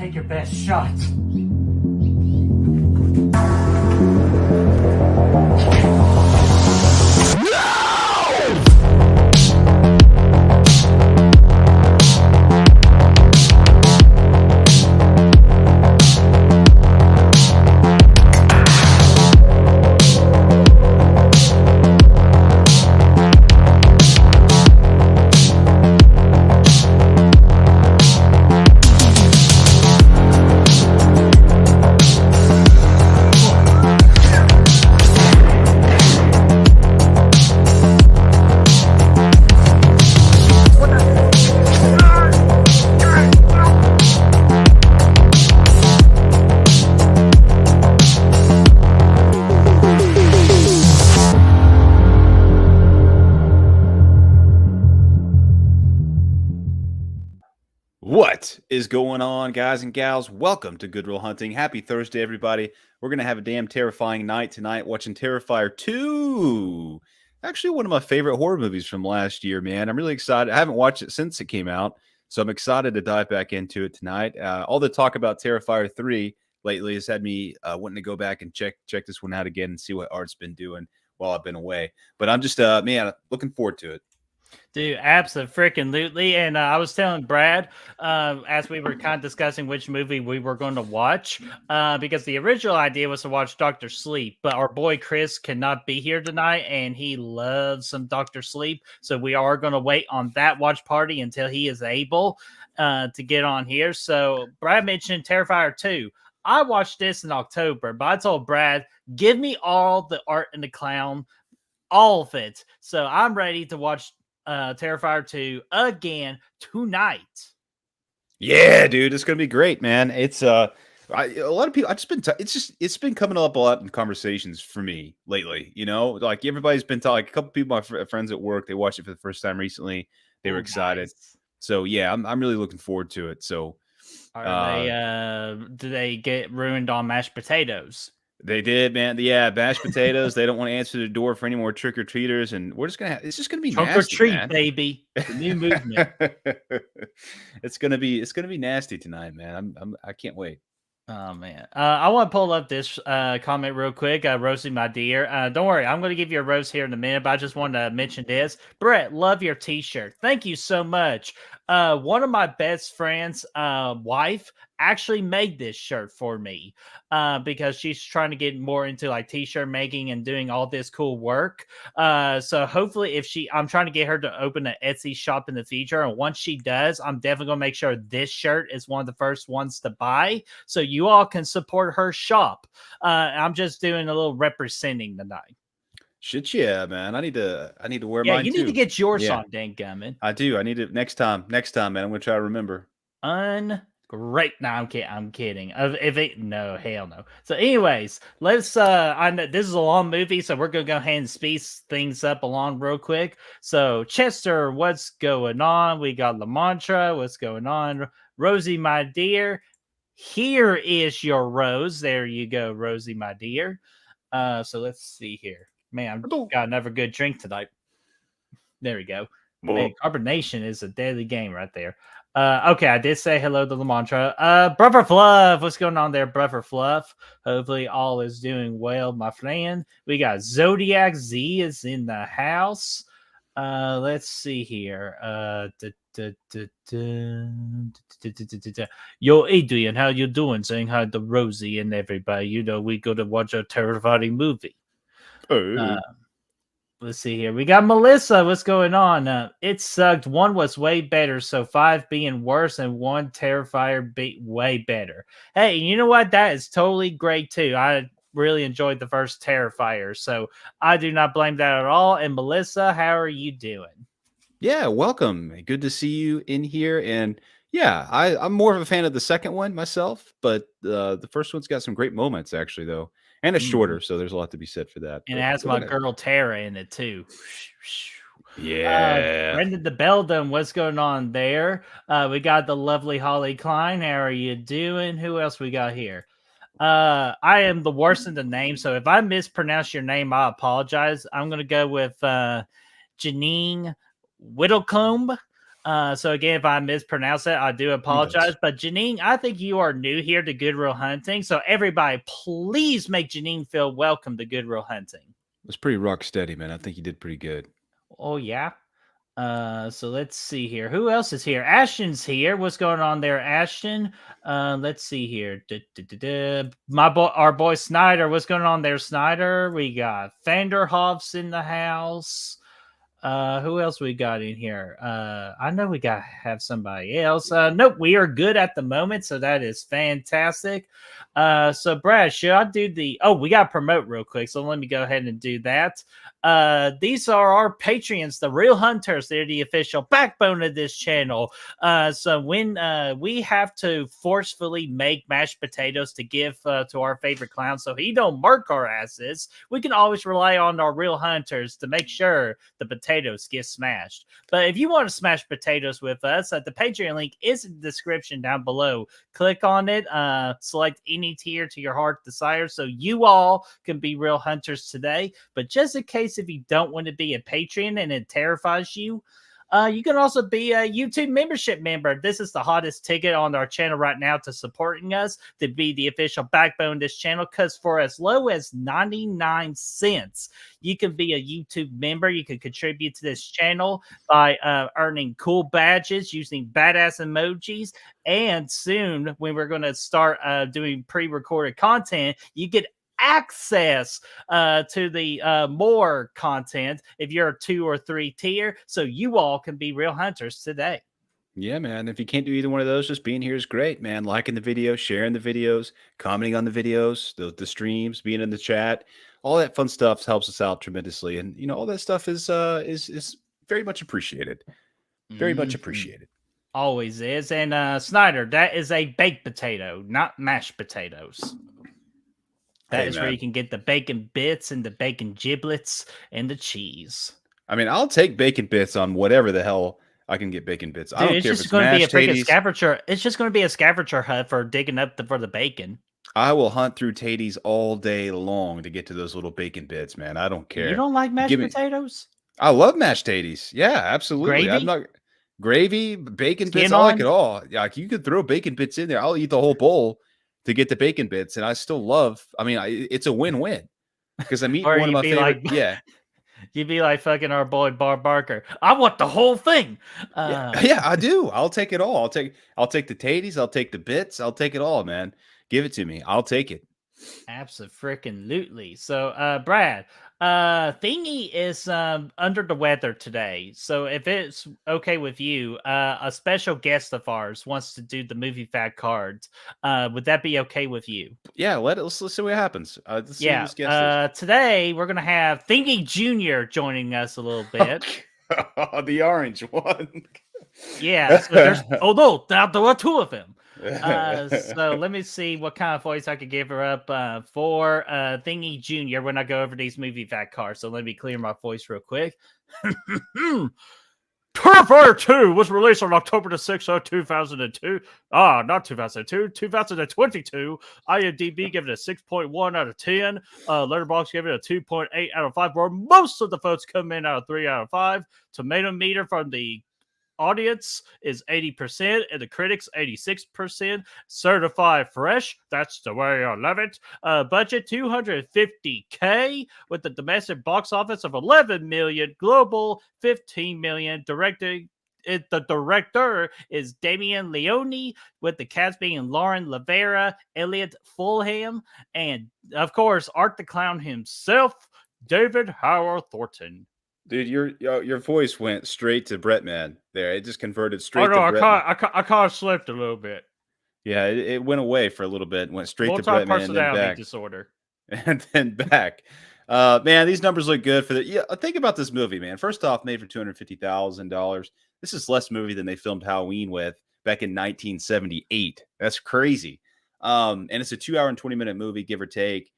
Take your best shot. What is going on, guys and gals? Welcome to Good Real Hunting. Happy Thursday, everybody. We're going to have a damn terrifying night tonight watching Terrifier 2. Actually, one of my favorite horror movies from last year, man. I'm really excited. I haven't watched it since it came out, so I'm excited to dive back into it tonight. All the talk about Terrifier 3 lately has had me wanting to go back and check this one out again and see what Art's been doing while I've been away. But I'm just, man, looking forward to it. Dude, absolutely. And I was telling Brad as we were kind of discussing which movie we were going to watch, because the original idea was to watch Dr. Sleep, but our boy Chris cannot be here tonight, and he loves some Dr. Sleep. So we are going to wait on that watch party until he is able to get on here. So Brad mentioned Terrifier 2. I watched this in October, but I told Brad, give me all the Art and the Clown, all of it. So I'm ready to watch Terrifier 2 again tonight. Yeah, dude, it's gonna be great, man. It's a lot of people. I've just been. It's been coming up a lot in conversations for me lately. You know, like everybody's been talking. Like a couple people, my friends at work, they watched it for the first time recently. They were excited. Nice. So yeah, I'm really looking forward to it. So do they get ruined on mashed potatoes? They did, man. Yeah, mashed potatoes. They don't want to answer the door for any more trick or treaters, and we're just gonna. It's just gonna be Trunk nasty, or treat, man. baby. The new movement. It's gonna be nasty tonight, man. I can't wait. Oh man, I want to pull up this comment real quick. Rosie, my dear, don't worry, I'm going to give you a rose here in a minute, but I just wanted to mention this. Brett, love your T-shirt. Thank you so much. One of my best friends' wife actually made this shirt for me because she's trying to get more into like T-shirt making and doing all this cool work. So hopefully, I'm trying to get her to open an Etsy shop in the future, and once she does, I'm definitely going to make sure this shirt is one of the first ones to buy, so you all can support her shop. I'm just doing a little representing tonight. Shit, yeah, man. I need to wear Yeah, mine you too. need to get yours on, Dan Gummin. I do. I need it next time, man. I'm gonna try to remember. Great. No, I'm kidding. No, hell no. So, anyways, let's. I know this is a long movie, so we're gonna go ahead and speed things up along real quick. So, Chester, what's going on? We got LaMantra. What's going on? Rosie, my dear, here is your rose. There you go, Rosie, my dear. So let's see here. Man, I've got another good drink tonight. There we go. Man, carbonation is a deadly game right there. Okay, I did say hello to the mantra. Brother Fluff, what's going on there, Brother Fluff? Hopefully all is doing well, my friend. We got Zodiac Z is in the house. Let's see here. Yo, Adrian, how you doing? Saying hi to Rosie and everybody. You know, we go to watch a terrifying movie. Let's see here. We got Melissa. What's going on? It sucked. One was way better, so 5 being worse and 1 Terrifier way better. Hey, you know what? That is totally great too. I really enjoyed the first Terrifier, so I do not blame that at all. And Melissa, how are you doing? Yeah, welcome. Good to see you in here. And yeah, I'm more of a fan of the second one myself, but the first one's got some great moments actually, though. And it's shorter, so there's a lot to be said for that. And it has my girl Tara in it too. Yeah. Brendan the Beldam, what's going on there? We got the lovely Holly Klein. How are you doing? Who else we got here? I am the worst in the name, so if I mispronounce your name, I apologize. I'm going to go with Janine Whittlecombe. So again, if I mispronounce it, I do apologize. Yes. But Janine, I think you are new here to Good Real Hunting. So everybody, please make Janine feel welcome to Good Real Hunting. It was pretty rock steady, man. I think you did pretty good. Oh yeah. So let's see here. Who else is here? Ashton's here. What's going on there, Ashton? Let's see here. My boy, our boy Snyder. What's going on there, Snyder? We got Vanderhoff's in the house. Who else we got in here? I know we got have somebody else. Nope, we are good at the moment, so that is fantastic. So Brad, should I do the? Oh, we got to promote real quick, so let me go ahead and do that. These are our Patreons, the Real Hunters. They're the official backbone of this channel. So when we have to forcefully make mashed potatoes to give to our favorite clown, so he don't murk our asses, we can always rely on our Real Hunters to make sure the potatoes get smashed. But if you want to smash potatoes with us, the Patreon link is in the description down below. Click on it, select any tier to your heart desires, so you all can be Real Hunters today. But just in case if you don't want to be a Patreon and it terrifies you, you can also be a YouTube membership member. This is the hottest ticket on our channel right now to supporting us, to be the official backbone of this channel, because for as low as 99 cents, you can be a YouTube member. You can contribute to this channel by earning cool badges, using badass emojis, and soon when we're going to start doing pre-recorded content, you get access to the more content if you're a 2 or 3 tier, so you all can be Real Hunters today. Yeah, man. If you can't do either one of those, just being here is great, man. Liking the video, sharing the videos, commenting on the videos, the streams, being in the chat, all that fun stuff helps us out tremendously. And all that stuff is very much appreciated. Very much appreciated. Always is. And Snyder, that is a baked potato, not mashed potatoes. That is where you can get the bacon bits and the bacon giblets and the cheese. I mean, I'll take bacon bits on whatever the hell I can get bacon bits. Dude, I don't it's care if just it's going to be a mashed freaking taties. scavenger. It's just going to be a scavenger hunt for digging up for the bacon. I will hunt through taties all day long to get to those little bacon bits, man. I don't care. You don't like mashed potatoes? I love mashed taties. Yeah, absolutely. Gravy? I'm not gravy, bacon Skin bits. I like it all. Yeah, like you could throw bacon bits in there. I'll eat the whole bowl to get the bacon bits, and I still love. I mean, it's a win-win because I'm eating one of my favorite. Yeah, you'd be like fucking our boy Bob Barker. I want the whole thing. Yeah, I do. I'll take it all. I'll take the taties. I'll take the bits. I'll take it all, man. Give it to me. I'll take it. Absolutely. So, Brad, Thingy is under the weather today. So, if it's okay with you, a special guest of ours wants to do the movie fact cards. Would that be okay with you? Yeah, let's see what happens. Let's see who this guest is. Today we're gonna have Thingy Junior joining us a little bit. The orange one. Yeah. So there's no, there are 2 of them. So let me see what kind of voice I could give her up for Thingy Junior when I go over these movie fact cards. So let me clear my voice real quick. Terrifier 2 was released on October the 6th, 2002. Not 2002, 2022. IMDb gave it a 6.1 out of 10. Letterboxd gave it a 2.8 out of 5, where most of the votes come in out of 3 out of 5. Tomato meter from the audience is 80% and the critics 86%. Certified fresh, that's the way I love it. Budget $250K with the domestic box office of 11 million, global 15 million. The director is Damian Leone, with the cast being Lauren Lavera, Elliot Fulham, and of course Art the Clown himself, David Howard Thornton. Dude, your voice went straight to Bretman there. It just converted straight to Bretman. I kind of slipped a little bit. Yeah, it went away for a little bit, went straight to Bretman and then back. Disorder. And then back. Man, these numbers look good for the. Yeah, think about this movie, man. First off, made for $250,000. This is less movie than they filmed Halloween with back in 1978. That's crazy. And it's a 2 hour and 20-minute movie, give or take.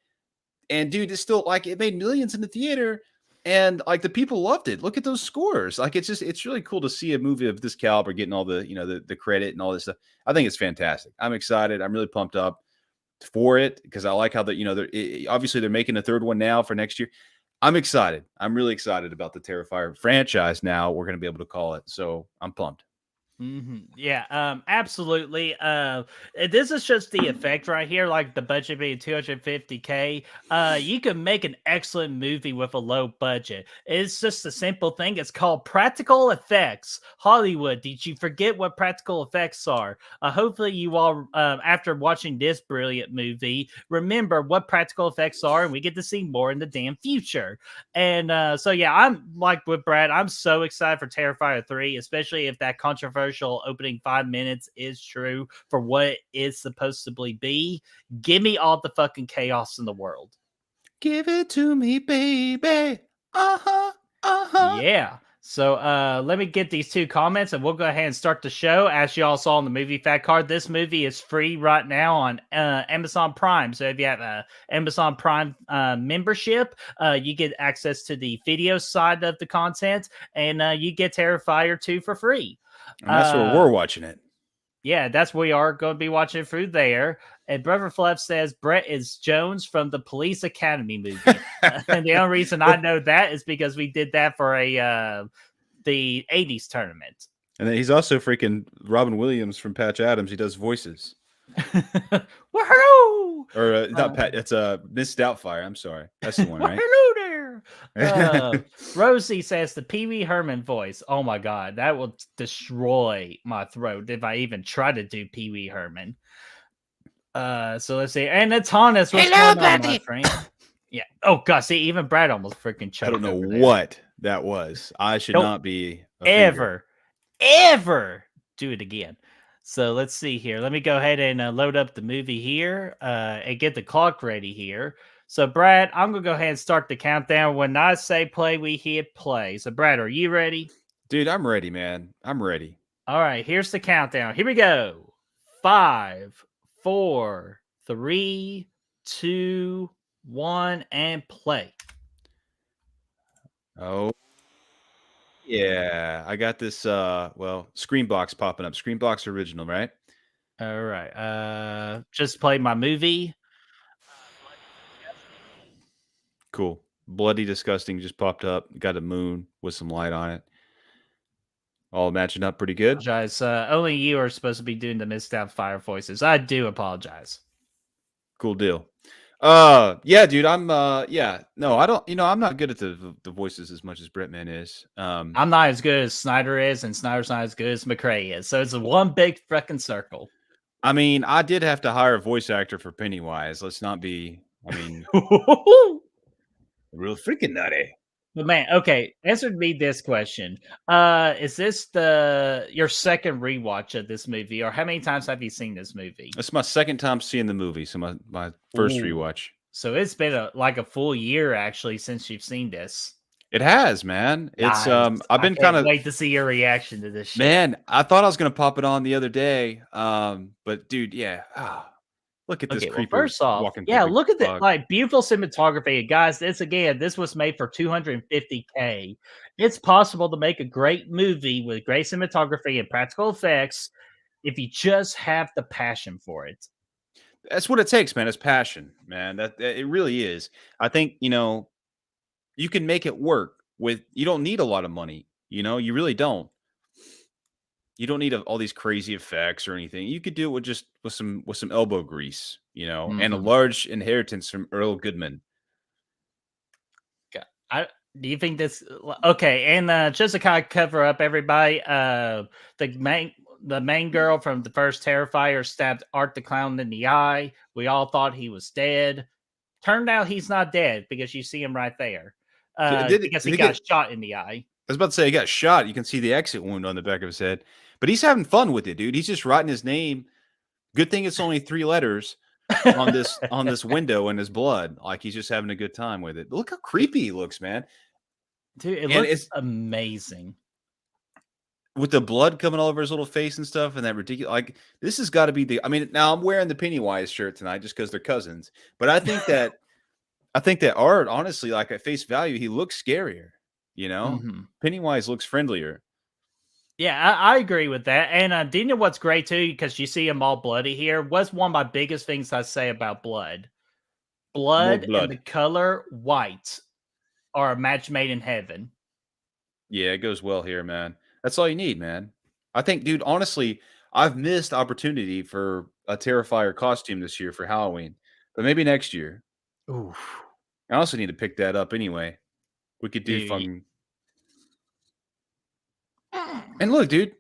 And dude, it's still like it made millions in the theater. And like the people loved it. Look at those scores. Like it's really cool to see a movie of this caliber getting all the the credit and all this stuff. I think it's fantastic. I'm excited. I'm really pumped up for it because I like how obviously they're making a 3rd one now for next year. I'm excited. I'm really excited about the Terrifier franchise now. We're going to be able to call it. So I'm pumped. Yeah, absolutely. This is just the effect right here, like the budget being 250K. You can make an excellent movie with a low budget. It's just a simple thing. It's called practical effects. Hollywood, did you forget what practical effects are? Hopefully, you all, after watching this brilliant movie, remember what practical effects are, and we get to see more in the damn future. And so, yeah, I'm like with Brad. I'm so excited for Terrifier 3, especially if that controversial opening 5 minutes is true for what it's supposed to be. Give me all the fucking chaos in the world. Give it to me, baby. Uh-huh. Uh-huh. Yeah. So let me get these two comments and we'll go ahead and start the show. As you all saw in the movie fact card, this movie is free right now on Amazon Prime. So if you have a Amazon Prime membership, you get access to the video side of the content and you get Terrifier 2 for free. And that's where we're watching it. Yeah, that's we are going to be watching through there. And Brother Fluff says Brett is Jones from the Police Academy movie. And the only reason I know that is because we did that for the 80s tournament. And then he's also freaking Robin Williams from Patch Adams. He does voices. Woohoo! Or not Pat. It's Miss Doubtfire. I'm sorry. That's the one, right? Hello there. Rosie says the Pee Wee Herman voice. Oh my god, that will destroy my throat if I even try to do Pee Wee Herman. So let's see. And it's Hannes. What's going on, my friend? Yeah. Oh god, see, even Brad almost freaking choked. I don't know what that was. I should not be ever do it again. So let's see here. Let me go ahead and load up the movie here and get the clock ready here. So, Brad, I'm going to go ahead and start the countdown. When I say play, we hit play. So, Brad, are you ready? Dude, I'm ready, man. I'm ready. All right, here's the countdown. Here we go. 5, 4, 3, 2, 1, and play. Oh. Yeah, I got this screen box popping up. Screen box original, right? All right. Just play my movie. Cool. Bloody Disgusting just popped up. Got a moon with some light on it. All matching up pretty good. Apologize. Only you are supposed to be doing the Missed Out Fire voices. I do apologize. Cool deal. Yeah, dude, I'm no, I don't, I'm not good at the voices as much as Bretman is. I'm not as good as Snyder is, and Snyder's not as good as McRae is. So it's a one big freaking circle. I mean, I did have to hire a voice actor for Pennywise. Let's not be, I mean, real freaking nutty. But man, okay, answer me this question. Is this your second rewatch of this movie, or how many times have you seen this movie? It's my second time seeing the movie, so my first rewatch. So it's been a full year actually since you've seen this. It has, man. It's nice. I've been kind of wait to see your reaction to this shit. Man, I thought I was gonna pop it on the other day. But dude, yeah. Look at this creeper. Well, first off, look at that like beautiful cinematography. Guys, this was made for 250K. It's possible to make a great movie with great cinematography and practical effects if you just have the passion for it. That's what it takes, man. It's passion, man. That it really is. I think, you can make it work you don't need a lot of money, you really don't. You don't need all these crazy effects or anything. You could do it with some elbow grease, and a large inheritance from Earl Goodman. Do you think this okay? And just to kind of cover up everybody, the main girl from the first Terrifier stabbed Art the Clown in the eye. We all thought he was dead. Turned out he's not dead because you see him right there. Because he got shot in the eye. I was about to say he got shot. You can see the exit wound on the back of his head. But he's having fun with it, dude. He's just writing his name. Good thing it's only 3 letters on this window in his blood. Like he's just having a good time with it. Look how creepy he looks, man. Dude, it looks amazing. With the blood coming all over his little face and stuff, and that ridiculous, like this has got to be now I'm wearing the Pennywise shirt tonight just because they're cousins. But I think that Art, honestly, like at face value, he looks scarier. Pennywise looks friendlier. Yeah, I agree with that. And do you know what's great too? Because you see him all bloody here. What's one of my biggest things I say about blood? Blood and the color white are a match made in heaven. Yeah, it goes well here, man. That's all you need, man. I think, dude, honestly, I've missed opportunity for a Terrifier costume this year for Halloween, but maybe next year. Oof, I also need to pick that up anyway. We could do dude. fucking. And look, dude,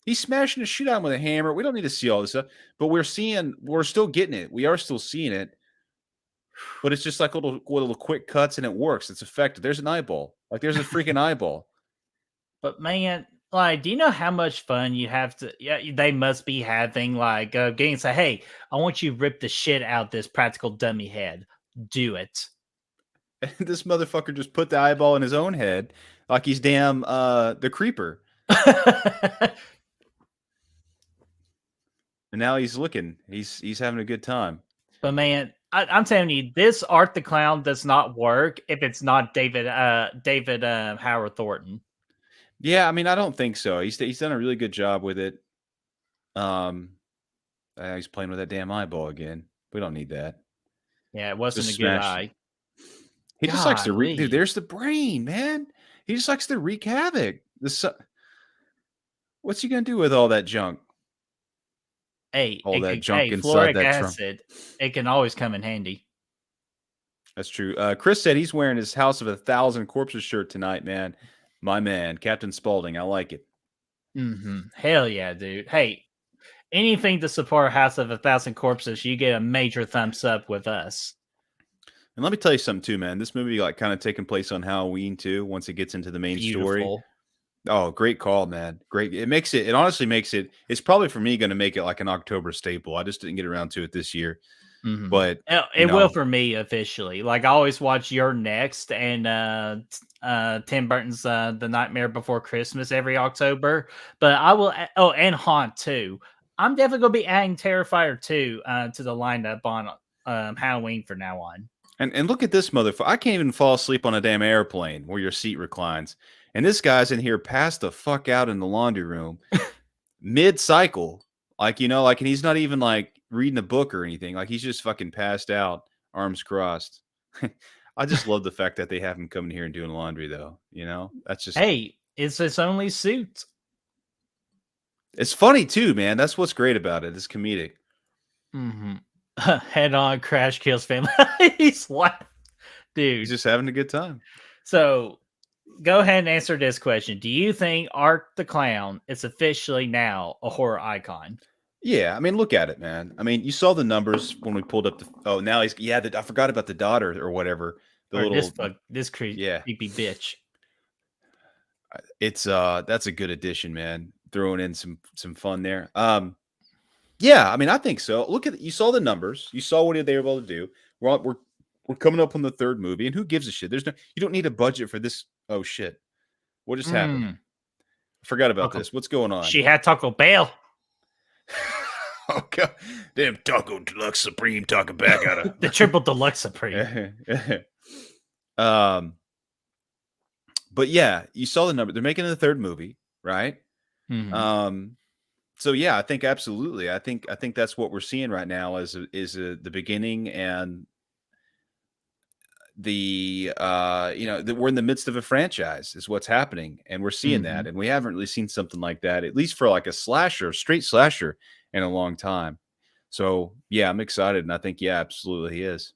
he's smashing the shit out of him with a hammer. We don't need to see all this stuff, but we're still getting it. We are still seeing it, but it's just like little quick cuts, and it works. It's effective. There's an eyeball. Like there's a freaking eyeball. But man, like, do you know how much fun you have to? Yeah, they must be having like getting say, "Hey, I want you to rip the shit out this practical dummy head. Do it." And this motherfucker just put the eyeball in his own head, like he's damn the creeper. And now he's looking. He's having a good time. But man, I'm telling you, this Art the Clown does not work if it's not David Howard Thornton. Yeah, I mean, I don't think so. He's done a really good job with it. Um, he's playing with that damn eyeball again. We don't need that. Yeah, it wasn't Just a good smash. eye. He just likes to dude. Golly. There's the brain, man. He just likes to wreak havoc. What's he gonna do with all that junk? Hey, All that junk hey, inside fluoric that trunk. acid. It can always come in handy. That's true. Chris said he's wearing his House of 1,000 Corpses shirt tonight, man. My man, Captain Spaulding. I like it. Hell yeah, dude. Hey, anything to support House of 1,000 Corpses, you get a major thumbs up with us. And let me tell you something too, man. This movie like kind of taking place on Halloween too. Once it gets into the main story. Beautiful. Oh, great call, man. Great. It honestly makes it, it's probably for me going to make it like an October staple. I just didn't get around to it this year. But it will for me officially. Like I always watch Your Next and Tim Burton's The Nightmare Before Christmas every October. But I will and Haunt too. I'm definitely gonna be adding Terrifier 2 to the lineup on Halloween from now on. And look at this motherfucker. I can't even fall asleep on a damn airplane where your seat reclines. And this guy's in here passed the fuck out in the laundry room mid-cycle. Like, like, and he's not even like reading a book or anything. Like, he's just fucking passed out, arms crossed. I just love the fact that they have him coming here and doing laundry, though. That's just. Hey, it's his only suit. It's funny, too, man. That's what's great about it. It's comedic. Head on crash kills family. He's what? Dude. He's just having a good time. So go ahead and answer this question. Do you think Art the Clown is officially now a horror icon? Yeah, I mean, look at it, man. I mean, you saw the numbers when we pulled up the. Oh, now he's I forgot about the daughter or whatever. This creepy bitch. It's that's a good addition, man. Throwing in some fun there. Yeah, I mean, I think so. Look at you saw the numbers. You saw what they were able to do. We're coming up on the third movie, and who gives a shit? You don't need a budget for this. Oh shit, what just happened? I forgot about this. What's going on? She had Taco Bell. Oh god, damn Taco Deluxe Supreme talking back out of the Triple Deluxe Supreme. But yeah, you saw the number. They're making the third movie, right? So yeah, I think absolutely. I think that's what we're seeing right now is the beginning and we're in the midst of a franchise is what's happening, and we're seeing that, and we haven't really seen something like that, at least for like a straight slasher in a long time. So yeah, I'm excited, and I think absolutely he is.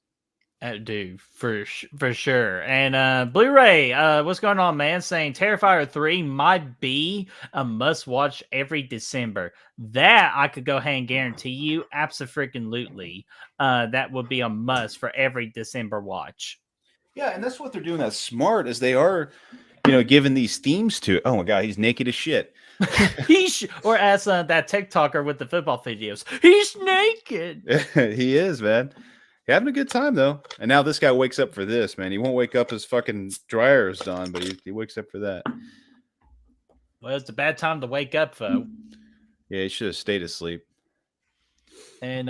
Dude, for sure. And Blu-ray, what's going on, man? Saying Terrifier 3 might be a must-watch every December. That I could go ahead and guarantee you, absolutely. That would be a must for every December watch. Yeah, and that's what they're doing. That's smart, as they are, giving these themes to. Oh my god, he's naked as shit. Or as that TikToker with the football videos, he's naked. He is, man. Having a good time, though. And now this guy wakes up for this, man. He won't wake up his fucking dryer is done, but he wakes up for that. Well, it's a bad time to wake up, though. Yeah, he should have stayed asleep. And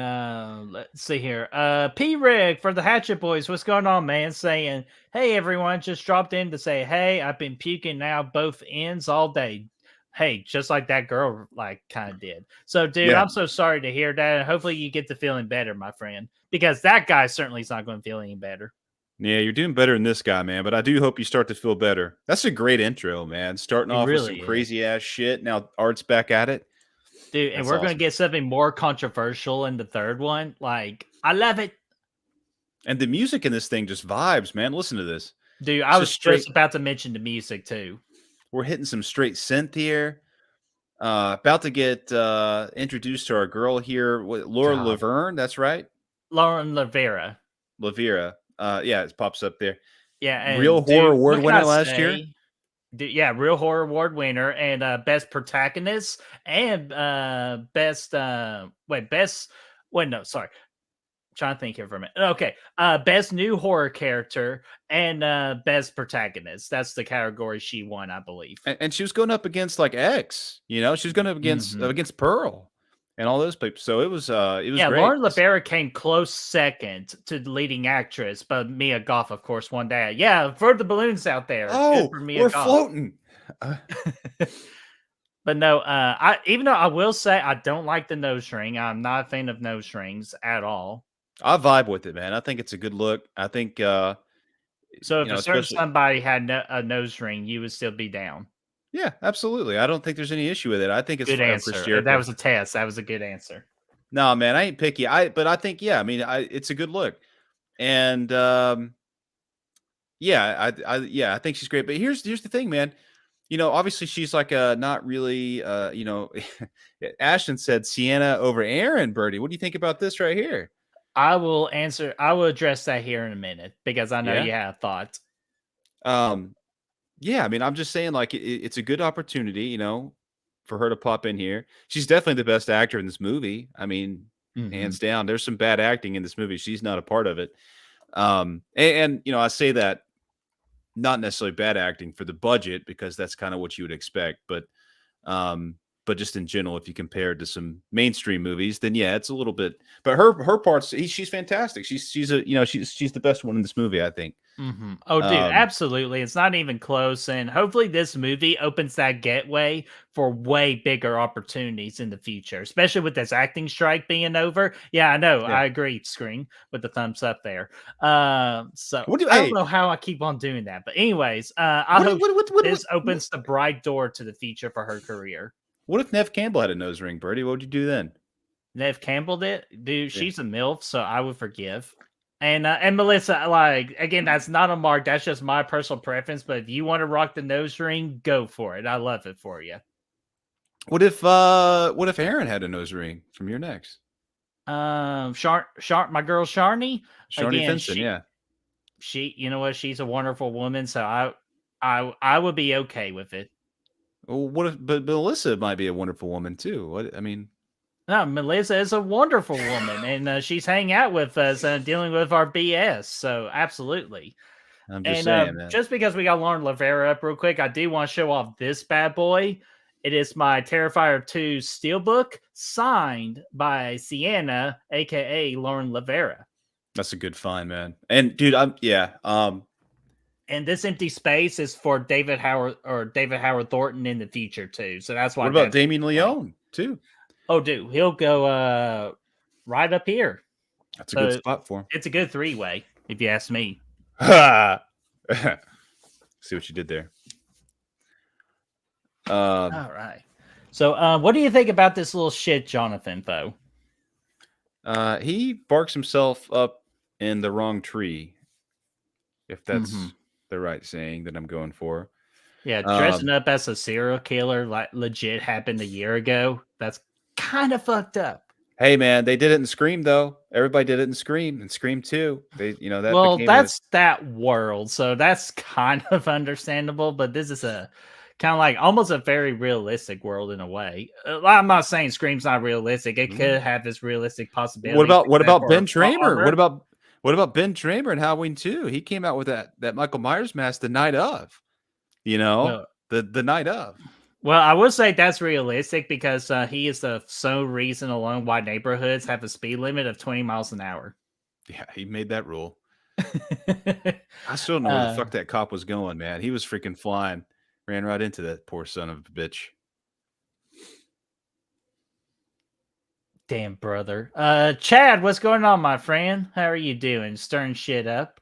let's see here. P-Rig for the Hatchet Boys. What's going on, man? Saying, hey, everyone, just dropped in to say, hey, I've been puking now both ends all day. Hey, just like that girl kind of did. So, dude, I'm so sorry to hear that. Hopefully you get to feeling better, my friend, because that guy certainly is not going to feel any better. Yeah, you're doing better than this guy, man. But I do hope you start to feel better. That's a great intro, man. Starting It off with some really is. crazy ass shit. Now Art's back at it. Dude, and That's we're gonna awesome. get something more controversial in the third one. Like, I love it. And the music in this thing just vibes, man. Listen to this. Dude, It's I just was just straight. about to mention the music too. We're hitting some straight synth here. About to get introduced to our girl here, Laura God. Laverne. That's right, Lauren Lavera. Lavera. Yeah, it pops up there. Yeah, Real and horror dude, award what can I winner last year. say? Dude, yeah, real horror award winner and best protagonist and best wait, no, sorry. Trying to think here for a minute. Okay. Best new horror character and best protagonist. That's the category she won, I believe. And she was going up against like X. She was going up Mhm. against Pearl and all those people. So it was Yeah, great. Lauren Lavera came close second to the leading actress, but Mia Goth, of course, won that. Yeah, for the balloons out there. Good Oh, for Mia we're Goth. floating. But no, I even though I will say I don't like the nose ring. I'm not a fan of nose rings at all. I vibe with it, man. I think it's a good look. I think So if a certain especially somebody had a nose ring, you would still be down. yeah, absolutely. I don't think there's any issue with it. I think it's Good fine, Chris answer. That Jericho. was a test. That was a good answer. No, man, I ain't picky. But I think yeah. I mean, it's a good look, and yeah, yeah, I think she's great. But here's the thing, man. Obviously she's like not really. Ashton said Sienna over Aaron. Birdie, what do you think about this right here? I will answer. I will address that here in a minute because I know Yeah. you have thoughts. Um. Yeah. I mean, I'm just saying, like, it's a good opportunity, for her to pop in here. She's definitely the best actor in this movie. I mean, Hmm. hands down. There's some bad acting in this movie. She's not a part of it. And I say that not necessarily bad acting for the budget because that's kind of what you would expect, um, but just in general, if you compare it to some mainstream movies, then yeah, it's a little bit. But her parts, she's fantastic. She's the best one in this movie, I think. Hmm. Oh, dude, Um, absolutely. It's not even close. And hopefully, this movie opens that gateway for way bigger opportunities in the future, especially with this acting strike being over. Yeah, I know. yeah. I agree, Screen, with the thumbs up there. So What do I don't hey? know how I keep on doing that. But, anyways, I What do- hope what this opens the bright door to the future for her career. what if Nev Campbell had a nose ring, Birdie? What would you do then? Nev Campbell did, dude. Yeah. She's a milf, so I would forgive. And Melissa, like again, that's not a mark. That's just my personal preference. But if you want to rock the nose ring, go for it. I love it for you. What if Aaron had a nose ring from your next? My girl Sharni, Sharni again, Finson, yeah. you know what? She's a wonderful woman. So I would be okay with it. Well, but Melissa might be a wonderful woman too. What I mean, No, Melissa is a wonderful woman, and she's hanging out with us and dealing with our BS. So absolutely. I'm just And saying, man. just because we got Lauren Lavera up real quick, I do want to show off this bad boy. It is my Terrifier 2 Steelbook signed by Sienna, aka Lauren Lavera. That's a good find, man. And dude, yeah. And this empty space is for David Howard Thornton in the future too. So that's why What about that's Damien blank. Leone too? Oh, dude, he'll go right up here. That's a good So spot for him. it's a good three-way, if you ask me. See what you did there. All right. So what do you think about this little shit, Jonathan, though? He barks himself up in the wrong tree, if that's Mhm. the right saying that I'm going for. Yeah, Um, dressing up as a serial killer like legit happened a year ago. That's kind of fucked up. hey man, they did it in Scream though. Everybody did it in Scream and Scream 2. That Well, became a that's that world, so that's kind of understandable. But this is a kind of like almost a very realistic world in a way. I'm not saying Scream's not realistic. It Mhm. could have its realistic What possibilities, about what except about for Ben plot Tramer? armor. What about Ben Tramer in Halloween 2? He came out with that Michael Myers mask the night of. Well, The night of. well, I would say that's realistic because he is the sole reason alone why neighborhoods have a speed limit of 20 miles an hour. Yeah, he made that rule. I still don't know where the uh, fuck that cop was going, man. He was freaking flying. Ran right into that poor son of a bitch. Damn, brother. Chad, what's going on, my friend? How are you doing? Stirring shit up.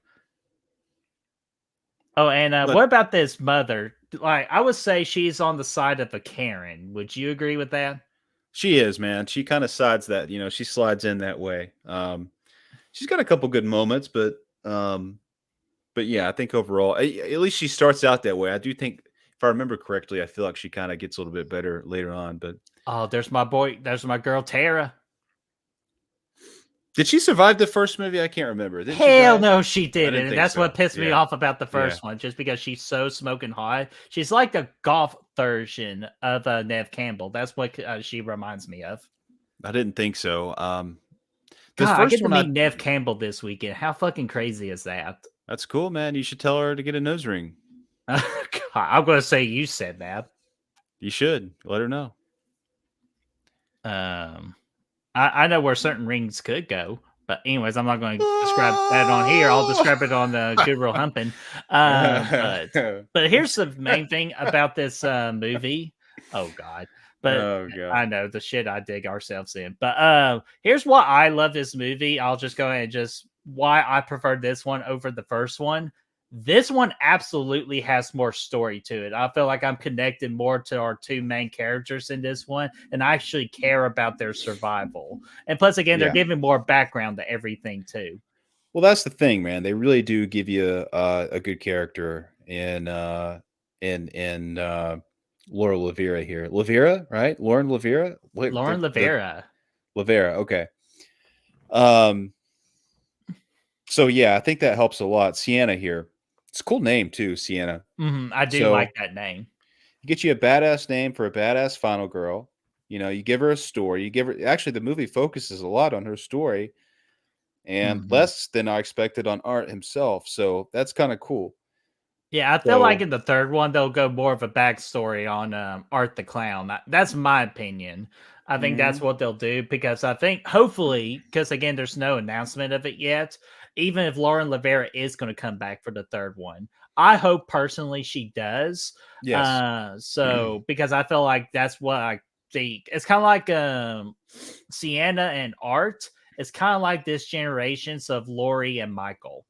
Oh, and But what about this mother? Like, I would say she's on the side of a Karen. Would you agree with that? she is, man. She kind of sides that, she slides in that way. She's got a couple good moments, but yeah, I think overall, at least she starts out that way. I do think, if I remember correctly, I feel like she kind of gets a little bit better later on. But Oh, there's my boy. There's my girl Tara. did she survive the first movie? I can't remember. Didn't she Hell die? no, she I didn't. didn't And think that's what so. pissed me Yeah, off about the yeah. first one, just because she's so smoking hot. She's like the golf version of Nev Campbell. That's what she reminds me of. I didn't think so. The God, I first get to one, meet Nev Campbell this weekend. How fucking crazy is that? that's cool, man. You should tell her to get a nose ring. God, I'm going to say you said that. You should let her know. I know where certain rings could go, but anyways, I'm not going to describe that on here. I'll describe it on the Good Real Humping. But here's the main thing about this movie. Oh God. But Oh god. I know the shit I dig ourselves in. But here's why I love this movie. I'll just go ahead and just why I prefer this one over the first one. This one absolutely has more story to it. I feel like I'm connected more to our two main characters in this one, and I actually care about their survival. And plus, again, they're Yeah. giving more background to everything too. Well, that's the thing, man. They really do give you a good character in Laura Lavera here. Lavera, right? Lauren Lavera. What Lauren the Lavera. Lavera? Okay. Um. So yeah, I think that helps a lot. Sienna here. It's a cool name too, Sienna. I do like So that name. you get you a badass name for a badass final girl. You give her a story. You give her actually the movie focuses a lot on her story and less than I expected on Art himself. So that's kind of cool. Yeah, I feel like So in the third one they'll go more of a backstory on Art the Clown. That's my opinion. I think that's mhm. what they'll do because I think hopefully because again there's no announcement of it yet. Even if Lauren Lavera is going to come back for the third one, I hope personally she does. Yes. So because I feel like that's what I think. It's kind of like Sienna and Art. It's kind of like this generations of Lori and Michael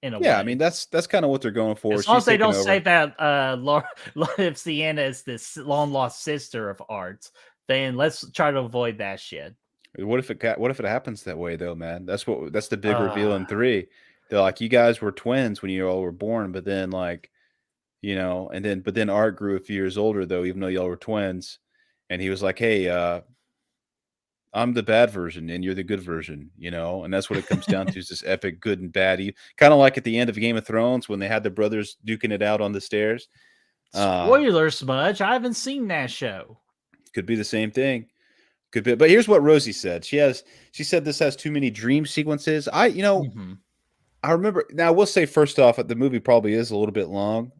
in a Yeah, I way. mean that's kind of what they're going for. As long She's as they taking don't say over. that Laura, if Sienna is this long lost sister of Art, then let's try to avoid that shit. What if it happens that way though, man? That's the big reveal Uh, in 3. They're like, you guys were twins when you all were born, but then like, but then Art grew a few years older though, even though y'all were twins, and he was like, "Hey, I'm the bad version and you're the good version," and that's what it comes down to is this epic good and bad. Kind of like at the end of Game of Thrones when they had the brothers duking it out on the stairs. spoiler smudge. I haven't seen that show. Could be the same thing. Could be, but here's what Rosie said. She said this has too many dream sequences. Mhm. I remember now. I will say first off, the movie probably is a little bit long.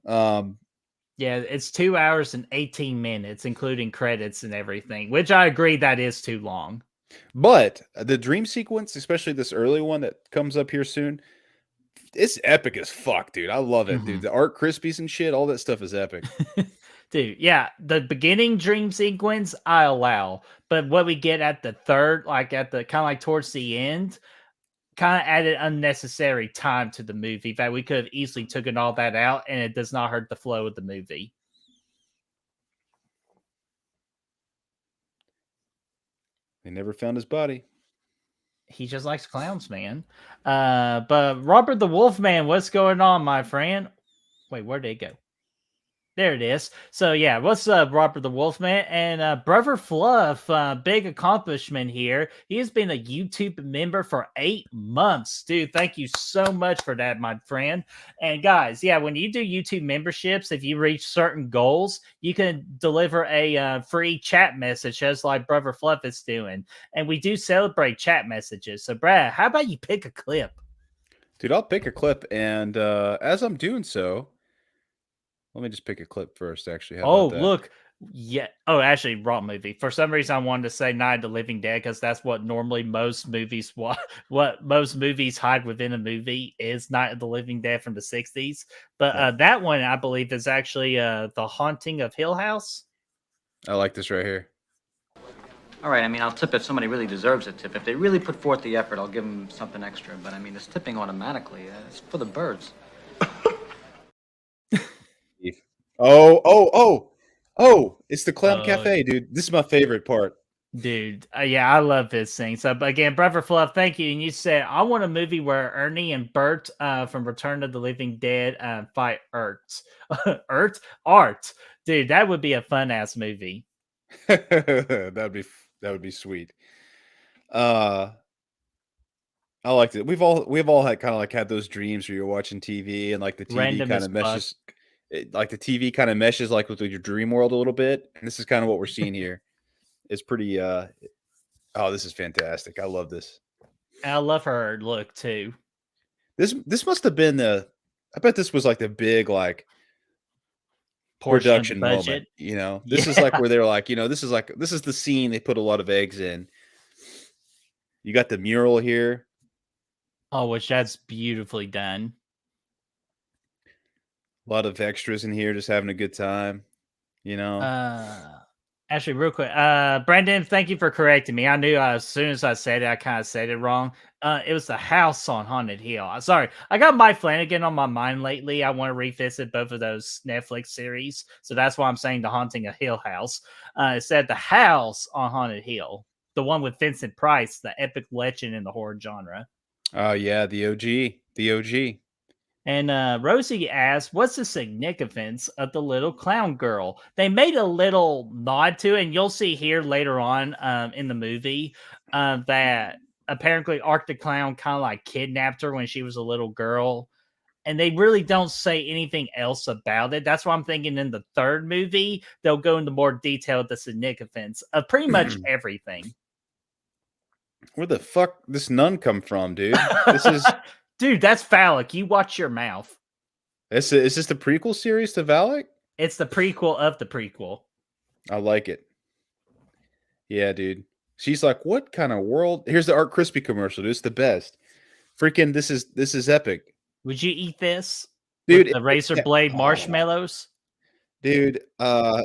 Yeah, it's 2 hours and 18 minutes, including credits and everything, which I agree that is too long. But the dream sequence, especially this early one that comes up here soon, it's epic as fuck, dude. I love it, dude. Mhm. The art crispies and shit, all that stuff is epic. Dude, yeah, the beginning dream sequence I allow, but what we get at the third, like at the kind of like towards the end, kind of added unnecessary time to the movie that we could have easily taken all that out and it does not hurt the flow of the movie. They never found his body. He just likes clowns, man. But Robert the Wolfman, what's going on, my friend? Wait, where'd it go? There it is. So yeah, what's up, Robert the Wolfman and Brother Fluff? Big accomplishment here. He has been a YouTube member for 8 months, dude. Thank you so much for that, my friend. And guys, yeah, when you do YouTube memberships, if you reach certain goals, you can deliver a free chat message, just like Brother Fluff is doing. And we do celebrate chat messages. So, Brad, how about you pick a clip? Dude, I'll pick a clip, and as I'm doing so, let me just pick a clip first. Actually, how Oh, about that? look. Yeah. Oh, actually, wrong movie. For some reason, I wanted to say Night of the Living Dead because that's what normally most movies what most movies hide within a movie is Night of the Living Dead from the 60s. But Yep. that one, I believe, is actually The Haunting of Hill House. I like this right here. All right, I mean, I'll tip if somebody really deserves a tip. If they really put forth the effort, I'll give them something extra. But I mean, this tipping automatically, it's for the birds. Oh! It's the clown Oh, cafe, dude. This is my favorite part. dude, yeah, I love this thing. So, but again, Brother Fluff, thank you. And you said I want a movie where Ernie and Bert from Return of the Living Dead fight Ert, Art, dude. That would be a fun ass movie. That would be sweet. I liked it. We've all had kind of like had those dreams where you're watching TV and like the TV Random kind as of fuck. meshes, like the TV kind of meshes like with your dream world a little bit. And this is kind of what we're seeing here. It's pretty. Oh, this is fantastic. I love this. I love her look too. This must have been the. I bet this was like the big like Portion of the production budget. moment. You know, this is like where they're like, you know, this is the scene they put a lot of eggs in. You got the mural here. Oh, which that's beautifully done. A lot of extras in here, just having a good time. You know. Actually, real quick, Brandon, thank you for correcting me. I knew as soon as I said it, I kind of said it wrong. It was the house on Haunted Hill. Sorry, I got Mike Flanagan on my mind lately. I want to revisit both of those Netflix series, so that's why I'm saying the Haunting of Hill House. It said the house on Haunted Hill, the one with Vincent Price, the epic legend in the horror genre. Oh yeah, the OG. And Rosie asks, what's the significance of the little clown girl? They made a little nod to it, and you'll see here later on in the movie that apparently Art the Clown kind of like kidnapped her when she was a little girl. And they really don't say anything else about it. That's why I'm thinking in the third movie, they'll go into more detail of the significance of pretty much everything. Where the fuck this nun come from, dude? This is Dude, that's phallic. You watch your mouth. is this the prequel series to Valak? It's the prequel of the prequel. I like it. Yeah, dude. She's like, what kind of world? Here's the Art Crispy commercial. Dude. It's the best. Freaking, this is epic, Would you eat this, dude. with the razor blade marshmallows? Dude, I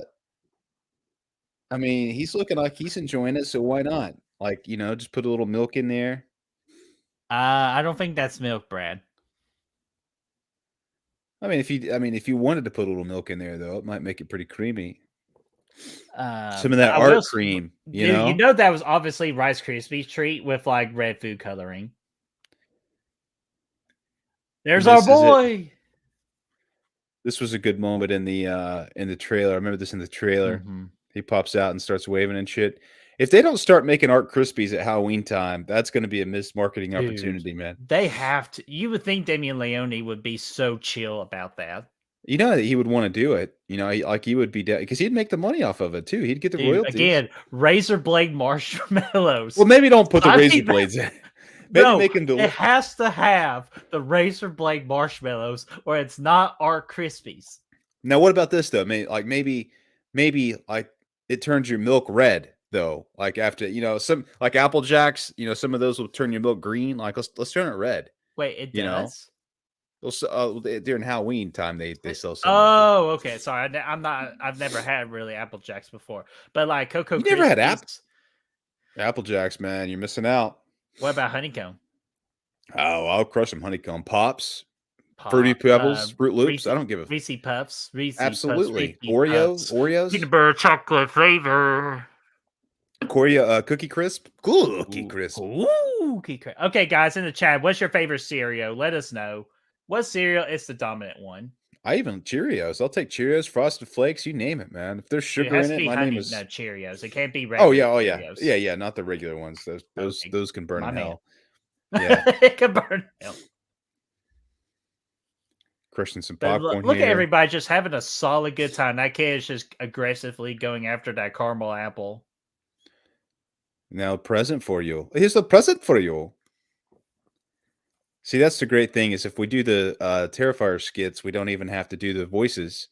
mean, he's looking like he's enjoying it, so why not? Like, you know, just put a little milk in there. I don't think that's milk, Brad. I mean, if you wanted to put a little milk in there, though, it might make it pretty creamy. Some of that art cream, you know. You know that was obviously Rice Krispies treat with like red food coloring. There's our boy. This was a good moment in the trailer. I remember this in the trailer. Mm-hmm. He pops out and starts waving and shit. If they don't start making Art Krispies at Halloween time, that's going to be a missed marketing opportunity, man. They have to. You would think Damian Leone would be so chill about that. You know that he would want to do it. You know, he would be because he'd make the money off of it too. He'd get the royalties. Again, razor blade marshmallows. Well, maybe don't put the razor blades in. Maybe make them it has to have the razor blade marshmallows, or it's not Art Krispies. Now, what about this though? Maybe like it turns your milk red though. Like after some like Apple Jacks, some of those will turn your milk green. Like let's turn it red. Wait, it does. During Halloween time, they sell some. Oh, okay. Sorry, I've never had really Apple Jacks before, but like Cocoa. You never had Apple Jacks, man. You're missing out. What about honeycomb? Oh, I'll crush some honeycomb pops, Fruity Pebbles, Fruit Loops. I don't give a Reese Puffs. Absolutely, Puffs, Oreos, peanut butter chocolate flavor. Cookie Crisp. Cookie Crisp. Cookie Crisp. Okay, guys, in the chat, what's your favorite cereal? Let us know. What cereal is the dominant one? Cheerios. I'll take Cheerios, Frosted Flakes, you name it, man. If there's sugar in it, my name is Cheerios. It can't be regular. Cheerios. Yeah, not the regular ones. Those can burn in hell. Yeah, it can burn in hell. Crushing some popcorn. Look at everybody just having a solid good time. That kid is just aggressively going after that caramel apple. Now, present for you. Here's a present for you. See, that's the great thing is if we do the Terrifier skits, we don't even have to do the voices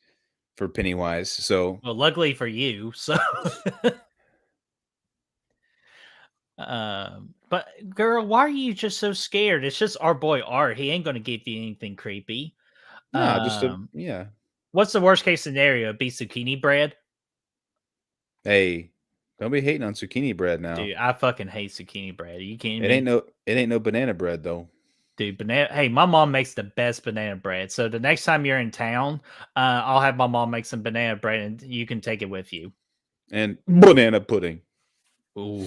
for Pennywise. So, well, luckily for you. So, but girl, why are you just so scared? It's just our boy Art. He ain't gonna give you anything creepy. Yeah. What's the worst case scenario? Be zucchini bread? Hey, don't be hating on zucchini bread now. Dude, I fucking hate zucchini bread. Are you kidding me? It ain't no banana bread though. Dude, banana. Hey, my mom makes the best banana bread. So the next time you're in town, I'll have my mom make some banana bread, and you can take it with you. And banana pudding. Ooh,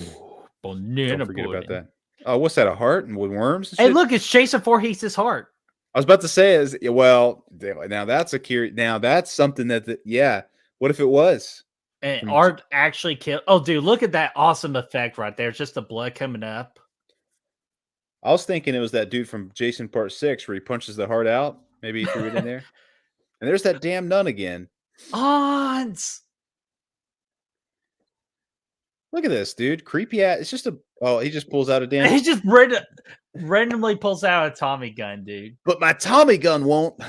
Don't banana forget pudding. about that. Oh, what's that? A heart and with worms and Hey, shit? look, it's Jason Voorhees' heart. I was about to say now that's a curious. Now that's something yeah. What if it was? And From Art actually killed. Oh, dude, look at that awesome effect right there. It's just the blood coming up. I was thinking it was that dude from Jason Part 6 where he punches the heart out. Maybe he threw it in there. And there's that damn nun again. Hans. Look at this, dude. Creepy ass. It's just he just pulls out a damn. He just randomly pulls out a Tommy gun, dude. But my Tommy gun won't.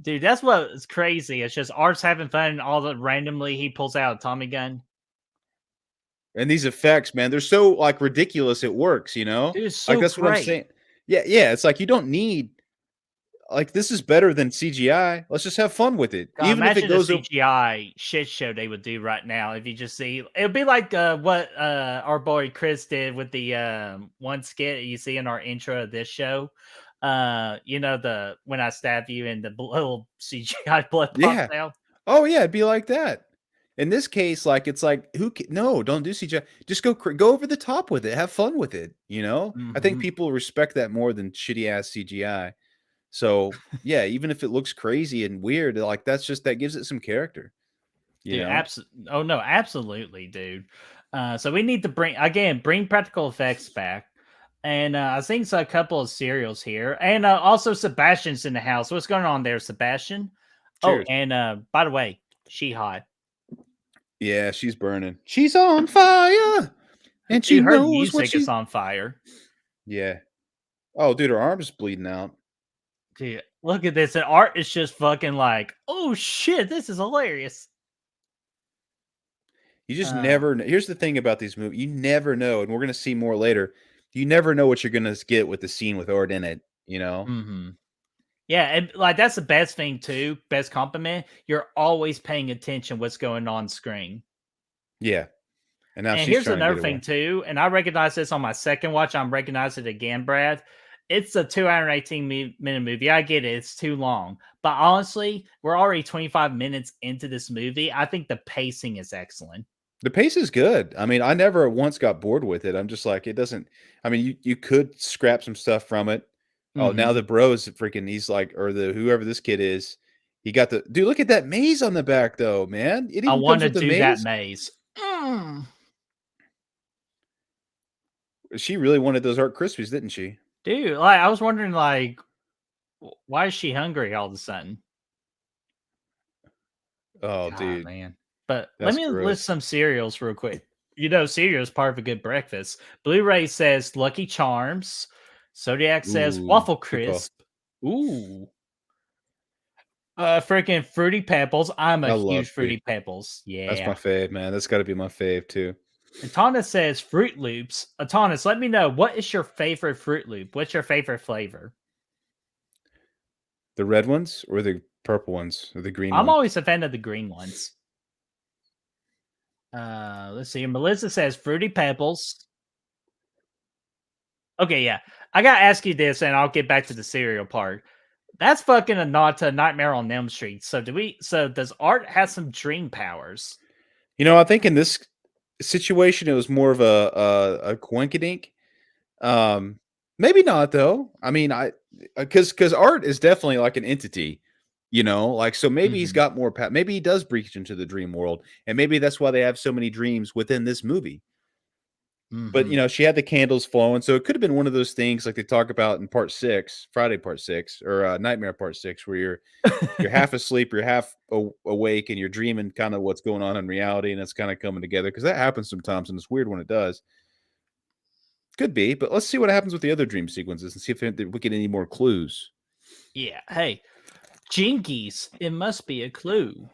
Dude, that's what's crazy. It's just Art's having fun, and all the randomly he pulls out a Tommy gun. And these effects, man, they're so like ridiculous. It works, you know. Dude, it's Like so that's what I'm great. saying. Yeah. It's like you don't need. Like this is better than CGI. Let's just have fun with it. God, Even if it imagine goes the CGI shit show they would do right now if you just see. It would be like what our boy Chris did with the one skit you see in our intro of this show. You know, the when I stab you and the little CGI blood Yeah. pops out. Oh yeah, it'd be like that. In this case, like it's like no, don't do CGI. Just go over the top with it. Have fun with it. You know, I think Mhm. people respect that more than shitty ass CGI. So yeah, even if it looks crazy and weird, like that gives it some character. You Dude, know, oh no, absolutely, dude. So we need to bring practical effects back. And I think so a couple of cereals here. And also Sebastian's in the house. What's going on there, Sebastian? Oh, cheers. and by the way, she hot. Yeah, she's burning. She's on fire, and she Dude, her knows what music is she's. on fire. Yeah. Oh, dude, her arm's bleeding out. Dude, look at this. And Art is just fucking like, oh shit, this is hilarious. You just never know. Here's the thing about these movies. You never know, and we're going to see more later. You never know what you're going to get with the scene with Art in it, you know? Mm-hmm. Yeah, and like that's the best thing too. Best compliment. You're always paying attention what's going on screen. Yeah. And now And she's here's trying to another get thing away. too, and I recognize this on my second watch. I'm recognizing it again, Brad. It's a 218-minute movie. I get it; it's too long. But honestly, we're already 25 minutes into this movie. I think the pacing is excellent. The pace is good. I mean, I never once got bored with it. I'm just like, it doesn't. I mean, you could scrap some stuff from it. Oh, now the bro's freaking. He's like, or the whoever this kid is, he got the dude. Look at that maze on the back, though, man. It I even want comes to with the do that maze. maze. She really wanted those Art Krispies, didn't she? Dude, like I was wondering, like, why is she hungry all of a sudden? Oh, God, dude, man. But let that's me gross. list some cereals real quick. You know, cereal is part of a good breakfast. Blu-ray says Lucky Charms. Zodiac says Ooh, Waffle good call. Crisp. Ooh. Freaking Fruity Pebbles. I'm a I love huge Fruity. Fruity Pebbles. That's my Yeah. fave, man. That's got to be my fave too. And Tana says Fruit Loops. Atanas, let me know, what is your favorite Fruit Loop? What's your favorite flavor? The red ones or the purple ones or the green I'm ones? always a fan of the green ones. Let's see. Melissa says Fruity Pebbles. Okay, yeah. I gotta ask you this, and I'll get back to the cereal part. That's fucking a nod to Nightmare on Elm Street. So does Art have some dream powers? You know, I think in this situation it was more of a coinkydink. Maybe not though. I mean, because Art is definitely like an entity, you know, like so maybe he's got more power. Maybe he does breach into the dream world, and maybe that's why they have so many dreams within this movie. But you know, she had the candles flowing, so it could have been one of those things like they talk about in Part 6, Friday Part 6, or Nightmare Part 6, where you're half asleep, you're half awake, and you're dreaming kind of what's going on in reality, and it's kind of coming together because that happens sometimes, and it's weird when it does. Could be, but let's see what happens with the other dream sequences and see if we get any more clues. Yeah. Hey, Jinkies. It must be a clue.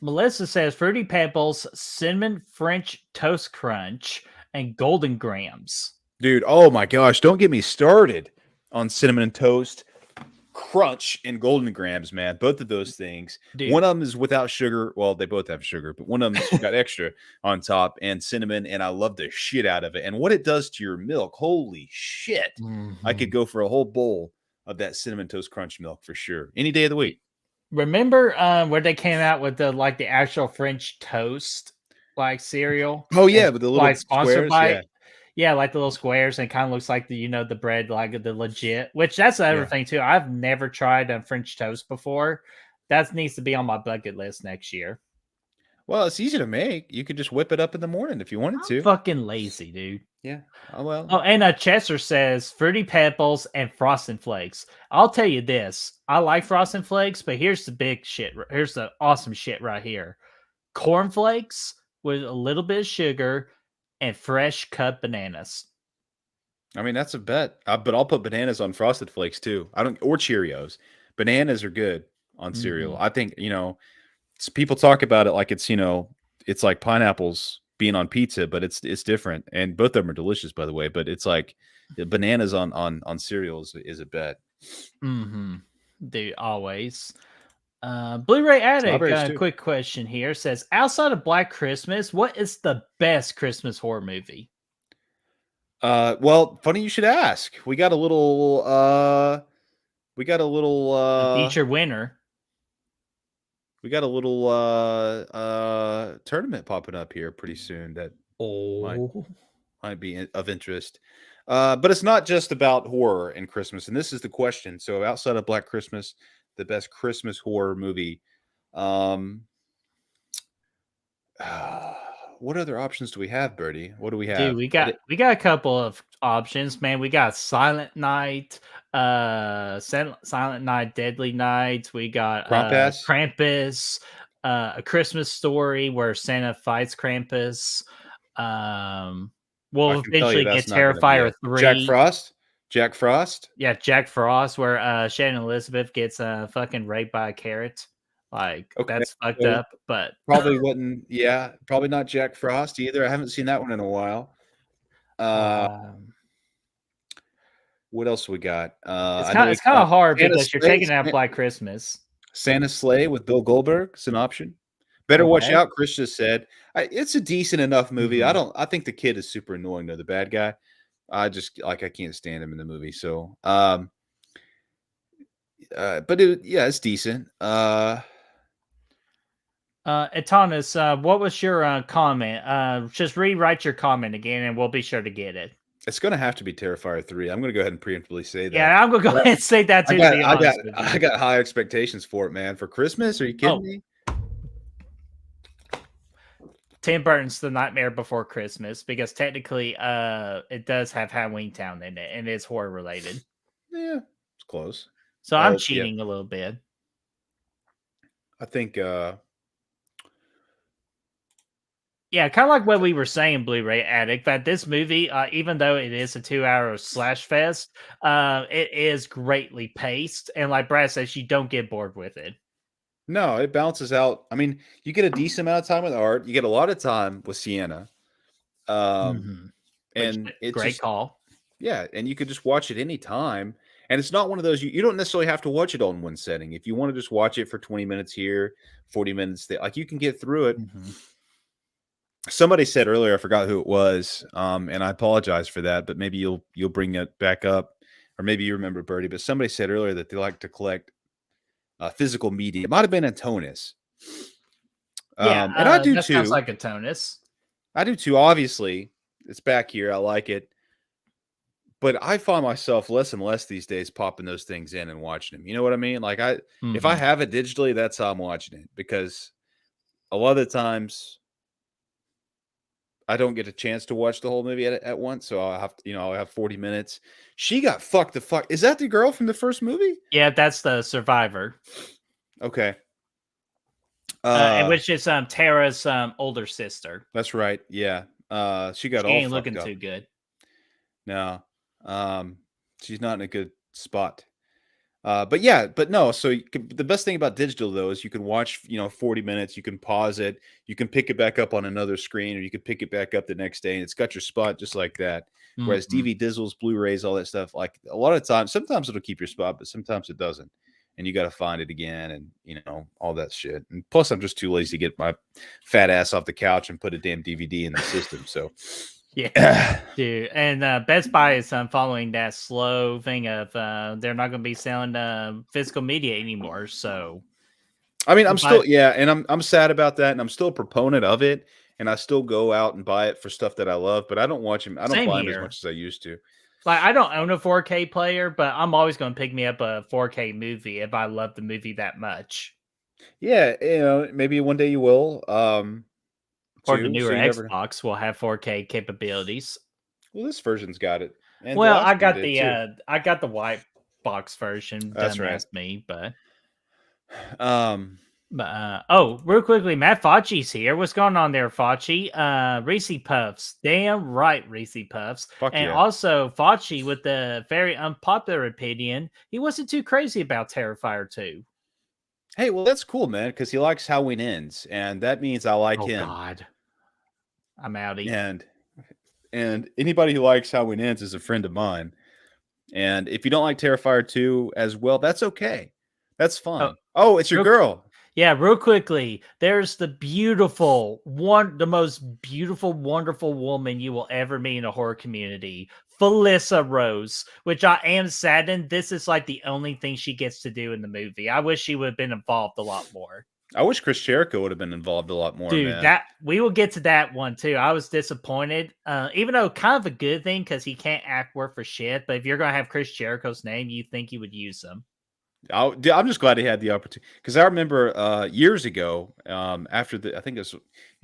Melissa says Fruity Pebbles, Cinnamon French Toast Crunch, and Golden Grams. Dude, oh my gosh, don't get me started on cinnamon toast. Crunch and Golden Grams, man. Both of those things. Dude. One of them is without sugar. Well, they both have sugar, but one of them's got extra on top and cinnamon, and I love the shit out of it. And what it does to your milk, holy shit. I could go for a whole bowl of that Cinnamon Toast Crunch milk for sure. Any day of the week. Remember where they came out with the actual French toast cereal? Oh yeah, with the little sponsored squares, by yeah. Yeah, like the little squares, and it kind of looks like the bread, like the legit. Which that's the other thing too. I've never tried a French toast before. That needs to be on my bucket list next year. Well, it's easy to make. You could just whip it up in the morning if you wanted to. Fucking lazy, dude. Yeah. Oh well. Oh, and Chester says Fruity Pebbles and Frosted Flakes. I'll tell you this: I like Frosted Flakes, but here's the big shit. Here's the awesome shit right here: cornflakes with a little bit of sugar and fresh cut bananas. I mean, that's a bet. But I'll put bananas on Frosted Flakes too. Or Cheerios. Bananas are good on cereal. I think, people talk about it like it's, it's like pineapples being on pizza, but it's different. And both of them are delicious, by the way. But it's like bananas on cereal is a bet. Dude, always. Blu-ray Addict, quick question here says, outside of Black Christmas, what is the best Christmas horror movie? Well, funny you should ask. We got a little feature winner. We got a little tournament popping up here pretty soon that might be of interest. But it's not just about horror and Christmas, and this is the question. So outside of Black Christmas, the best Christmas horror movie. What other options do we have, Birdie? What do we have? Dude, we got a couple of options, man. We got Silent Night, Silent Night, Deadly Night. We got Krampus, A Christmas Story where Santa fights Krampus. We'll eventually get Terrifier 3. Jack Frost. Yeah, Jack Frost, where Shannon Elizabeth gets fucking raped by a carrot. That's fucked up, but probably wouldn't. Yeah, probably not Jack Frost either. I haven't seen that one in a while. What else we got? It's kind of hard because you're taking out Black Christmas. Santa's Sleigh with Bill Goldberg. It's an option. Better watch out. Chris just said it's a decent enough movie. I think the kid is super annoying though. The bad guy. I can't stand him in the movie. So, but it's decent. Etonis, what was your comment? Just rewrite your comment again, and we'll be sure to get it. It's going to have to be Terrifier 3. I'm going to go ahead and preemptively say that. Yeah, I'm going to go ahead and say that too. I got high expectations for it, man. For Christmas? Are you kidding me? Tim Burton's The Nightmare Before Christmas, because technically it does have Halloween Town in it, and it's horror related. Yeah, it's close. So I'm cheating a little bit. I think yeah, kind of like what we were saying, Blu-ray Addict, that this movie, even though it is a 2-hour slash fest, it is greatly paced. And like Brad says, you don't get bored with it. No, it balances out. I mean, you get a decent amount of time with art. You get a lot of time with Sienna. And it's great call. Yeah, and you could just watch it anytime. And it's not one of those, you don't necessarily have to watch it on one setting. If you want to just watch it for 20 minutes here, 40 minutes there, you can get through it. Somebody said earlier, I forgot who it was, and I apologize for that, but maybe you'll bring it back up, or maybe you remember, Birdie, but somebody said earlier that they like to collect physical media. It might have been Atonis. And I do too. Sounds like Atonis. I do too. Obviously, it's back here. I like it. But I find myself less and less these days popping those things in and watching them. You know what I mean? If I have it digitally, that's how I'm watching it, because a lot of the times I don't get a chance to watch the whole movie at once, so I'll have to, I'll have 40 minutes. She got fucked the fuck. Is that the girl from the first movie? Yeah, that's the survivor. Okay. Which is Tara's older sister. That's right. Yeah. She got ain't looking too good. No. She's not in a good spot. But yeah, but no. So the best thing about digital though is you can watch, 40 minutes. You can pause it. You can pick it back up on another screen, or you can pick it back up the next day, and it's got your spot just like that. Whereas Mhm. DVD, Dizzles, Blu-rays, all that stuff, like a lot of times, sometimes it'll keep your spot, but sometimes it doesn't, and you got to find it again, and all that shit. And plus, I'm just too lazy to get my fat ass off the couch and put a damn DVD in the system. So, Yeah, dude. And Best Buy is following that slow thing of they're not going to be selling physical media anymore. So I mean, you I'm buy still and I'm sad about that, and I'm still a proponent of it, and I still go out and buy it for stuff that I love, but I don't watch them. I don't same buy them as here. much as I used to. Like I don't own a 4K player, but I'm always going to pick me up a 4K movie if I love the movie that much. Yeah, maybe one day you will. Or the Too. newer So you never know. Xbox will have 4K capabilities. Well, this version's got it, and the Well, last one did too. I got the white box version, That's right. dumbass me, but Um, oh, real quickly, Matt Fauci's here. What's going on there, Fauci? Reese Puffs. Damn right, Reese Puffs. fuck And yeah. also Fauci with the very unpopular opinion. He wasn't too crazy about Terrifier 2. Hey, well, that's cool, man, because he likes Halloween ends, and that means I like Oh him. God. I'm outie. And anybody who likes Halloween ends is a friend of mine. And if you don't like Terrifier 2 as well, that's okay. That's fine. Oh, it's your real- girl. Yeah, real quickly, there's the the most beautiful, wonderful woman you will ever meet in a horror community, Felissa Rose, which I am saddened. This is like the only thing she gets to do in the movie. I wish she would have been involved a lot more. I wish Chris Jericho would have been involved a lot more, Dude, man. that we will get to that one too. I was disappointed, even though kind of a good thing because he can't act worth for shit. But if you're gonna have Chris Jericho's name, you think you would use him. I'm just glad he had the opportunity because I remember years ago, after I think it was,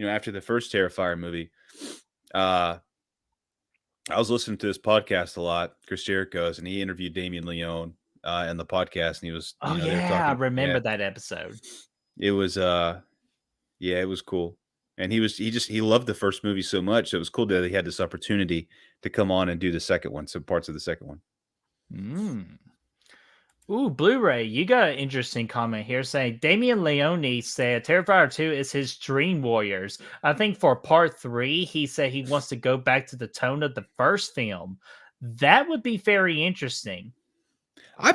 after the first Terrifier movie, I was listening to this podcast a lot, Chris Jericho's, and he interviewed Damien Leone in the podcast, and he was, Oh they were yeah, I talking. remember Yeah, that episode. it was, yeah, it was cool, and he loved the first movie so much. So it was cool that he had this opportunity to come on and do the second one, some parts of the second one. Ooh, Blu-ray. You got an interesting comment here saying Damian Leone said Terrifier 2 is his Dream Warriors. I think for part 3, he said he wants to go back to the tone of the first film. That would be very interesting. I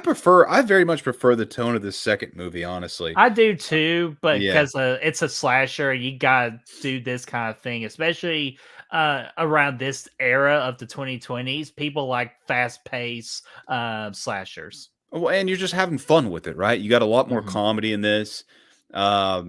very much prefer the tone of the second movie, honestly. I do too, but Yeah. because it's a slasher, you gotta do this kind of thing, especially around this era of the 2020s. People like fast-paced slashers. Well, and you're just having fun with it, right? You got a lot more Mhm. comedy in this. But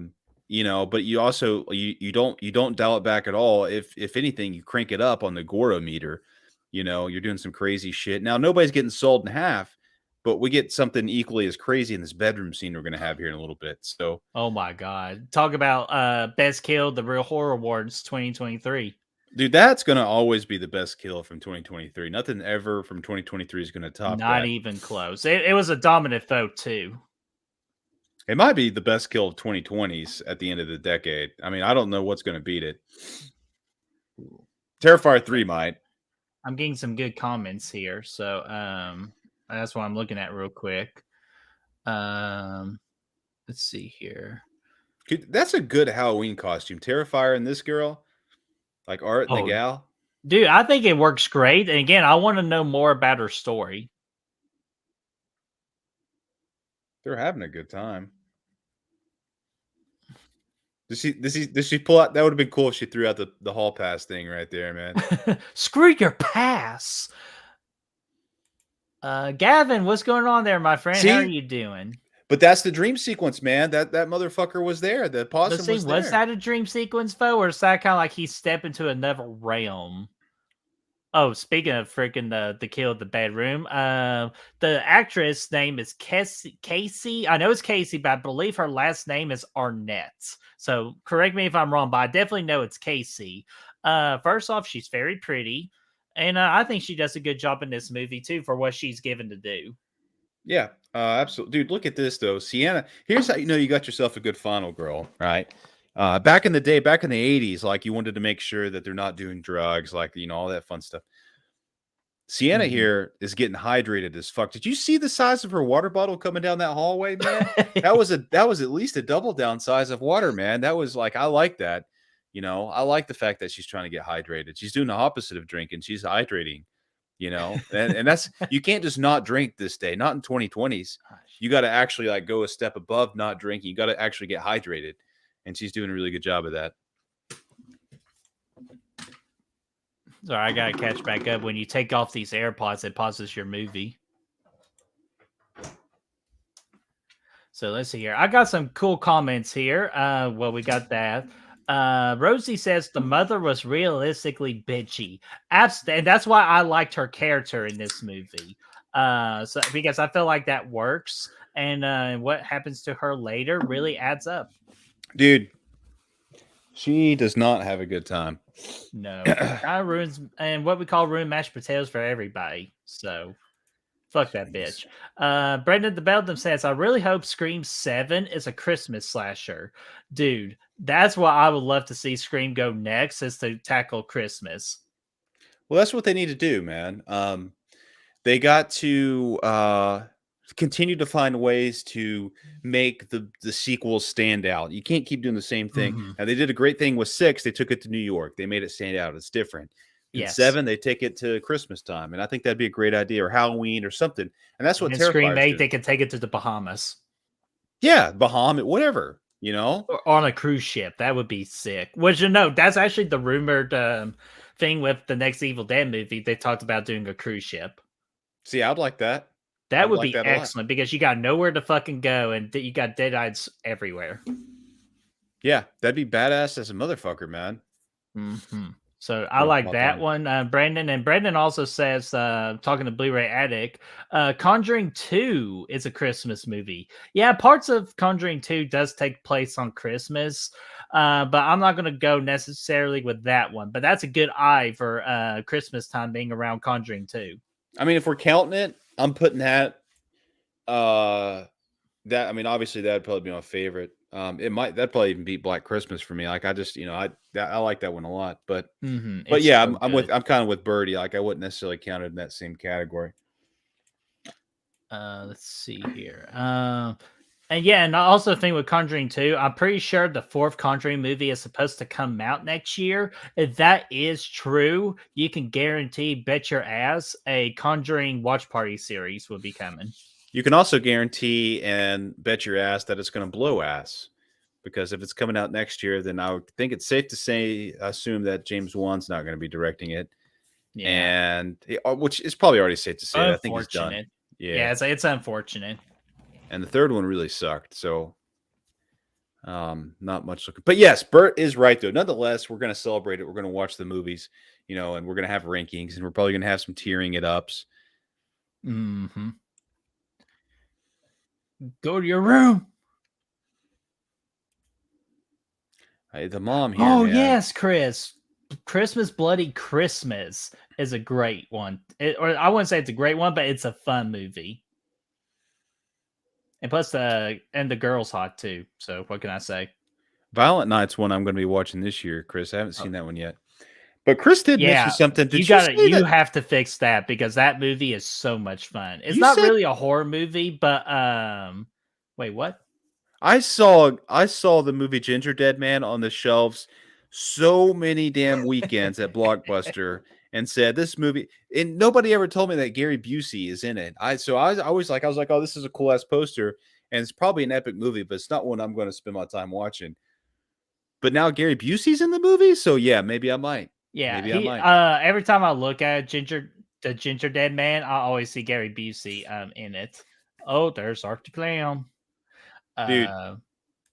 you also you don't dial it back at all. If anything, you crank it up on the Goro meter. You're doing some crazy shit. Now nobody's getting sawed in half, but we get something equally as crazy in this bedroom scene we're gonna have here in a little bit. So Oh my god. Talk about best kill, the Real Horror Awards 2023. dude, that's gonna always be the best kill from 2023. Nothing ever from 2023 is gonna top Not that. even close. It was a dominant vote too. It might be the best kill of 2020s at the end of the decade. I mean, I don't know what's gonna beat it. Terrifier 3 might. I'm getting some good comments here, so that's what I'm looking at real quick. Let's see here. That's a good Halloween costume. Terrifier and this girl, like Art and the Oh, gal. dude, I think it works great. And again, I want to know more about her story. They're having a good time. Does she pull out? That would have been cool if she threw out the hall pass thing right there, man. Screw your pass. Gavin, what's going on there, my friend? How are See? you doing? But that's the dream sequence, man. That motherfucker was there. The possum Let's see, was was there. that a dream sequence, Fo, or is that kind of like he stepped into another realm? Oh, speaking of freaking the kill of the bedroom, the actress name is Casey. I know it's Casey, but I believe her last name is Arnett. So correct me if I'm wrong, but I definitely know it's Casey. First off, she's very pretty, and I think she does a good job in this movie too for what she's given to do. Yeah, absolutely, dude. Look at this though, Sienna. Here's how you know you got yourself a good final girl, right? Back in the day, back in the 80s, like you wanted to make sure that they're not doing drugs, like all that fun stuff. Sienna Mhm. here is getting hydrated as fuck. Did you see the size of her water bottle coming down that hallway, man? That was at least a double down size of water, man. That was like, I like that. I like the fact that she's trying to get hydrated. She's doing the opposite of drinking. She's hydrating, and that's, you can't just not drink this day, not in 2020s. You got to actually like go a step above not drinking. You got to actually get hydrated. And she's doing a really good job of that. Sorry, I gotta catch back up. When you take off these AirPods, it pauses your movie. So let's see here. I got some cool comments here. Well, we got that. Rosie says the mother was realistically bitchy. And that's why I liked her character in this movie. So because I feel like that works, and what happens to her later really adds up. Dude, she does not have a good time. No, kind of ruins, and what we call ruined mashed potatoes for everybody. So fuck that bitch. Brendan the Beldam says, I really hope Scream 7 is a Christmas slasher. Dude, that's what I would love to see Scream go next, is to tackle Christmas. Well, that's what they need to do, man. They got to continue to find ways to make the sequels stand out. You can't keep doing the same thing. Mhm. Now, they did a great thing with 6. They took it to New York. They made it stand out. It's different. In Yes. 7, they take it to Christmas time, and I think that'd be a great idea, or Halloween or something. And that's what And Scream Terrifier 8, they can take it to the Bahamas. Yeah, Bahamas, whatever, Or on a cruise ship. That would be sick. Which, that's actually the rumored thing with the next Evil Dead movie. They talked about doing a cruise ship. See, I'd like that. That would be excellent, because you got nowhere to fucking go, and you got dead-eyes everywhere. Yeah, that'd be badass as a motherfucker, man. Mm-hmm. So I like that one. Brandon also says, talking to Blu-ray Addict, Conjuring 2 is a Christmas movie. Yeah, parts of Conjuring 2 does take place on Christmas, but I'm not going to go necessarily with that one. But that's a good eye for Christmas time being around Conjuring 2. I mean, if we're counting it, I'm putting that. Obviously that'd probably be my favorite. That'd probably even beat Black Christmas for me. Like, I just, I like that one a lot. But yeah, I'm kind of with Birdie. Like, I wouldn't necessarily count it in that same category. Let's see here. And I also think with Conjuring 2, I'm pretty sure the 4th Conjuring movie is supposed to come out next year. If that is true, you can bet your ass a Conjuring watch party series will be coming. You can also guarantee and bet your ass that it's going to blow ass, because if it's coming out next year, then I would think it's safe to assume that James Wan's not going to be directing it. Yeah. And which is probably already safe to say. I think he's done. Yeah, it's unfortunate. And the 3rd one really sucked. So not much looking. But yes, Bert is right, though. Nonetheless, we're going to celebrate it. We're going to watch the movies, and we're going to have rankings, and we're probably going to have some tearing it ups. Mm-hmm. Go to your room. Hey, the mom here. Oh, man. Yes, Chris. Christmas Bloody Christmas is a great one. Or I wouldn't say it's a great one, but it's a fun movie. And plus, and the girl's hot too. So what can I say? Violent Night's one I'm going to be watching this year, Chris. I haven't seen that one yet. But Chris did mention something. You have to fix that, because that movie is so much fun. It's not really a horror movie, but wait, what? I saw the movie Ginger Dead Man on the shelves so many damn weekends at Blockbuster, and said this movie, and nobody ever told me that Gary Busey is in it. I was like, oh, this is a cool ass poster, and it's probably an epic movie, but it's not one I'm going to spend my time watching. But now Gary Busey's in the movie, so yeah, maybe I might. Yeah, every time I look at the Ginger Dead Man, I always see Gary Busey in it. Oh, there's Art the Clown. Dude,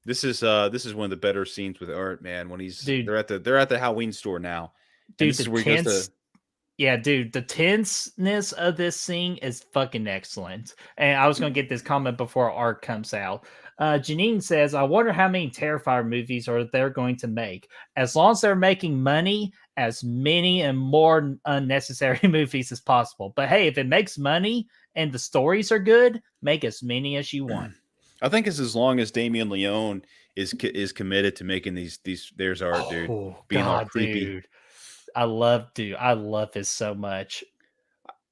this is one of the better scenes with Art, man. When they're at the Halloween store now. Dude, the tenseness of this scene is fucking excellent. And I was going to get this comment before Art comes out. Janine says, I wonder how many Terrifier movies they're going to make. As long as they're making money, as many and more unnecessary movies as possible. But hey, if it makes money and the stories are good, make as many as you want. I think it's as long as Damien Leone is committed to making these. There's Art, dude. Oh, being God, all creepy. Dude. I love this so much.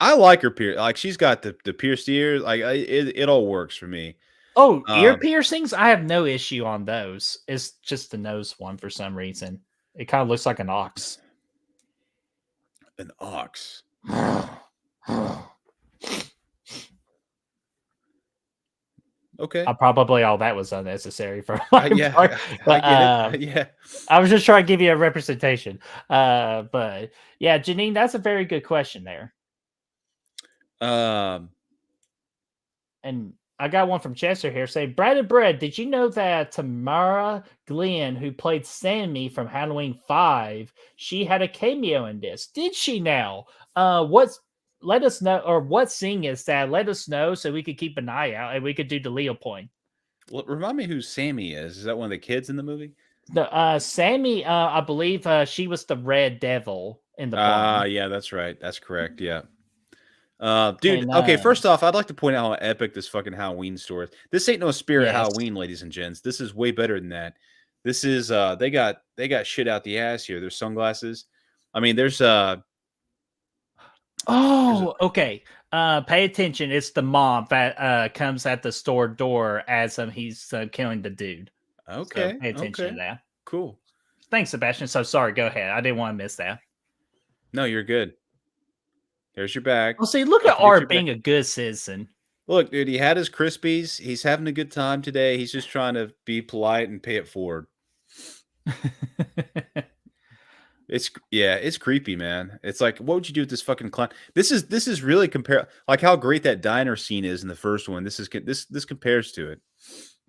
I like her pierce. Like she's got the pierced ears. Like it all works for me. Oh, ear Um, piercings? I have no issue on those. It's just the nose one for some reason. It kind of looks like an ox. an ox. Okay. Probably all that was unnecessary for my Yeah, part. I But get it. Yeah. I was just trying to give you a representation. But yeah, Janine, that's a very good question there. Um, And I got one from Chester here saying, Brad and Bread, did you know that Tamara Glenn, who played Sammy from Halloween 5, she had a cameo in this? Did she now? Let us know, or what scene is that? Let us know so we could keep an eye out and we could do the Leo point. well, remind me who Sammy is. Is that one of the kids in the movie? The Sammy, I believe she was the Red Devil in the barn. Yeah, that's right. That's correct. Yeah. Dude, And okay, first off, I'd like to point out how epic this fucking Halloween store is. This ain't no spirit yes. Halloween, ladies and gents. This is way better than that. This is they got shit out the ass here. There's sunglasses. I mean, there's Oh, okay. Pay attention. It's the mom that comes at the store door as he's killing the dude. okay, So pay attention okay, to that. cool. Thanks, Sebastian. So sorry. Go ahead. I didn't want to miss that. No, you're good. There's your bag. Well, see, look Don't at forget your Art bag. being a good citizen. Look, dude, he had his Krispies. He's having a good time today. He's just trying to be polite and pay it forward. It's creepy, man. It's like, what would you do with this fucking clown? This is really like how great that diner scene is in the first one. This compares to it.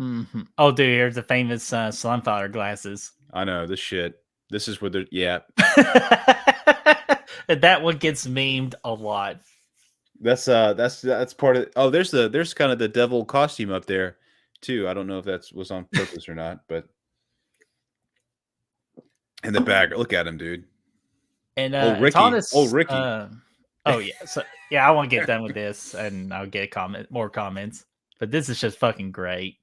Mm-hmm. Oh, dude, here's the famous sunflower glasses. I know this shit. This is where they're That one gets memed a lot. That's part of. Oh, there's kind of the devil costume up there too. I don't know if that was on purpose or not, but in the back, look at him, dude. And Ricky. Ricky. Oh yeah, so yeah, I want to get done with this, and I'll get more comments. But this is just fucking great.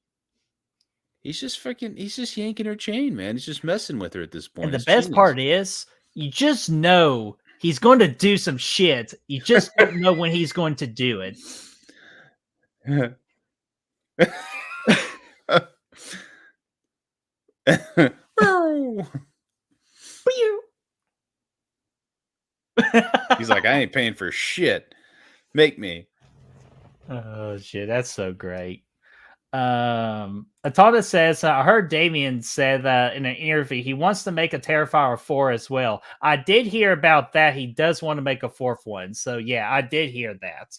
He's just yanking her chain, man. He's just messing with her at this point. And the best part is, you just know he's going to do some shit. You just don't know when he's going to do it. He's like, I ain't paying for shit. Make me. Oh shit, that's so great. Atada says, I heard Damien said that in an interview he wants to make a Terrifier 4 as well. I did hear about that. He does want to make a fourth one. So yeah, I did hear that.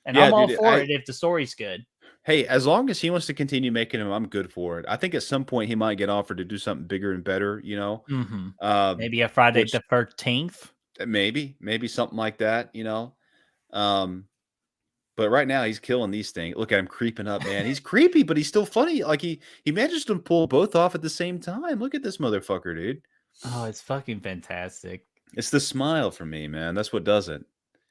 And I'm all for it if the story's good. Hey, as long as he wants to continue making them, I'm good for it. I think at some point he might get offered to do something bigger and better, you know? Mm-hmm. Maybe a Friday the 13th? Maybe something like that, you know? But right now he's killing these things. Look at him creeping up, man. He's creepy, but he's still funny. Like he manages to pull both off at the same time. Look at this motherfucker, dude. Oh, it's fucking fantastic. It's the smile for me, man. That's what does it.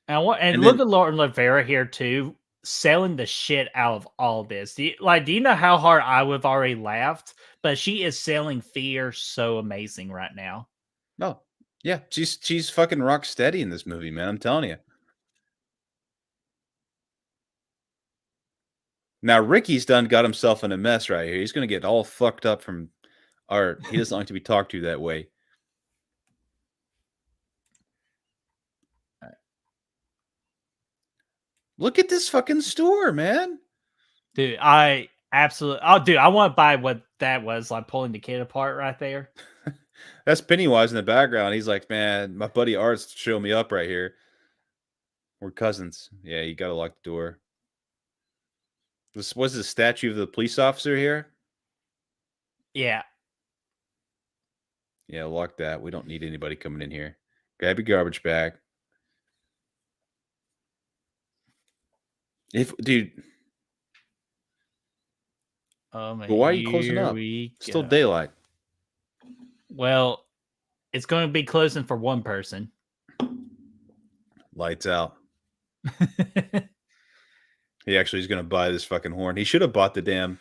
And look at Lauren Rivera here too, selling the shit out of all this. Do you know how hard I would have already laughed? But she is selling fear so amazing right now. No, yeah, she's fucking rock steady in this movie, man. I'm telling you. Now Ricky's got himself in a mess right here. He's gonna get all fucked up from Art. He doesn't like to be talked to that way. Look at this fucking store, man. Dude, I absolutely. Oh, dude, I want to buy what that was, like pulling the kid apart right there. That's Pennywise in the background. He's like, man, my buddy Art's showing me up right here. We're cousins. Yeah, you gotta lock the door. This was the statue of the police officer here. Yeah. Yeah, lock that. We don't need anybody coming in here. Grab your garbage bag. Dude. Oh man. But why are you closing up? It's still daylight. Well, it's going to be closing for one person. Lights out. He actually is going to buy this fucking horn. He should have bought the damn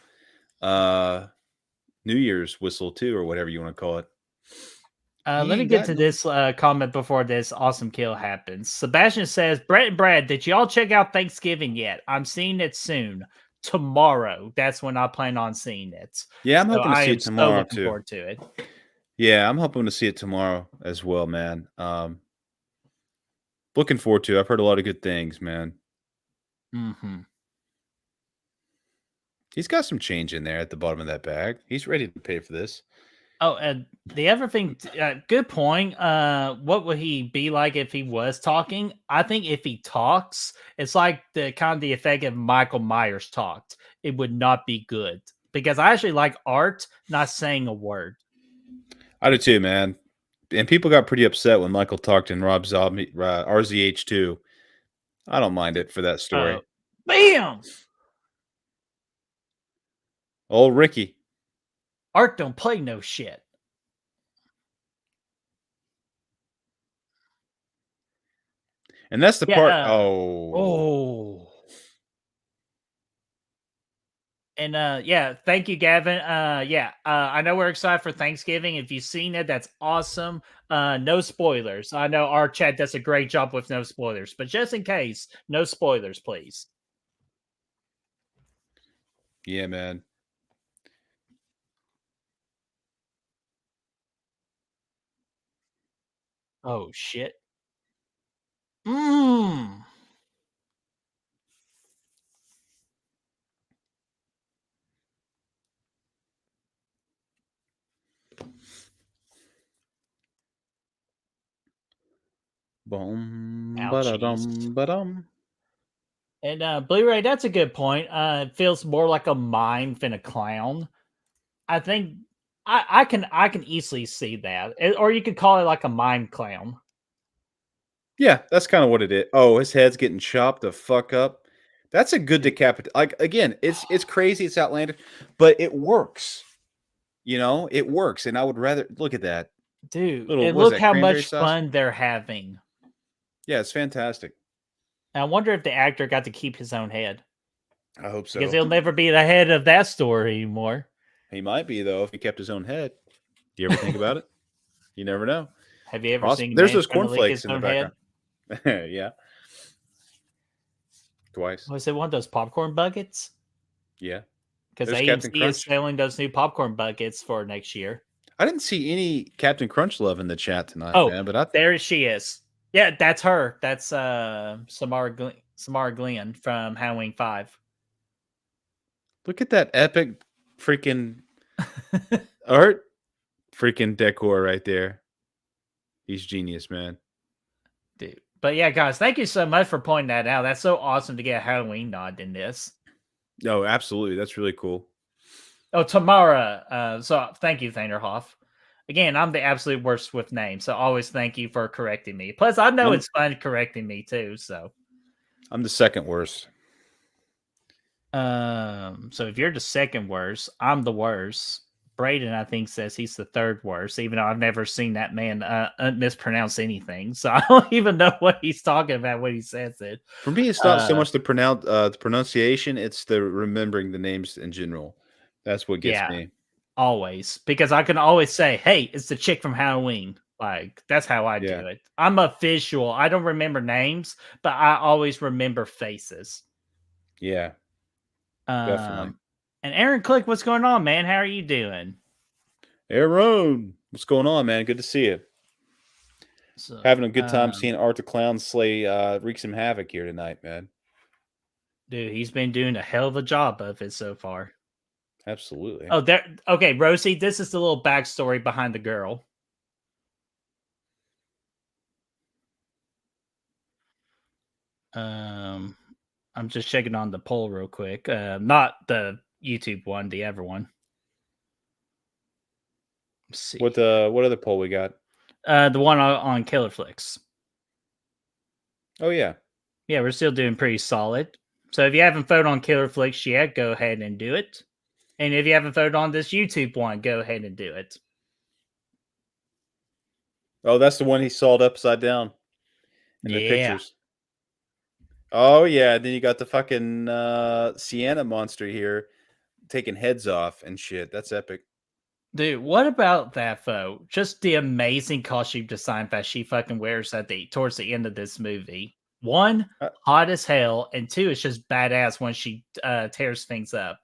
New Year's whistle too, or whatever you want to call it. Let me get to this comment before this awesome kill happens. Sebastian says, Brett and Brad, did y'all check out Thanksgiving yet? I'm seeing it soon. Tomorrow. That's when I plan on seeing it. Yeah, I'm So hoping to I see am it so tomorrow looking too. forward to it. Yeah, I'm hoping to see it tomorrow as well, man. Looking forward to it. I've heard a lot of good things, man. Mm-hmm. He's got some change in there at the bottom of that bag. He's ready to pay for this. Oh, and the other thing, good point. What would he be like if he was talking? I think if he talks, it's like the kind of the effect if Michael Myers talked. It would not be good because I actually like art not saying a word. I do too, man. And people got pretty upset when Michael talked in Rob Zombie RZH2. I don't mind it for that story. Bam! Old Ricky. Art don't play no shit. And that's the part. Oh. And yeah, thank you, Gavin. I know we're excited for Thanksgiving. If you've seen it, that's awesome. No spoilers. I know our chat does a great job with no spoilers, but just in case, no spoilers, please. Yeah, man. Oh shit. Mmm. Boom, Ouchies. ba-da-dum. And Blu-ray, that's a good point. It feels more like a mime than a clown. I think I can easily see that. Or you could call it like a mime clown. Yeah, that's kind of what it is. Oh, his head's getting chopped the fuck up. That's a good decapit. Like again, it's crazy, it's outlandish, but it works. You know, it works, and I would rather look at that. Dude, Little, and what is look that? how Cranberry much sauce? fun they're having. Yeah, it's fantastic. I wonder if the actor got to keep his own head. I hope so. Because he'll never be the head of that story anymore. He might be though if he kept his own head. Do you ever think about it? You never know. Have you ever seen a There's man those trying to lick his cornflakes in the own head? background. Yeah. Twice. Was it one of those popcorn buckets? Yeah. Because There's Captain AMC is Crunch. selling those new popcorn buckets for next year. I didn't see any Captain Crunch love in the chat tonight, Oh, man. But there she is. Yeah, that's her. That's Samara Glenn from Halloween 5. look at that epic freaking art freaking decor right there. He's genius, man. Dude. But yeah, guys, thank you so much for pointing that out. That's so awesome to get a Halloween nod in this. No, absolutely. That's really cool. Oh, Tamara. So thank you, Thunderhoff. Again, I'm the absolute worst with names, so always thank you for correcting me. Plus, I know it's fun correcting me too. So I'm the second worst. So if you're the second worst, I'm the worst. Braden, I think, says he's the third worst, even though I've never seen that man mispronounce anything. So I don't even know what he's talking about when he says it. For me, it's not so much the pronunciation; it's the remembering the names in general. That's what gets me. Always, because I can always say, "Hey, it's the chick from Halloween." Like that's how I do it. I'm a visual. I don't remember names, but I always remember faces. Yeah, definitely. And Aaron Click, what's going on, man? How are you doing? Aaron, what's going on, man? Good to see you. So, having a good time seeing Art the Clown slay wreak some havoc here tonight, man. Dude, he's been doing a hell of a job of it so far. Absolutely. Oh, there. Okay, Rosie, this is the little backstory behind the girl. I'm just checking on the poll real quick. Not the YouTube one, the other one. Let's see. What other poll we got? The one on Killer Flicks. Oh yeah. Yeah, we're still doing pretty solid. So if you haven't voted on Killer Flicks yet, go ahead and do it. And if you haven't voted on this YouTube one, go ahead and do it. Oh, that's the one he sawed upside down in the pictures. Oh yeah, then you got the fucking Sienna monster here taking heads off and shit. That's epic. Dude, what about that though? Just the amazing costume design that she fucking wears at the towards the end of this movie. One, Uh, hot as hell, and two, it's just badass when she tears things up.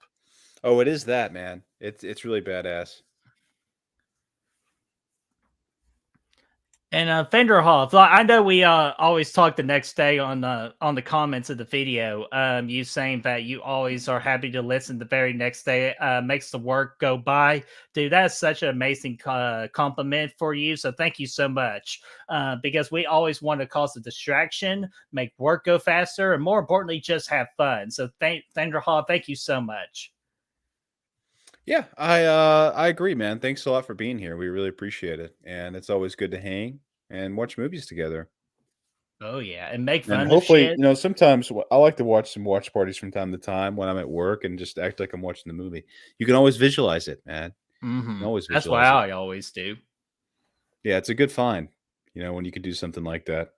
oh, it is that, man. It's really badass. And Fender Hoff, like, I know we always talk the next day on the comments of the video. You saying that you always are happy to listen the very next day. Makes the work go by, dude. That's such an amazing compliment for you. So thank you so much. Because we always want to cause a distraction, make work go faster, and more importantly, just have fun. So Fender Hoff, thank you so much. Yeah, I agree, man. Thanks a lot for being here. We really appreciate it, and it's always good to hang and watch movies together. Oh yeah, and make And fun of hopefully, shit. sometimes I like to watch some watch parties from time to time when I'm at work and just act like I'm watching the movie. You can always visualize it, man. You can always That's what visualize it. I always do. Yeah, it's a good find, when you can do something like that.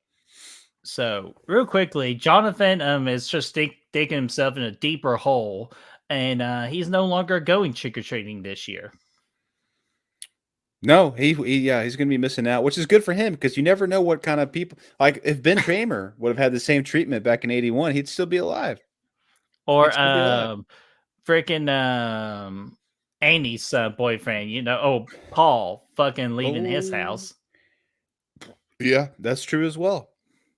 So, real quickly, Jonathan is just digging himself in a deeper hole, and he's no longer going trick or treating this year. No, he's going to be missing out, which is good for him because you never know what kind of people. Like if Ben Tramer would have had the same treatment back in '81, he'd still be alive. Or He'd still be alive. freaking Annie's boyfriend, Paul, fucking leaving his Oh, house. yeah, that's true as well.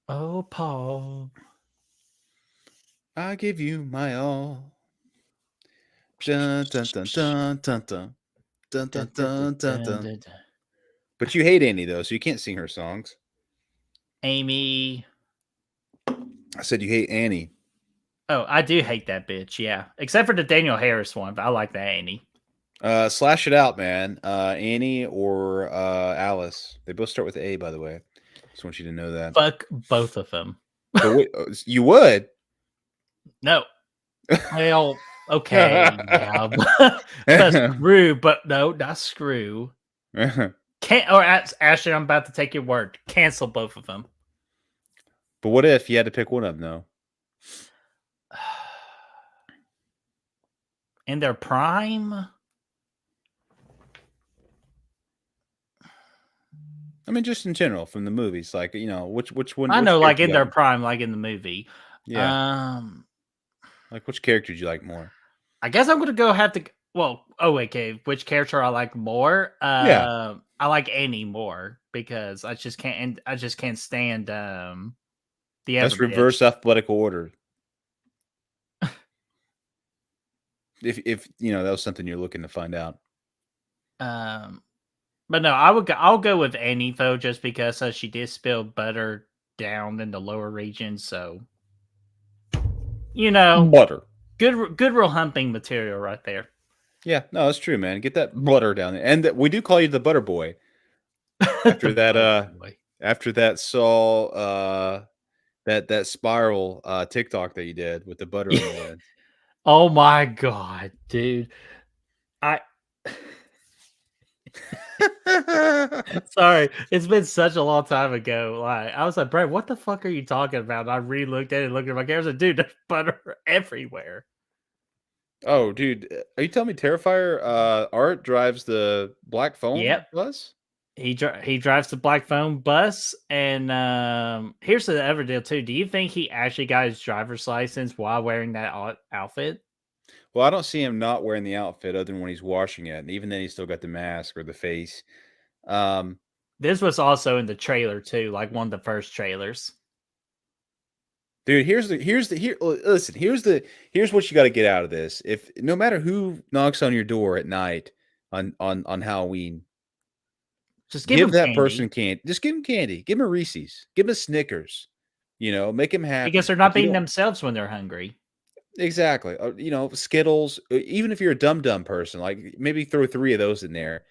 Oh, Paul, I give you my all. Dun, dun, dun, dun, dun, dun. Dun, dun, dun, dun, dun. But you hate Annie though, so you can't sing her songs. Amy. I said you hate Annie. Oh, I do hate that bitch. Yeah, except for the Daniel Harris one, but I like that Annie. Slash it out, man. Annie or Alice. They both start with A, by the way. Just want you to know that. Fuck both of them. But wait, you would? No. Well, okay, yeah, but screw, but no, not screw. Can't or Ashley, I'm about to take your word. Cancel both of them. But what if you had to pick one of them, though? In their prime? I mean, just in general from the movies, like which one? I which know, like character in you their like? prime, like in the movie. Yeah. Like which character do you like more? I guess I'm gonna go have to. Well, okay. Which character I like more? Yeah. I like Annie more because I just can't. I just can't stand the That's other reverse bitch. alphabetical order. If that was something you're looking to find out. But no, I'll go with Annie though, just because she did spill butter down in the lower region. So Butter. good real humping material right there. Yeah, no, that's true, man. Get that butter down there, and we do call you the butter boy. After that Saul that spiral TikTok that you did with the butter on the lid. Oh my god, dude! I sorry, it's been such a long time ago. Like I was like, Brad, what the fuck are you talking about? And I re-looked at it, looked at my camera, and said, dude, there's butter everywhere. Oh, dude, are you telling me Terrifier Art drives the black phone Yep. bus? He drives the black phone bus, and here's the other deal too. Do you think he actually got his driver's license while wearing that outfit? Well, I don't see him not wearing the outfit other than when he's washing it, and even then, he's still got the mask or the face. This was also in the trailer too, like one of the first trailers. Dude, here's what you got to get out of this. If no matter who knocks on your door at night on Halloween, Just give give him that candy. person candy. Just give him candy. Give him a Reese's. Give him a Snickers. Make him happy. Because they're not being themselves when they're hungry. Exactly. Skittles. Even if you're a dumb person, like maybe throw 3 of those in there.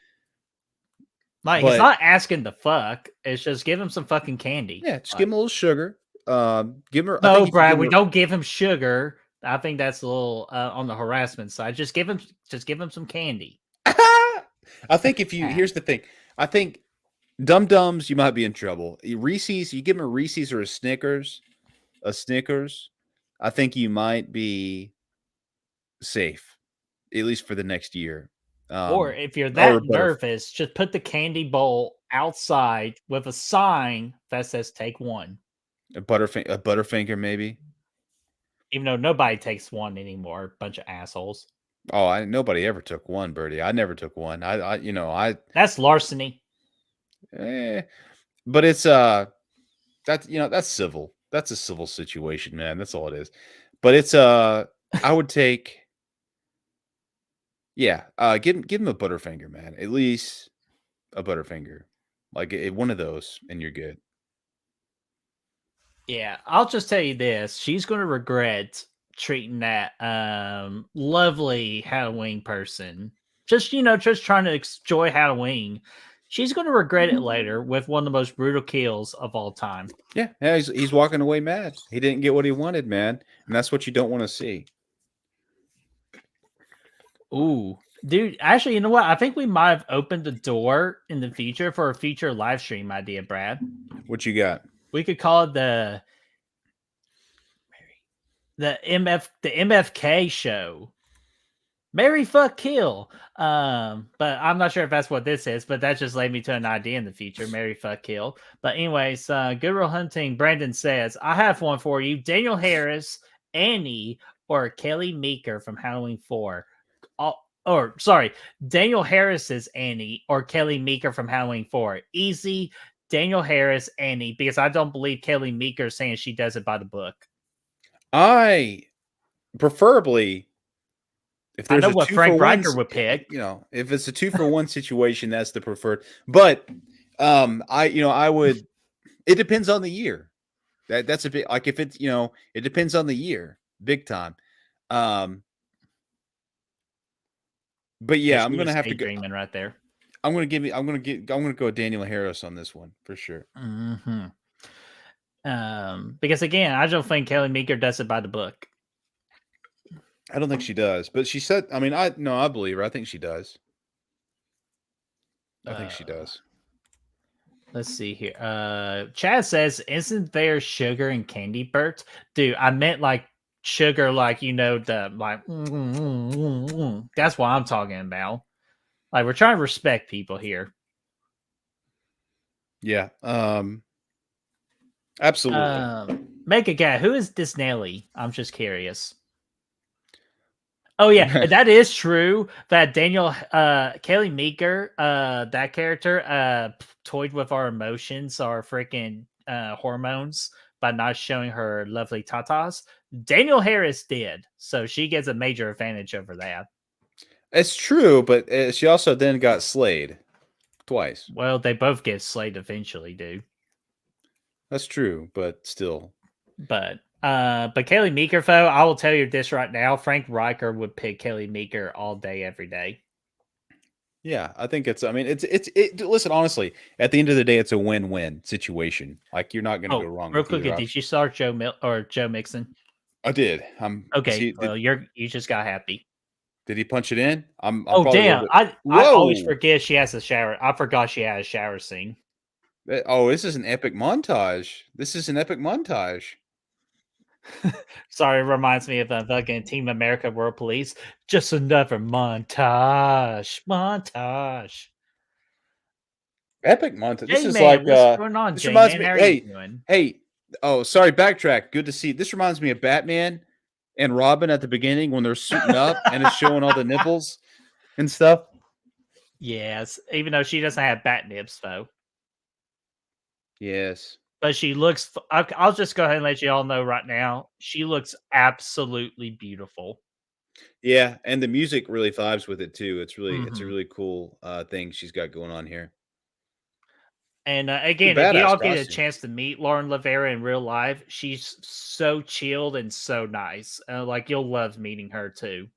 Like it's not asking the fuck. It's just give him some fucking candy. Yeah, just give him a little sugar. Give him. No, Brad, we don't give him sugar. I think that's a little on the harassment side. Just give him some candy. I think here's the thing. I think dum-dums, you might be in trouble. Reese's, you give him a Reese's or a Snickers. I think you might be safe, at least for the next year. Or if you're or that a nervous, just put the candy bowl outside with a sign that says "Take one." a Butterfinger maybe. Even though nobody takes one anymore, bunch of assholes. Oh, nobody ever took one, Birdie. I never took one. That's larceny. Eh, but it's that's civil. That's a civil situation, man. That's all it is. But it's I would take give him a Butterfinger, man. At least a Butterfinger. Like one of those and you're good. Yeah, I'll just tell you this: she's going to regret treating that lovely Halloween person. Just just trying to enjoy Halloween. She's going to regret it later with one of the most brutal kills of all time. Yeah, he's walking away mad. He didn't get what he wanted, man, and that's what you don't want to see. Ooh, dude! Actually, you know what? I think we might have opened the door in the future for a future live stream idea, Brad. What you got? We could call it the MFK show. Marry, fuck, kill. But I'm not sure if that's what this is, but that just led me to an idea in the future. Marry, fuck, kill. But anyways, Good Real Hunting, Brandon says, I have one for you. Daniel Harris, Annie, or Kelly Meeker from Halloween 4. Daniel Harris's Annie or Kelly Meeker from Halloween 4. Easy, Daniel Harris, Annie, because I don't believe Kelly Meeker is saying she does it by the book. I preferably, if I there's know a what 2 Frank for 1, Riker would pick. if it's a 2-for-1 situation, that's the preferred. But I would. It depends on the year. That's a bit like if it's it depends on the year, big time. But yeah, I'm gonna have to go. Dreaming right there. I'm gonna go Daniel Harris on this one for sure. Mm-hmm. Because again, I don't think Kelly Meeker does it by the book. I don't think she does, but she said. I mean, I believe her. I think she does. I think she does. Let's see here. Chad says, "Isn't there sugar in candy, Bert?" Dude, I meant like sugar, like the like. That's what I'm talking about. Like we're trying to respect people here. Yeah. Absolutely. Make a guy. Who is this Nelly? I'm just curious. Oh yeah, that is true. That Daniel Kelly Meeker, that character, toyed with our emotions, our freaking hormones by not showing her lovely tatas. Daniel Harris did, so she gets a major advantage over that. It's true, but she also then got slayed twice. Well, they both get slayed eventually, dude. That's true, but still. But Kelly Meeker, though, I will tell you this right now: Frank Riker would pick Kelly Meeker all day, every day. Yeah, I think it's. I mean, it's. Listen, honestly, at the end of the day, it's a win-win situation. Like you're not going to go wrong. Real quick, did you start Joe Mixon? I did. Okay. You just got happy. Did he punch it in? Damn! I always forget she has a shower. I forgot she had a shower scene. Oh, this is an epic montage. Sorry, it reminds me of the fucking Team America World Police. Just another montage. Epic montage. This is man, like what's going on, this reminds me. How are you doing? Hey. Oh, sorry. Backtrack. Good to see. This reminds me of Batman and Robin at the beginning when they're suiting up and it's showing all the nipples and stuff. Yes, even though she doesn't have bat nips, though. Yes. But she looks. I'll just go ahead and let you all know right now. She looks absolutely beautiful. Yeah, and the music really vibes with it too. It's really it's a really cool thing she's got going on here. And again, if y'all get a chance to meet Lauren Lavera in real life, she's so chilled and so nice. Like you'll love meeting her too.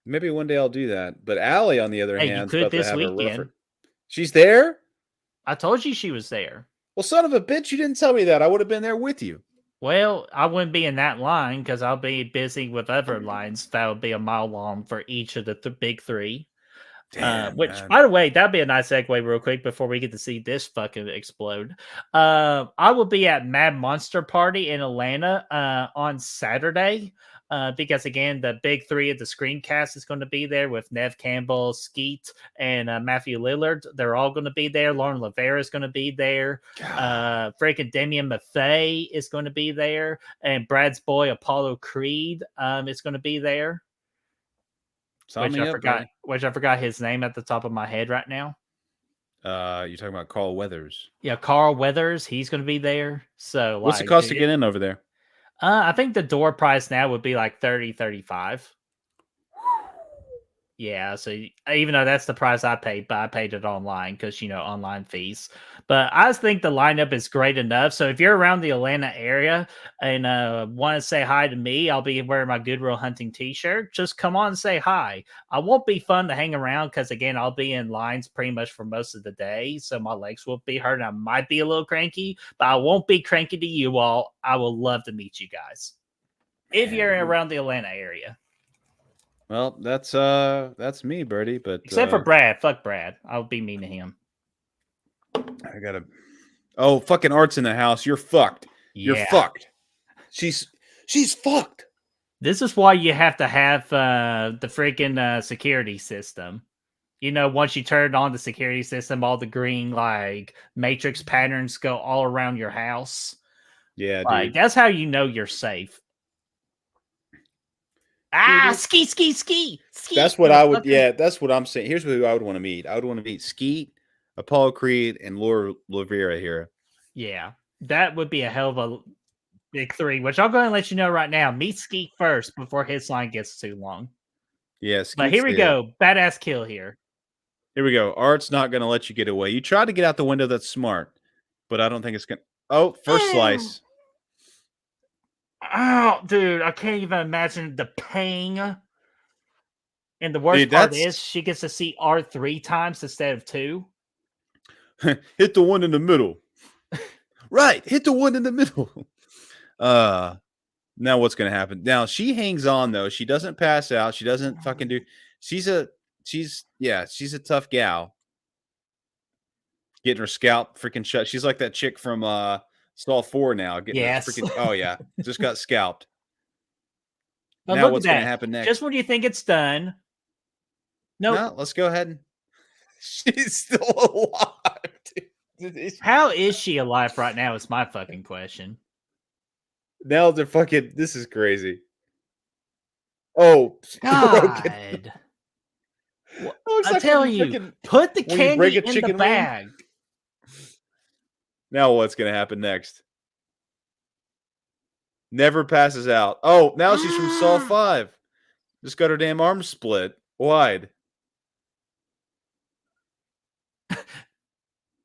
Maybe one day I'll do that. But Allie, on the other hand, you could this weekend. She's there? I told you she was there. Well, son of a bitch, you didn't tell me that. I would have been there with you. Well, I wouldn't be in that line because I'll be busy with other lines that would be a mile long for each of the big three. Damn, which, man. by the way, that'd be a nice segue real quick before we get to see this fucking explode. I will be at Mad Monster Party in Atlanta on Saturday. because again, the big three of the screencast is going to be there with Nev Campbell, Skeet, and Matthew Lillard. They're all going to be there. Lauren Rivera is going to be there. Freaking Damian Maffei is going to be there, and Brad's boy Apollo Creed is going to be there. Which I forgot his name at the top of my head right now. You're talking about Carl Weathers. Yeah, Carl Weathers. He's going to be there. So, what's the cost to get in over there? I think the door price now would be like $30-$35. Yeah, so even though that's the price I paid, but I paid it online because, online fees. But I just think the lineup is great enough. So if you're around the Atlanta area and want to say hi to me, I'll be wearing my Goodwill Hunting t-shirt. Just come on and say hi. I won't be fun to hang around because, again, I'll be in lines pretty much for most of the day. So my legs will be hurt and I might be a little cranky, but I won't be cranky to you all. I will love to meet you guys if you're around the Atlanta area. Well, that's me, Birdie. But except for Brad, fuck Brad. I'll be mean to him. I gotta. Oh, fucking Art's in the house. You're fucked. Yeah. You're fucked. She's fucked. This is why you have to have the freaking security system. Once you turn on the security system, all the green like matrix patterns go all around your house. Yeah, dude. Dude. That's how you know you're safe. Ski. That's what I would. Yeah, that's what I'm saying. Here's who I would want to meet. I would want to meet Skeet, Apollo Creed, and Laura Rivera here. Yeah, that would be a hell of a big three. Which I'll go ahead and let you know right now. Meet Skeet first before his line gets too long. Yes, but here we go. Badass kill here. Here we go. Art's not going to let you get away. You try to get out the window. That's smart, but I don't think it's going to. Oh, first slice. Oh, dude, I can't even imagine the pain. And the worst part is she gets to see Art 3 times instead of 2. Hit the one in the middle. Right. Hit the one in the middle. Now what's going to happen? Now she hangs on though. She doesn't pass out. She doesn't fucking do. She's a tough gal. Getting her scalp freaking shut. She's like that chick from Saw 4 now. Oh yeah, just got scalped. But now what's going to happen next? Just when you think it's done. No, let's go ahead. She's still alive. Dude. How is she alive right now is my fucking question. Now they're fucking. This is crazy. Oh God! I tell you, put the candy in the bag. Now what's going to happen next? Never passes out. Oh, now she's from Saw 5. Just got her damn arm split wide.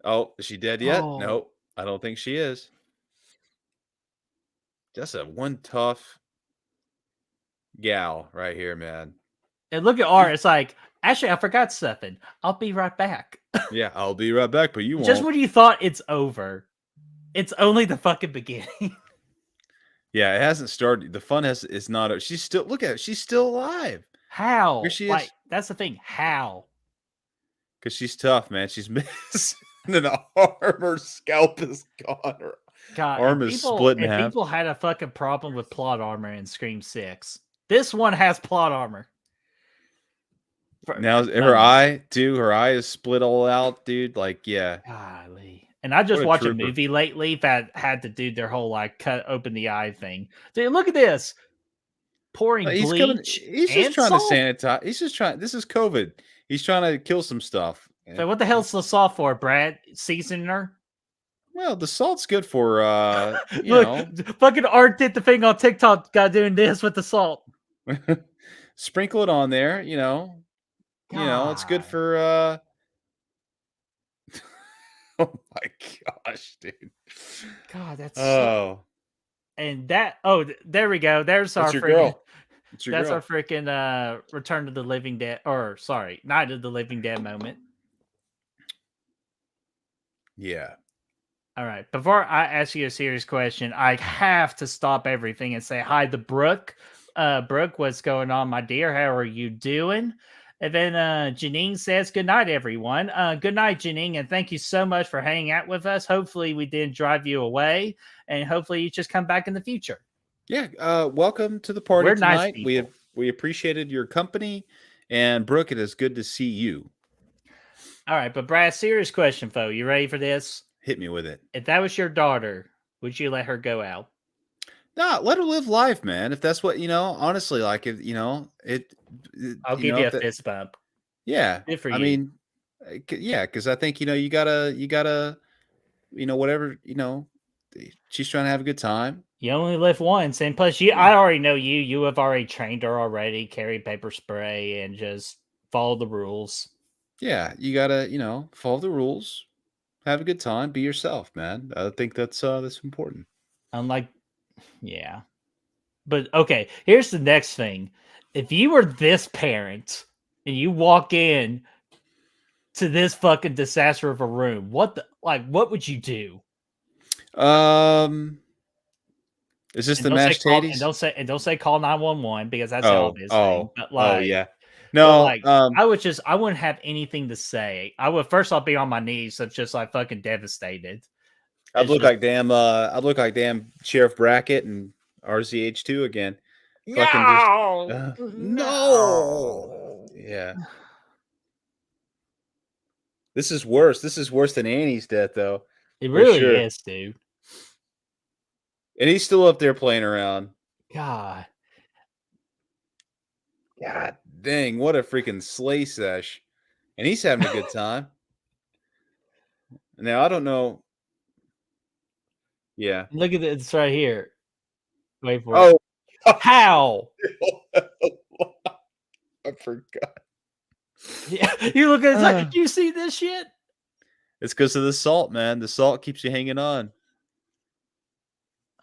Oh, is she dead yet? Oh. Nope. I don't think she is. Just a one tough gal right here, man. And look at Art. It's like, actually, I forgot something. I'll be right back. Yeah, I'll be right back, but you won't. Just when you thought it's over, it's only the fucking beginning. Yeah, it hasn't started. The fun is not. She's still. Look at it. She's still alive. How? Here she is. Is. That's the thing. How? Because she's tough, man. She's missing an arm. Her scalp is gone. Her arm is split in half. People had a fucking problem with plot armor in Scream 6. This one has plot armor. Now her eye too. Her eye is split all out, dude. Like, yeah. Golly. And I just watched a movie lately that had to do their whole like cut open the eye thing. Dude, look at this. Pouring bleach. He's just trying to sanitize. He's just trying. This is COVID. He's trying to kill some stuff. So what the hell's the salt for, Brad? Seasoner? Well, the salt's good for you look, know. Fucking Art did the thing on TikTok. Got doing this with the salt. Sprinkle it on there, you know. God. You know, it's good for oh my gosh, dude. God, that's and that there we go. There's that's our freaking that's our freaking Return to the Living Dead, or sorry, Night of the Living Dead moment. Yeah. All right. Before I ask you a serious question, I have to stop everything and say hi to Brooke. Brooke, what's going on, my dear? How are you doing? And then Janine says, good night, everyone. Good night, Janine, and thank you so much for hanging out with us. Hopefully we didn't drive you away, and hopefully you just come back in the future. Yeah, welcome to the party We're nice tonight. people. We appreciated your company, and Brooke, it is good to see you. All right, but Brad, serious question, Fo. You ready for this? Hit me with it. If that was your daughter, would you let her go out? Nah, let her live life, man. If that's what honestly, like if I'll give you if a fist bump. yeah. Good for I you. mean, yeah, because I think you gotta whatever she's trying to have a good time. You only live once, and plus, I already know you. You have already trained her already. Carry paper spray and just follow the rules. Yeah, you gotta follow the rules, have a good time, be yourself, man. I think that's important. Unlike, yeah. But okay, here's the next thing. If you were this parent and you walk in to this fucking disaster of a room, what would you do? Um, is this And the don't say mashed call and tatties? don't say call 911 because that's the Oh, obvious thing. oh, But oh, like yeah. but No, like I wouldn't have anything to say. I would first I'll be on my knees, so just like fucking devastated. I'd It's look just like damn Sheriff Brackett and RZH2 again. Fucking just no, no. no. Yeah. This is worse. This is worse than Annie's death, though. It For really sure. is, dude. And he's still up there playing around. God. God dang, what a freaking slay sesh. And he's having a good time. Now, I don't know. Yeah. Look at this right here. Wait for it. Oh, How? I forgot. Yeah, you look at it's like, you see this shit? It's because of the salt, man. The salt keeps you hanging on.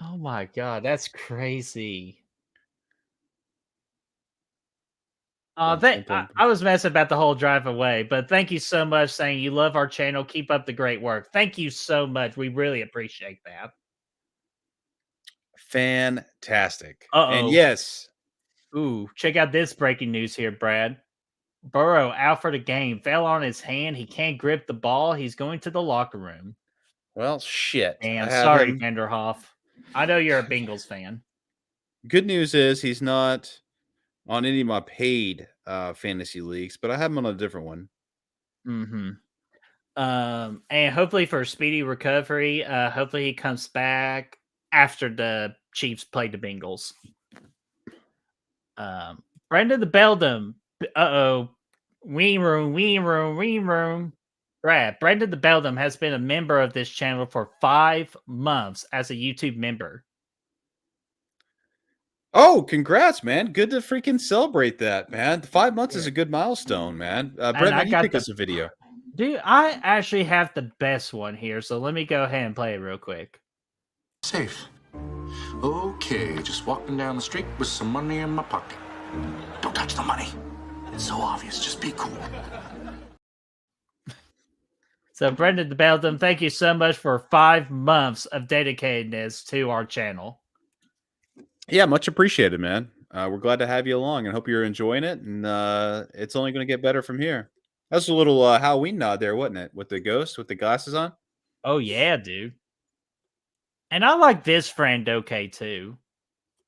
Oh my god, that's crazy. Bum, bum, bum, I was messing about the whole drive away, but thank you so much saying you love our channel. Keep up the great work. Thank you so much. We really appreciate that. Fantastic. And Uh-oh. yes. Ooh, check out this breaking news here, Brad. Burrow out for the game. Fell on his hand. He can't grip the ball. He's going to the locker room. Well, shit. I And have sorry, him. Vanderhoff. I know you're a Bengals fan. Good news is he's not on any of my paid fantasy leagues, but I have him on a different one. Mm-hmm. And hopefully for a speedy recovery, hopefully he comes back after the Chiefs played the Bengals. Brandon the Beldam. Uh-oh. Wee room. Brad, Brandon the Beldam has been a member of this channel for 5 months as a YouTube member. Oh, congrats, man. Good to freaking celebrate that, man. 5 months is a good milestone, man. Brett, man, you pick us a video. Dude, I actually have the best one here, so let me go ahead and play it real quick. Safe. Okay, just walking down the street with some money in my pocket. Don't touch the money. It's so obvious. Just be cool. So, Brendan the Beldam, thank you so much for 5 months of dedicatedness to our channel. Yeah, much appreciated, man. We're glad to have you along and hope you're enjoying it. And it's only going to get better from here. That's a little Halloween nod there, wasn't it? With the ghost with the glasses on. Oh, yeah, dude. And I like this friend okay, too.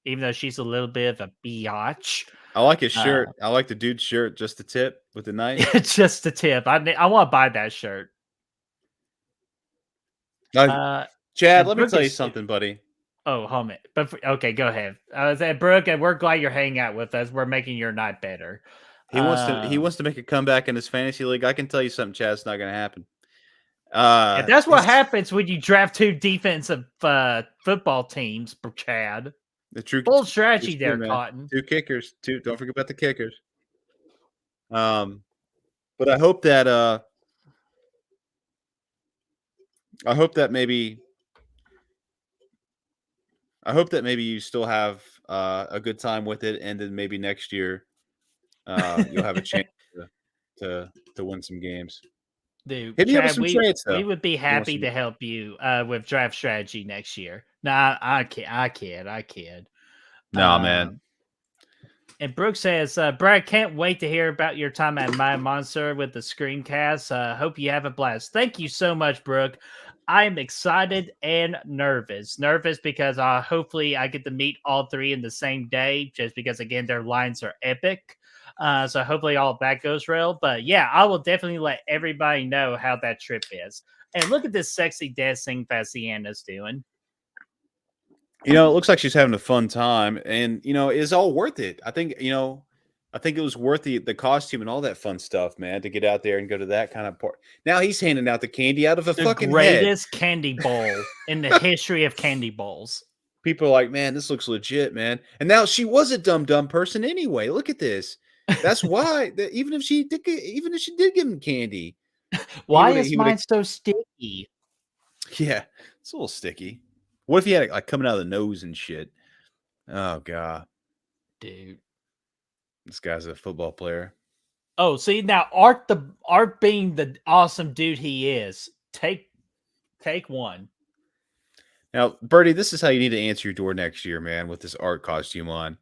Even though she's a little bit of a biatch. I like his shirt. I like the dude's shirt, just the tip with the knife. Just the tip. I want to buy that shirt. Chad, let me tell you something, buddy. Oh, homie. But okay, go ahead. I was at Brooke, and we're glad you're hanging out with us. We're making your night better. He wants to make a comeback in his fantasy league. I can tell you something, Chad. It's not going to happen. That's what happens when you draft 2 defensive football teams, Chad. The true full strategy there, Cotton. 2 kickers. Don't forget about the kickers. But I hope that maybe you still have a good time with it, and then maybe next year you'll have a chance to win some games. Dude, Hit me up with Chad, some trades, though. we would be happy to help you with draft strategy next year. Nah, I kid. Nah, man. And Brooke says, Brad, can't wait to hear about your time at My Monster with the Screamcast. Hope you have a blast. Thank you so much, Brooke. I'm excited and nervous. Nervous because hopefully I get to meet all three in the same day, just because, again, their lines are epic. So hopefully all of that goes well. But yeah, I will definitely let everybody know how that trip is. And look at this sexy dancing that Sienna's doing. It looks like she's having a fun time, and it's all worth it. I think it was worth the costume and all that fun stuff, man, to get out there and go to that kind of part. Now he's handing out the candy out of a The fucking head. greatest candy bowl in the history of candy bowls. People are like, man, this looks legit, man. And now she was a dumb person anyway. Look at this. That's why even if she did give him candy, Why is mine so sticky? Yeah, it's a little sticky. What if he had it like coming out of the nose and shit? Oh god, dude, this guy's a football player. Oh, see now, Art being the awesome dude he is. Take one. Now, Birdie, this is how you need to answer your door next year, man, with this Art costume on.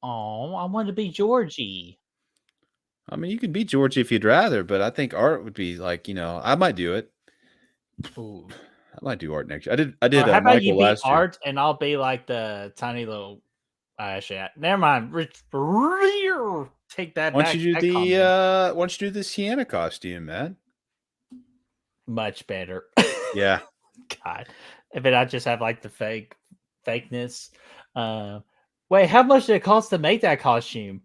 Oh, I want to be Georgie. I mean, you can be Georgie if you'd rather, but I think Art would be like, I might do it. Ooh. I might do Art next year. I did. How about Michael you be last year. Art, and I'll be like the tiny little. Actually, never mind. Take that. Why don't you do the Sienna costume, man? Much better. Yeah. God, but I just have like the fakeness. Wait, how much did it cost to make that costume?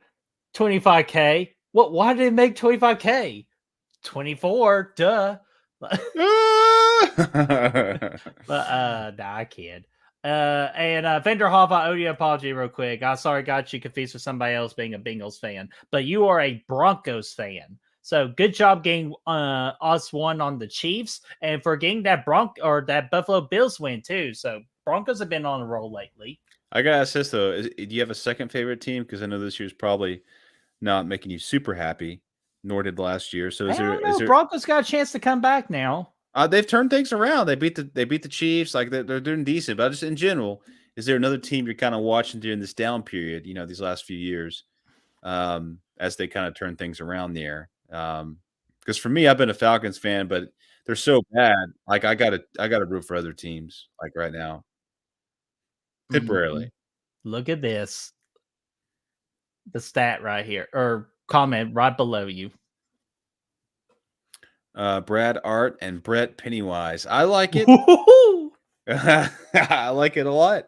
$25K. What? Why did it make $25K? 24. Duh. But nah, I kid. And Vanderhoff, I owe you an apology real quick. I'm sorry, got you confused with somebody else being a Bengals fan, but you are a Broncos fan. So good job getting us one on the Chiefs, and for getting that that Buffalo Bills win too. So Broncos have been on a roll lately. I gotta ask this though: do you have a second favorite team? Because I know this year's probably not making you super happy, nor did last year. So is there Broncos got a chance to come back now? They've turned things around. They beat the Chiefs. Like they're doing decent. But just in general, is there another team you're kind of watching during this down period? These last few years, as they kind of turn things around there. Because for me, I've been a Falcons fan, but they're so bad. Like I gotta root for other teams. Like right now, temporarily. Look at this. The stat right here, or comment right below you. Brad Art and Brett Pennywise. I like it. I like it a lot.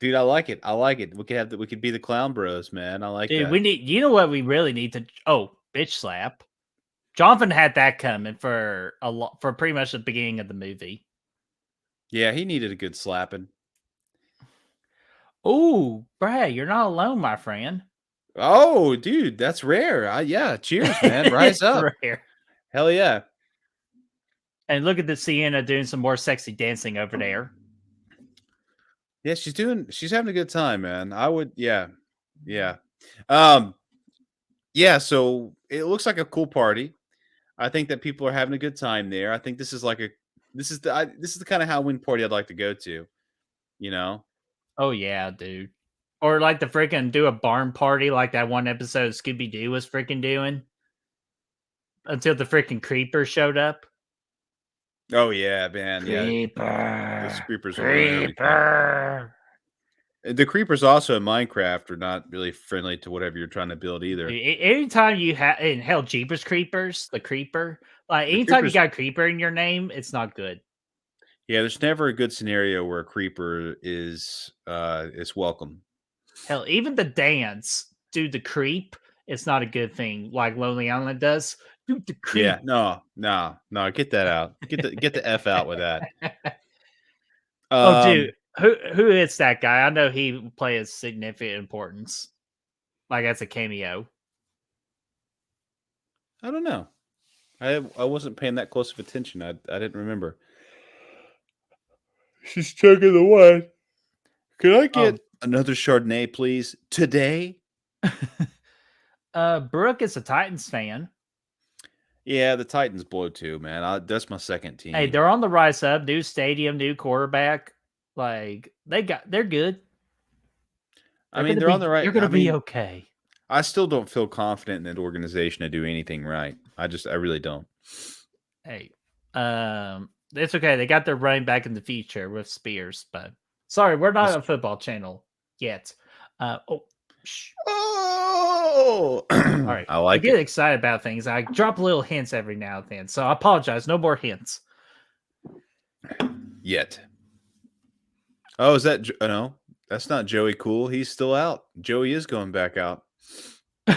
Dude, I like it. I like it. We could be the Clown Bros, man. I like Dude, that. we need, what we really need to, bitch slap. Jonathan had that coming for pretty much the beginning of the movie. Yeah, he needed a good slapping. Oh, Brad, you're not alone, my friend. Oh, dude, that's rare. Yeah, cheers, man. Rise up. Rare. Hell yeah. And look at the Sienna doing some more sexy dancing over there. Yeah, she's having a good time, man. Yeah. So it looks like a cool party. I think that people are having a good time there. I think this is the kind of Halloween party I'd like to go to, Oh yeah, dude. Or like the freaking do a barn party like that one episode of Scooby-Doo was freaking doing. Until the freaking creeper showed up. Oh yeah, man. Creeper. Yeah. The creepers are the creepers also in Minecraft are not really friendly to whatever you're trying to build either. Anytime you have in hell Jeepers Creepers, the creeper. Like anytime you got creeper in your name, it's not good. Yeah, there's never a good scenario where a creeper is welcome. Hell, even the dance, dude, the creep, it's not a good thing like Lonely Island does. Dude, the creep. Yeah, no, get that out. Get the F out with that. Dude, who is that guy? I know he plays significant importance. Like that's a cameo. I don't know. I wasn't paying that close of attention. I didn't remember. She's chugging the wine. Could I get another Chardonnay, please? Today? Brooke is a Titans fan. Yeah, the Titans blow too, man. That's my second team. Hey, they're on the rise up. New stadium, new quarterback. Like they're good. They're on the right. You're gonna be okay. I still don't feel confident in that organization to do anything right. I really don't. Hey, It's okay. They got their running back in the future with Spears, but sorry, we're not a football channel yet. Shh. Oh, All right. I like get it. excited about things. I drop little hints every now and then, so I apologize. No more hints. Yet. Oh, is that no? That's not Joey Cool. He's still out. Joey is going back out to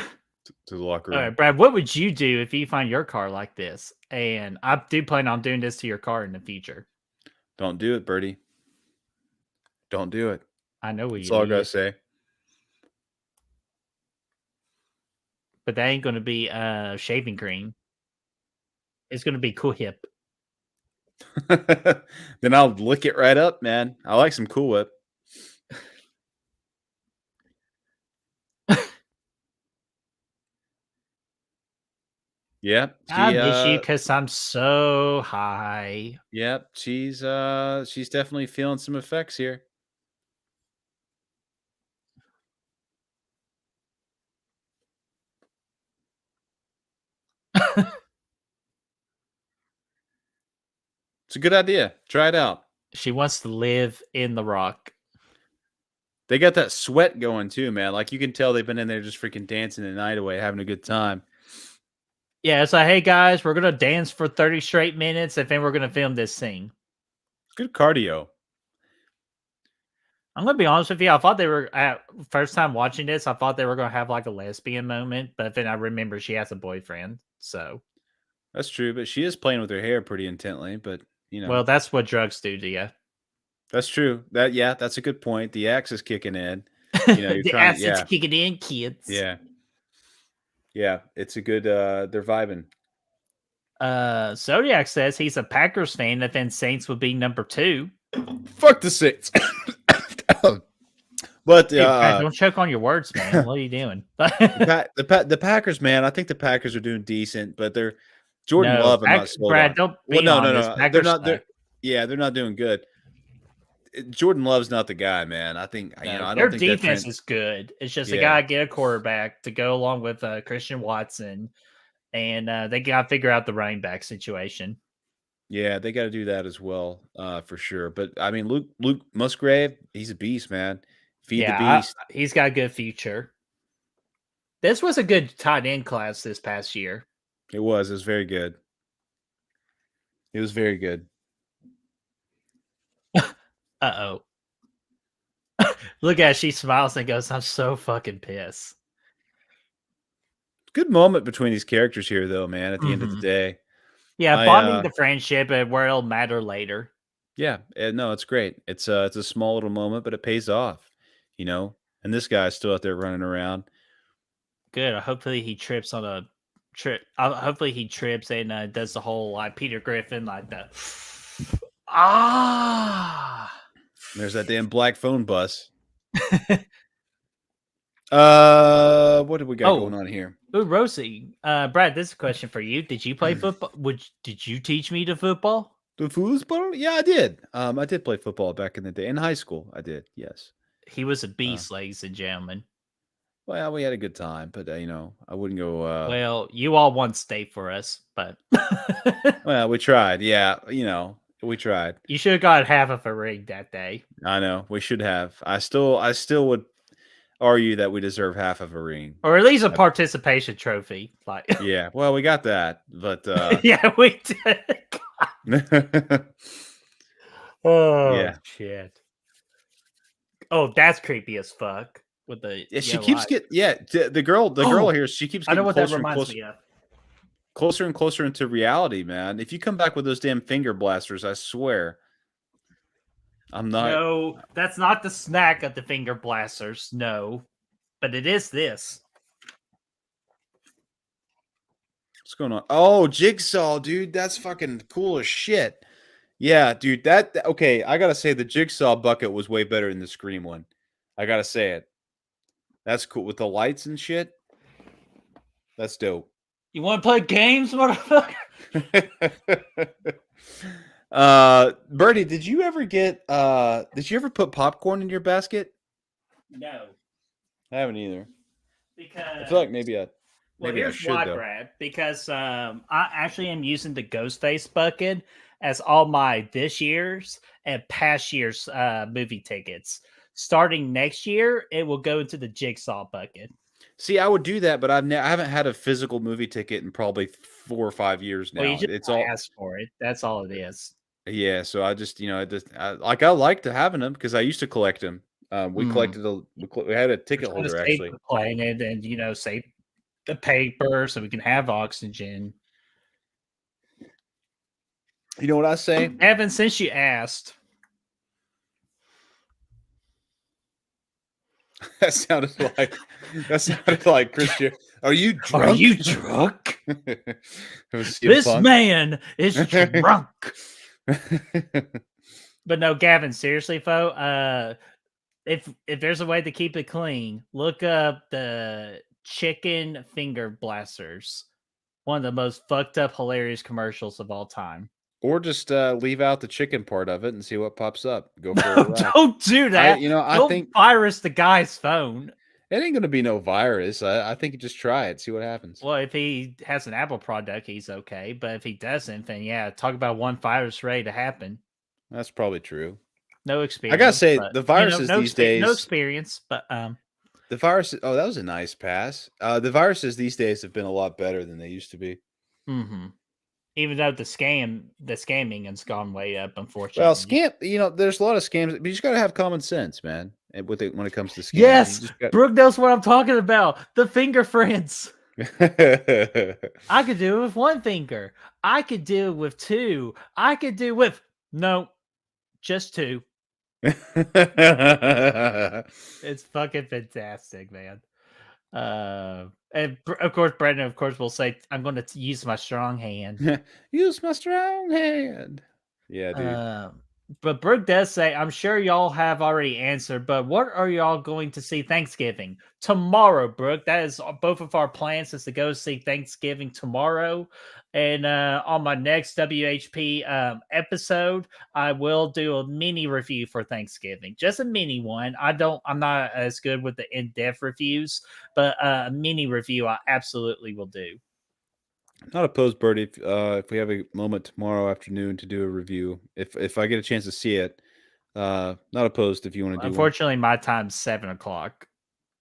the locker room. All right, Brad, what would you do if you find your car like this? And I do plan on doing this to your car in the future. Don't do it, Birdie. Don't do it. I know what That's you all I do. gotta say. But that ain't going to be shaving cream. It's going to be Cool Whip. Then I'll lick it right up, man. I like some Cool Whip. Yeah, I miss you because I'm so high. Yep, she's definitely feeling some effects here. It's a good idea. Try it out. She wants to live in the rock. They got that sweat going too, man. Like you can tell they've been in there just freaking dancing the night away, having a good time. Yeah, it's like, hey guys, we're gonna dance for 30 straight minutes, and then we're gonna film this scene. Good cardio. I'm gonna be honest with you. I thought they were at first time watching this. I thought they were gonna have like a lesbian moment, but then I remember she has a boyfriend. So That's true, but she is playing with her hair pretty intently. But you know, well, that's what drugs do to you. that's true. That's a good point. The axe is kicking in. You know, you're the trying. acid's Yeah, kicking in, kids. yeah. It's a good. They're vibing. Zodiac says he's a Packers fan, that then Saints would be number 2. Fuck the Saints. But Hey, Brad, don't choke on your words, man. What are you doing? the Packers, man. I think the Packers are doing decent, but they're Jordan No, Love. I'm not sold Brad, on. don't Well, be no. honest. They're Packers not. suck. They're not doing good. Jordan Love's not the guy, man. I think I Their don't think defense is good. It's just they Yeah. gotta get a quarterback to go along with Christian Watson, and they gotta figure out the running back situation. Yeah, they got to do that as well, for sure. But I mean, Luke Musgrave, he's a beast, man. Feed the beast. He's got a good future. This was a good tight end class this past year. It was very good. It was very good. Uh-oh. Look at her, she smiles and goes, I'm so fucking pissed. Good moment between these characters here, though, man. At the end of the Mhm. day, Yeah, bonding the friendship and where it'll matter later. yeah, no, it's great. It's a small little moment, but it pays off, you know. And this guy's still out there running around. Good. Hopefully he trips on a trip. Hopefully he trips and does the whole like Peter Griffin, like the There's that damn black phone bus. What do we got going on here? Ooh, Rosie. Brad, this is a question for you. Did you play football? Did you teach me to football? The football? Yeah, I did. I did play football back in the day. In high school, I did. Yes. He was a beast, ladies and gentlemen. Well, we had a good time, but you know, I wouldn't go. Well, you all won state for us, but Well, we tried. Yeah, you know, we tried. you should have got half of a ring that day. I know we should have. I still would argue that we deserve half of a ring, or at least a participation trophy. Like, yeah. Well, we got that, but yeah, we did. Oh yeah, shit. Oh, that's creepy as fuck. With the she keeps the girl here. She keeps I know getting what that closer and reminds closer, me of. closer and closer into reality, man. If you come back with those damn finger blasters, I swear, I'm not. No, that's not the snack of the finger blasters. No, but it is this. What's going on? Oh, Jigsaw, dude, that's fucking cool as shit. Yeah, dude, okay, I gotta say the Jigsaw bucket was way better than the Scream one. I gotta say it. That's cool with the lights and shit. That's dope. You want to play games, motherfucker? Bertie, did you ever put popcorn in your basket? No, I haven't either. because I feel like maybe I Well, Maybe I here's should why, though. Brad. Because I actually am using the Ghostface bucket as all my this year's and past year's movie tickets. Starting next year, it will go into the Jigsaw bucket. See, I would do that, but I haven't had a physical movie ticket in probably 4 or 5 years Well, you now. just It's all ask for it. That's all it is. yeah. So I just I liked having them because I used to collect them. We Hmm. collected we had a We're ticket trying to holder save actually. the planet and save the paper so we can have oxygen. You know what I say? Evan, since you asked, That sounded like Christian. Are you drunk? are you drunk? It was CM This Punk. man is drunk. But no, Gavin, seriously, fo, if there's a way to keep it clean, look up the chicken finger blasters. One of the most fucked up, hilarious commercials of all time. Or just leave out the chicken part of it and see what pops up. Go for a No, ride. don't do that. I Don't think virus the guy's phone. it ain't gonna be no virus. I think you just try it, see what happens. Well, if he has an Apple product, he's okay. But if he doesn't, then yeah, talk about one virus ready to happen. That's probably true. No experience. I gotta say, but, the viruses these days. No experience, but The viruses. Oh, that was a nice pass. The viruses these days have been a lot better than they used to be. mm-hmm. Even though the scamming has gone way up, unfortunately. Well, scam. There's a lot of scams, but you just gotta have common sense, man. And when it comes to scams, Yes, Brooke knows what I'm talking about. The finger friends. I could do it with one finger. I could do it with two. I could do with just two. It's fucking fantastic, man. And of course, Brendan, of course, will say, "I'm going to use my strong hand." Use my strong hand. Yeah, dude. But Brooke does say, "I'm sure y'all have already answered, but what are y'all going to see Thanksgiving tomorrow?" Brooke, that is both of our plans is to go see Thanksgiving tomorrow. And on my next WHP episode, I will do a mini review for Thanksgiving, just a mini one. I'm not as good with the in-depth reviews, but a mini review I absolutely will do. Not opposed, Birdie. If we have a moment tomorrow afternoon to do a review, if I get a chance to see it, not opposed if you want to do. Unfortunately, my time's 7:00.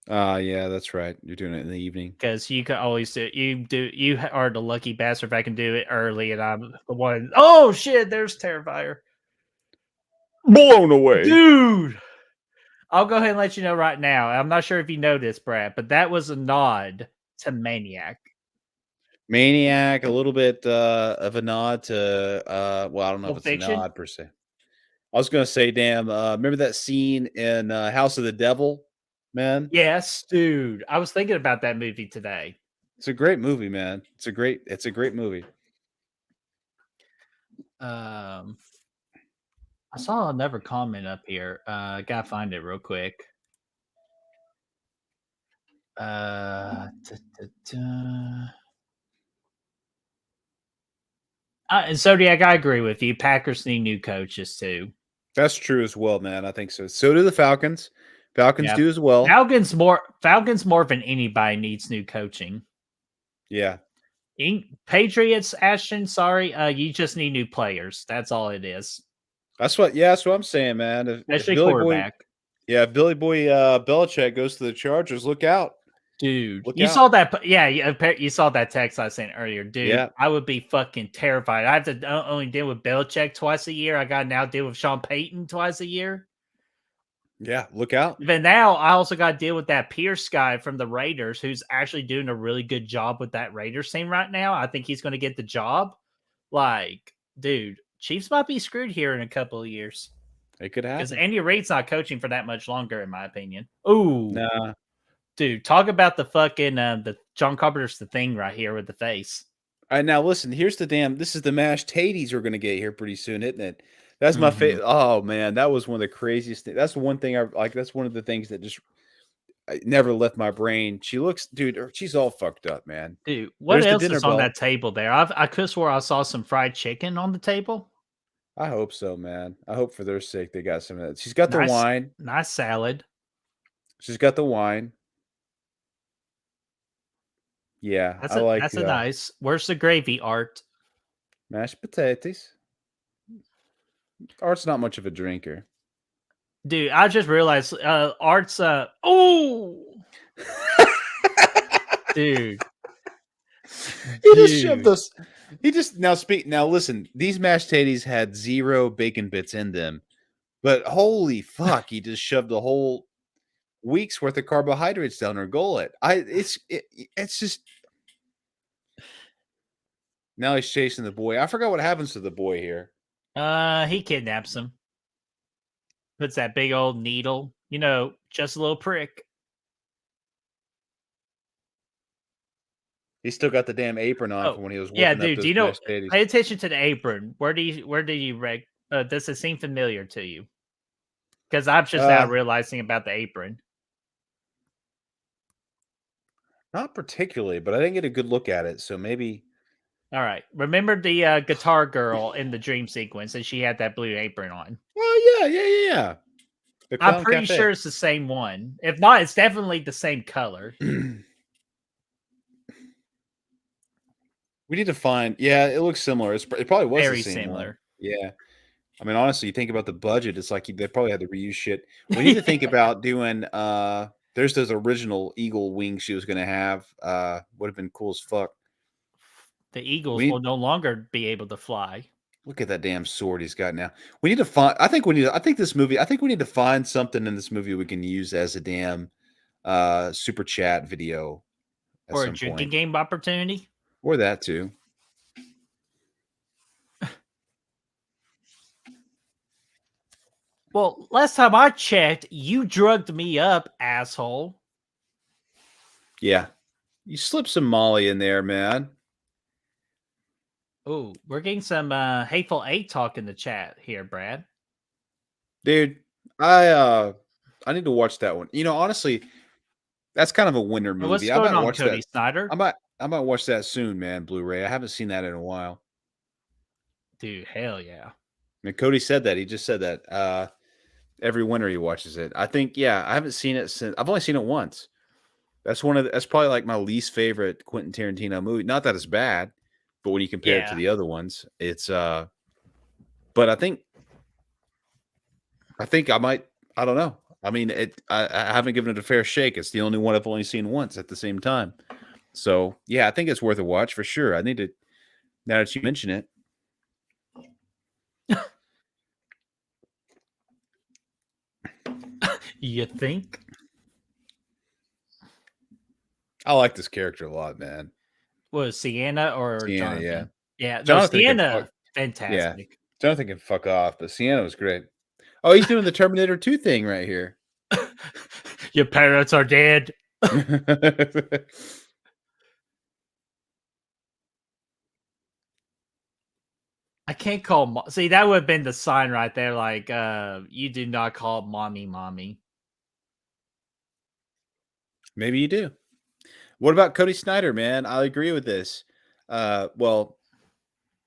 Yeah, that's right. You're doing it in the evening because you can always do. You are the lucky bastard if I can do it early, and I'm the one. Oh shit! There's Terrifier. Blown away, dude. I'll go ahead and let you know right now. I'm not sure if you know this, Brad, but that was a nod to Maniac. Maniac, a little bit of a nod to well, I don't know if it's a nod per se. I was gonna say, damn, remember that scene in House of the Devil, man? Yes, dude. I was thinking about that movie today. It's a great movie, man. It's a great movie. I saw another comment up here. Gotta find it real quick. And Zodiac, I agree with you. Packers need new coaches too. That's true as well, man. I think so. So do the Falcons. Falcons do as well. Falcons more than anybody needs new coaching. Yeah. Patriots, Ashton, sorry, you just need new players. That's all it is. That's what I'm saying, man. Especially quarterback. If Billy Boy Belichick goes to the Chargers, look out. Dude, saw that. Yeah, you saw that text I sent earlier, dude. Yeah. I would be fucking terrified. I have to not only deal with Belichick twice a year, I got to now deal with Sean Payton twice a year. Yeah, look out. But now I also got to deal with that Pierce guy from the Raiders, who's actually doing a really good job with that Raiders team right now. I think he's going to get the job. Like, dude, Chiefs might be screwed here in a couple of years. It could happen. Because Andy Reid's not coaching for that much longer, in my opinion. Ooh. Nah. Dude, talk about the fucking the John Carpenter's the thing right here with the face. All right, now listen. Here's this is the mashed taties we're gonna get here pretty soon, isn't it? That's my favorite. Oh man, that was one of the craziest things. That's one thing I like. That's one of the things that just never left my brain. She looks, dude. She's all fucked up, man. Dude, what else is on that table there? I could have swore I saw some fried chicken on the table. I hope so, man. I hope for their sake they got some of that. She's got the wine. Nice salad. She's got the wine. Yeah, I like That's a nice. Where's the gravy, Art? mashed potatoes. Art's not much of a drinker. Dude, I just realized Art's oh dude. He just shoved Dude. us. He just now listen, these mashed tatties had 0 bacon bits in them. But holy fuck, he just shoved the whole week's worth of carbohydrates down her gullet. It's just now he's chasing the boy. I forgot what happens to the boy here. He kidnaps him. Puts that big old needle, just a little prick. He still got the damn apron on from when he was whipping up dude. those Do you know? mashed tatties. Pay attention to the apron. Where do you does it seem familiar to you? Because I'm just now realizing about the apron. Not particularly, but I didn't get a good look at it, so maybe. All right. Remember the guitar girl in the dream sequence, and she had that blue apron on. Well, yeah. The I'm Clown pretty Cafe. sure it's the same one. If not, it's definitely the same color. We need to find. Yeah, it looks similar. It probably was Very the same similar. one. Yeah. I mean, honestly, you think about the budget, it's like they probably had to reuse shit. We need to think about doing there's those original eagle wings she was gonna have. Would have been cool as fuck. The eagles will no longer be able to fly. Look at that damn sword he's got now. We need to find I think we need to find something in this movie we can use as a damn super chat video at Or a some drinking point. game opportunity. Or that too. Well, last time I checked, you drugged me up, asshole. Yeah. You slipped some Molly in there, man. Oh, we're getting some Hateful Eight talk in the chat here, Brad. Dude, I need to watch that one. Honestly, that's kind of a winter movie. What's I going might on, watch Cody that. Snyder? I might watch that soon, man. Blu-ray. I haven't seen that in a while. Dude, hell yeah. And Cody said that. He just said that. Every winter he watches it. I think, yeah, I haven't seen it since. I've only seen it once. That's probably like my least favorite Quentin Tarantino movie. Not that it's bad, but when you compare it to the other ones, it's but I think I might. I don't know. I mean, I haven't given it a fair shake. It's the only one I've only seen once at the same time. So yeah, I think it's worth a watch for sure. I need to. Now that you mention it. You think? I like this character a lot, man. Was Sienna or Sienna? Jonathan? Yeah, Jonathan Sienna, fantastic. Yeah, Jonathan can fuck off, but Sienna was great. Oh, he's doing the Terminator 2 thing right here. Your parents are dead. I can't call see, that would have been the sign right there, like you do not call mommy. Maybe you do. What about Cody Snyder, man? I agree with this. Well,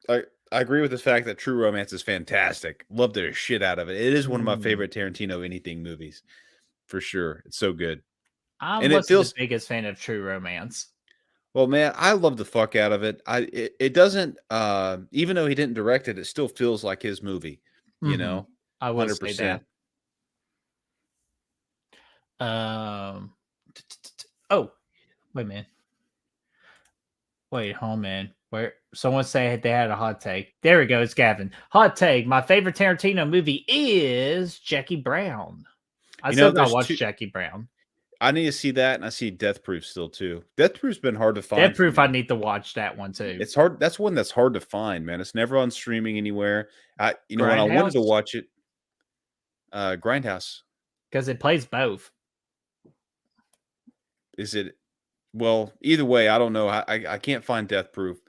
I agree with the fact that True Romance is fantastic. Love the shit out of it. It is one of my favorite Tarantino anything movies, for sure. It's so good. I'm the biggest fan of True Romance. Well, man, I love the fuck out of it. It doesn't even though he didn't direct it, it still feels like his movie. You know, I would say that. Oh, wait, man. Wait, hold on, man. Where someone said they had a hot take. There we go. It's Gavin. Hot take. My favorite Tarantino movie is Jackie Brown. I still gotta watch Jackie Brown. I need to see that, and I see Death Proof still too. Death Proof's been hard to find. Death Proof, I need to watch that one too. It's hard. That's one that's hard to find, man. It's never on streaming anywhere. When I wanted to watch it, Grindhouse, because it plays both. Is it? Well, either way, I don't know. I can't find Death Proof.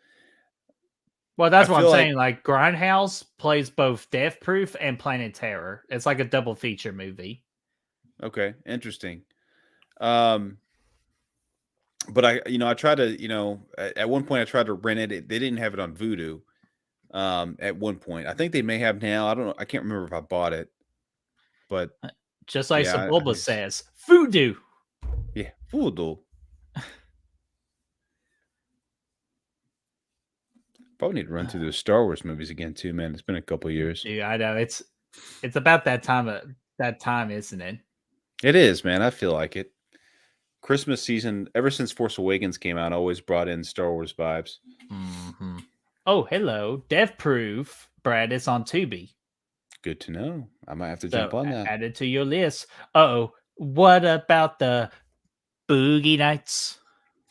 Well, that's what I'm saying. Like Grindhouse plays both Death Proof and Planet Terror. It's like a double feature movie. Okay, interesting. But I tried to, at one point I tried to rent it. They didn't have it on Vudu. At one point, I think they may have now. I don't know. I can't remember if I bought it, but just like Sebulba says, Voodoo. Yeah, Voodoo. Probably need to run through those Star Wars movies again too, man. It's been a couple years. Dude, I know it's about that time, isn't it? It is, man. I feel like it. Christmas season, ever since Force Awakens came out, always brought in Star Wars vibes. Mm-hmm. Oh, hello, Death Proof, Brad. It's on Tubi. Good to know. I might have to So jump on that. add it to your list. Oh, what about the Boogie Nights?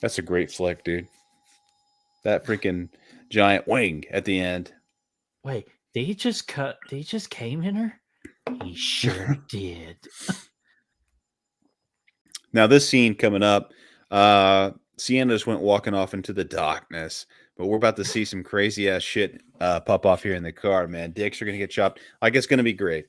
That's a great flick, dude. That freaking giant wing at the end. Wait, did he just came in her? He sure did. Now this scene coming up, Sienna just went walking off into the darkness, but we're about to see some crazy ass shit pop off here in the car, man. Dicks are gonna get chopped. Like it's gonna be great,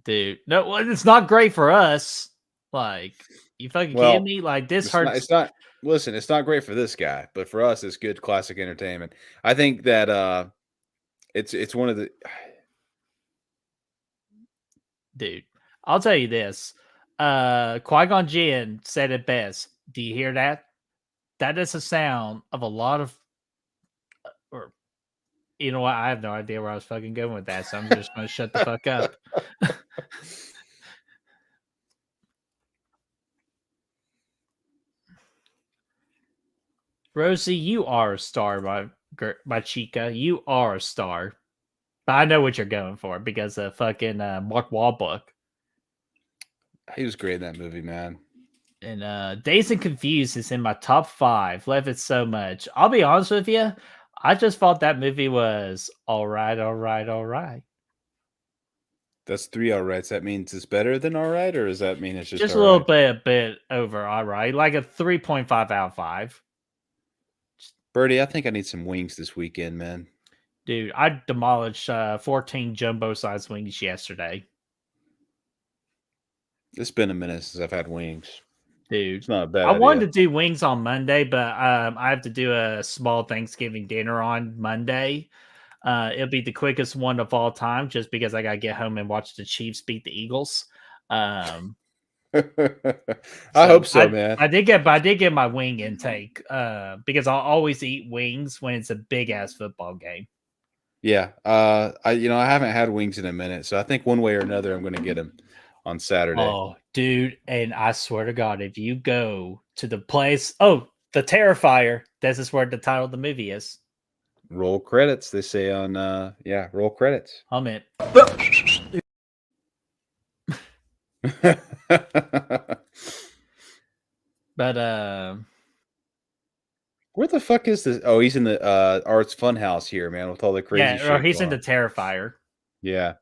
Dude. No, well, it's not great for us. Like, you fucking kidding me? Like, this hurts. It's not. Listen, it's not great for this guy, but for us, it's good classic entertainment. I think that it's one of the. Dude, I'll tell you this. Qui-Gon Jinn said it best. Do you hear that? That is the sound of a lot of, or you know what? I have no idea where I was fucking going with that, so I'm just gonna shut the fuck up. Rosie, you are a star, my chica. You are a star. But I know what you're going for because of fucking Mark Wahlberg. He was great in that movie, man. And Dazed and Confused is in my top 5. Love it so much. I'll be honest with you. I just thought that movie was all right. That's 3 all rights. That means it's better than all right, or does that mean it's just a all little right? bit over all right, like a 3.5 out of 5. Birdie, I think I need some wings this weekend, man. Dude, I demolished 14 jumbo-sized wings yesterday. It's been a minute since I've had wings. Dude, it's not a bad I wanted idea. to do wings on Monday, but I have to do a small Thanksgiving dinner on Monday. It'll be the quickest one of all time, just because I gotta get home and watch the Chiefs beat the Eagles. I hope so, man. I did get my wing intake because I'll always eat wings when it's a big ass football game. Yeah, I haven't had wings in a minute, so I think one way or another I'm going to get them on Saturday. Oh, dude, and I swear to God, if you go to the place, the Terrifier, this is where the title of the movie is. Roll credits, they say on roll credits. I'm in. But where the fuck is this? Oh, he's in the Arts Funhouse here, man, with all the crazy shit. Or he's in the Terrifier. Yeah.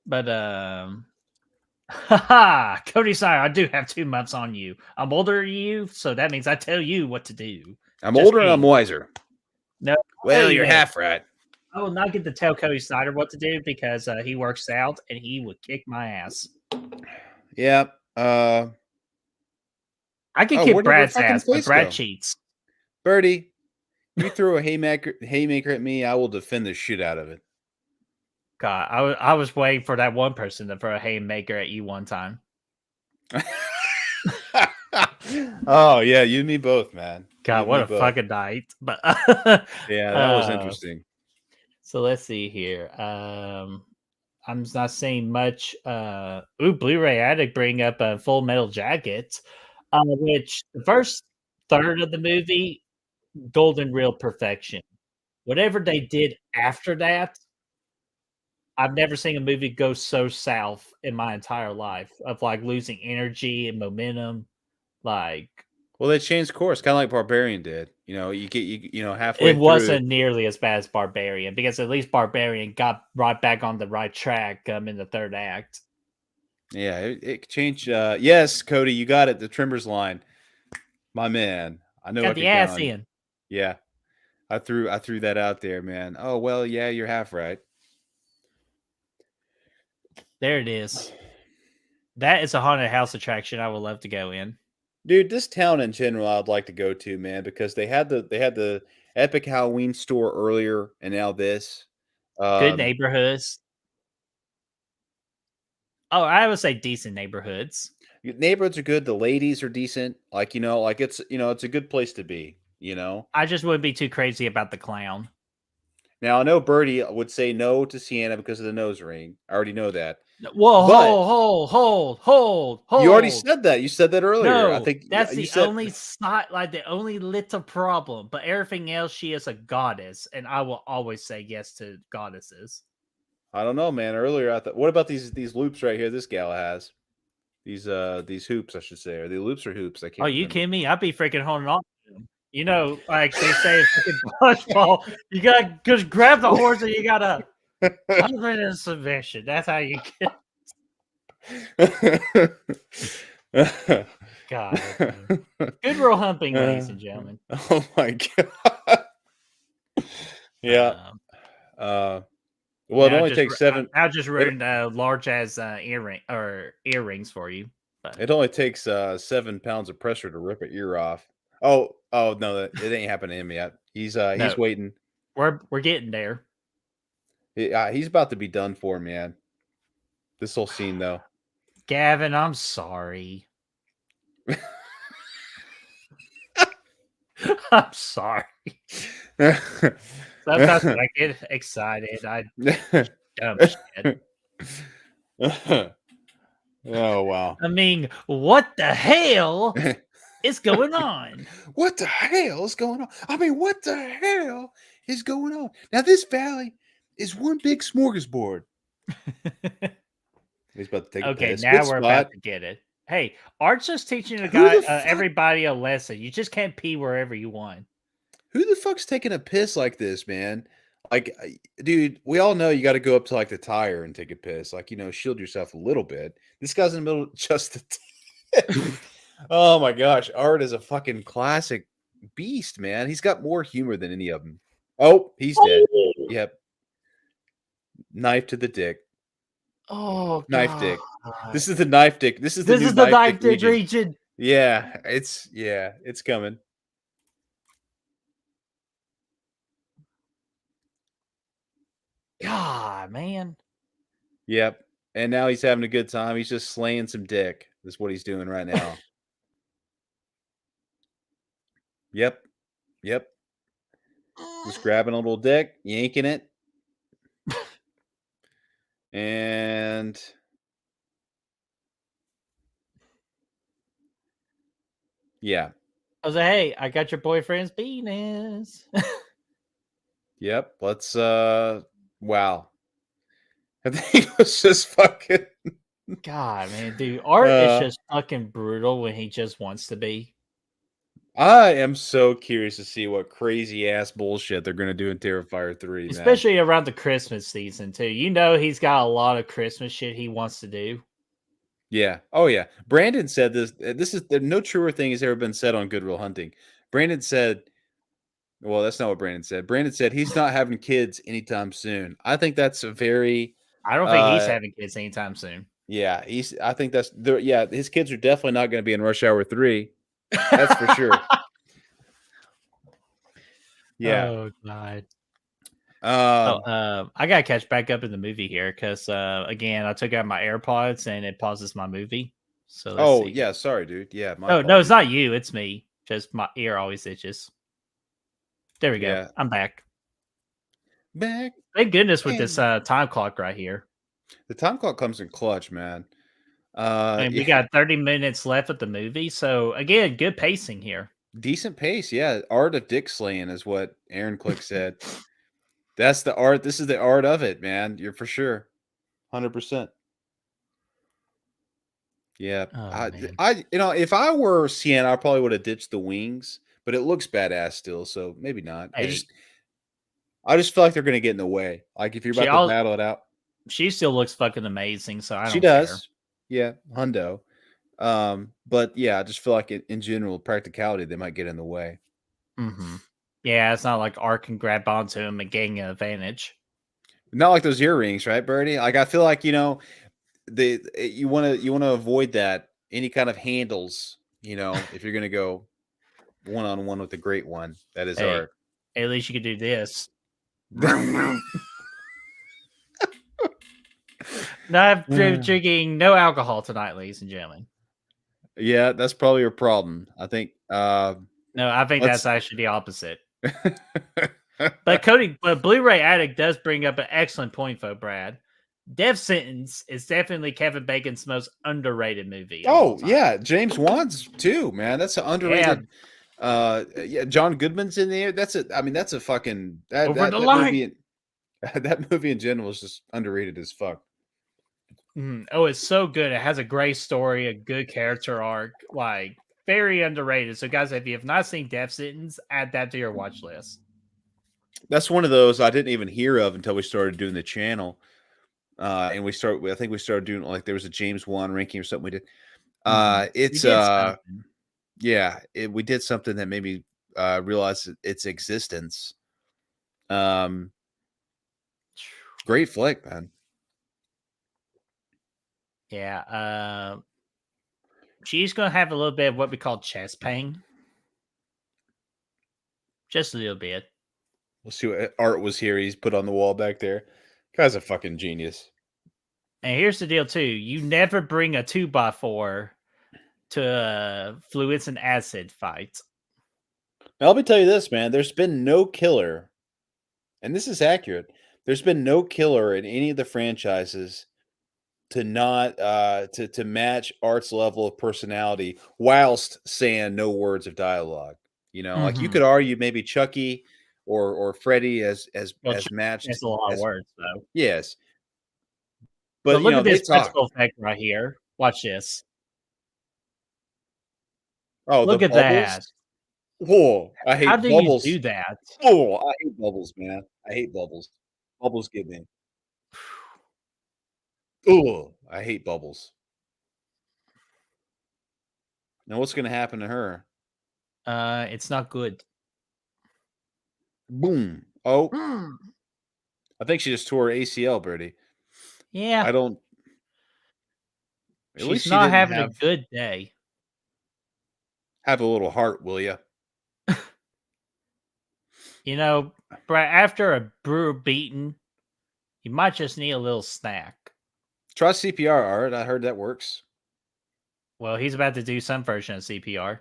But haha, Cody Sire, I do have 2 months on you. I'm older than you, so that means I tell you what to do. I'm older and I'm wiser. No. Well, you're half right. I will not get to tell Cody Snyder what to do because he works out and he would kick my ass. Yeah. I could kick Brad's ass, but Brad cheats. Birdie, you throw a haymaker at me, I will defend the shit out of it. God, I was waiting for that one person to throw a haymaker at you one time. Oh yeah, you and me both, man. God, what a fucking night! But yeah, that was interesting. So let's see here. I'm not saying much. Blu-ray Addict bring up a Full Metal Jacket, which the first third of the movie, golden real perfection. Whatever they did after that, I've never seen a movie go so south in my entire life of like losing energy and momentum. Like, well, they changed course, kind of like Barbarian did. You get halfway. It wasn't nearly as bad as Barbarian because at least Barbarian got right back on the right track in the third act. Yeah, it changed. Yes, Cody, you got it. The Trimmers line, my man. I know. Got the ass in. Yeah, I threw that out there, man. Oh well, yeah, you're half right. There it is. That is a haunted house attraction I would love to go in. Dude, this town in general I'd like to go to, man, because they had the epic Halloween store earlier and now this. Good neighborhoods. Oh, I would say decent neighborhoods. Neighborhoods are good. The ladies are decent. It's a good place to be, I just wouldn't be too crazy about the clown. Now I know Birdie would say no to Sienna because of the nose ring. I already know that. Whoa, But hold. you already said that. You said that earlier. I No, think that's you the said. only like the only little problem. But everything else, she is a goddess, and I will always say yes to goddesses. I don't know, man. Earlier I thought. What about these loops right here? This gal has these hoops, I should say. Are they loops or hoops? I can't. Oh, you remember. kidding me? I'd be freaking holding on to them. You know, like they say, freaking dodgeball. You gotta just grab the horse, and you gotta put it in submission. That's how you get. God, good real humping, ladies and gentlemen. Oh my god. Yeah. Well, it only takes 7. I'll just ruin large as earrings for you. But. It only takes 7 pounds of pressure to rip an ear off. Oh no, it ain't happened to him yet. He's waiting. We're getting there. He's about to be done for, man. This whole scene, though. Gavin, I'm sorry. I'm sorry. Sometimes when I get excited, I dumb shit. Oh wow! I mean, what the hell is going on? What the hell is going on? I mean, what the hell is going on? Now, this valley is one big smorgasbord. He's about to take a piss. Now we're about to get it. Hey, Art's just teaching everybody a lesson. You just can't pee wherever you want. Who the fuck's taking a piss like this, man? Like, dude, we all know you got to go up to like the tire and take a piss. Like, shield yourself a little bit. This guy's in the middle of just the Oh my gosh. Art is a fucking classic beast, man. He's got more humor than any of them. Oh, he's dead. Yep. Knife to the dick. Oh, knife dick. This is the knife dick. This is the knife dick region. Yeah, it's coming. God, man. Yep. And now he's having a good time. He's just slaying some dick. That's what he's doing right now. Yep. Just grabbing a little dick, yanking it. And yeah. I was like, hey, I got your boyfriend's penis. Yep. Let's wow. I think it was just fucking God, man, dude. Art is just fucking brutal when he just wants to be. I am so curious to see what crazy ass bullshit they're gonna do in Terrifier 3. Especially around the Christmas season, too. He's got a lot of Christmas shit he wants to do. Yeah. Oh yeah. Brandon said this. This is no truer thing has ever been said on Good Real Hunting. Brandon said, well, that's not what Brandon said. Brandon said he's not having kids anytime soon. I think that's a very I don't think he's having kids anytime soon. Yeah, I think that's his kids are definitely not going to be in Rush Hour 3. That's for sure. Yeah. Oh God. I gotta catch back up in the movie here because again, I took out my AirPods and it pauses my movie. So let's see. Yeah, sorry, dude. Yeah. No, it's not you. It's me. Just my ear always itches. There we go. Yeah. I'm back. Back. Thank goodness with this time clock right here. The time clock comes in clutch, man. We got 30 minutes left of the movie, so again, good pacing here. Decent pace, yeah. Art of dick slaying is what Aaron Click said. That's the art. This is the art of it, man. You're for sure, 100%. Yeah, if I were Sienna, I probably would have ditched the wings, but it looks badass still, so maybe not. Hey. I just feel like they're gonna get in the way. Like if you're about to battle it out. She still looks fucking amazing, so I don't She does. Care. Yeah, hundo. But yeah, I just feel like in general, practicality, they might get in the way. Mm-hmm. Yeah, it's not like Art can grab onto him and gain an advantage. Not like those earrings, right, Birdie? Like I feel like you want to avoid that any kind of handles. If you're gonna go one-on-one with the great one, that is Art. At least you could do this. Not drinking no alcohol tonight, ladies and gentlemen. Yeah, that's probably your problem. I think. No, I think that's actually the opposite. But Cody, but Blu-ray Addict does bring up an excellent point, though, Brad. Death Sentence is definitely Kevin Bacon's most underrated movie of all Oh time. yeah, James Wan's too, man. That's an underrated. Yeah, John Goodman's in there. That's a. I mean, that's a fucking Over that the that line. movie. That movie in general is just underrated as fuck. Oh, it's so good. It has a great story, a good character arc, like very underrated. So, guys, if you have not seen Death Sentence, add that to your watch list. That's one of those I didn't even hear of until we started doing the channel. And I think we started doing like there was a James Wan ranking or something we did. It's We did something. yeah, we did something that made me realize its existence. Great flick, man. Yeah. She's gonna have a little bit of what we call chest pain. Just a little bit. We'll see what Art was here. He's put on the wall back there. Guy's a fucking genius. And here's the deal, too. You never bring a 2x4 to a fluids and acid fight. Now, let me tell you this, man. There's been no killer, and this is accurate. There's been no killer in any of the franchises to not to match Art's level of personality whilst saying no words of dialogue. You know, like you could argue maybe Chucky or Freddy as matched. That's a lot of as, words, though. yes, But but look you know at they this talk. principal effect right here. Watch this. Oh, Look the at bubbles. that. Oh, I hate How do bubbles. you do that? Oh, I hate bubbles, man. I hate bubbles. Bubbles get me. Oh, I hate bubbles. Now, what's going to happen to her? It's not good. Boom. Oh, I think she just tore her ACL, Birdie. Yeah. I don't. At She's least she not didn't having a good day. have a little heart, will you? You know, Brad, after a brewer beating, you might just need a little snack. Try CPR, Art. I heard that works. Well, he's about to do some version of CPR.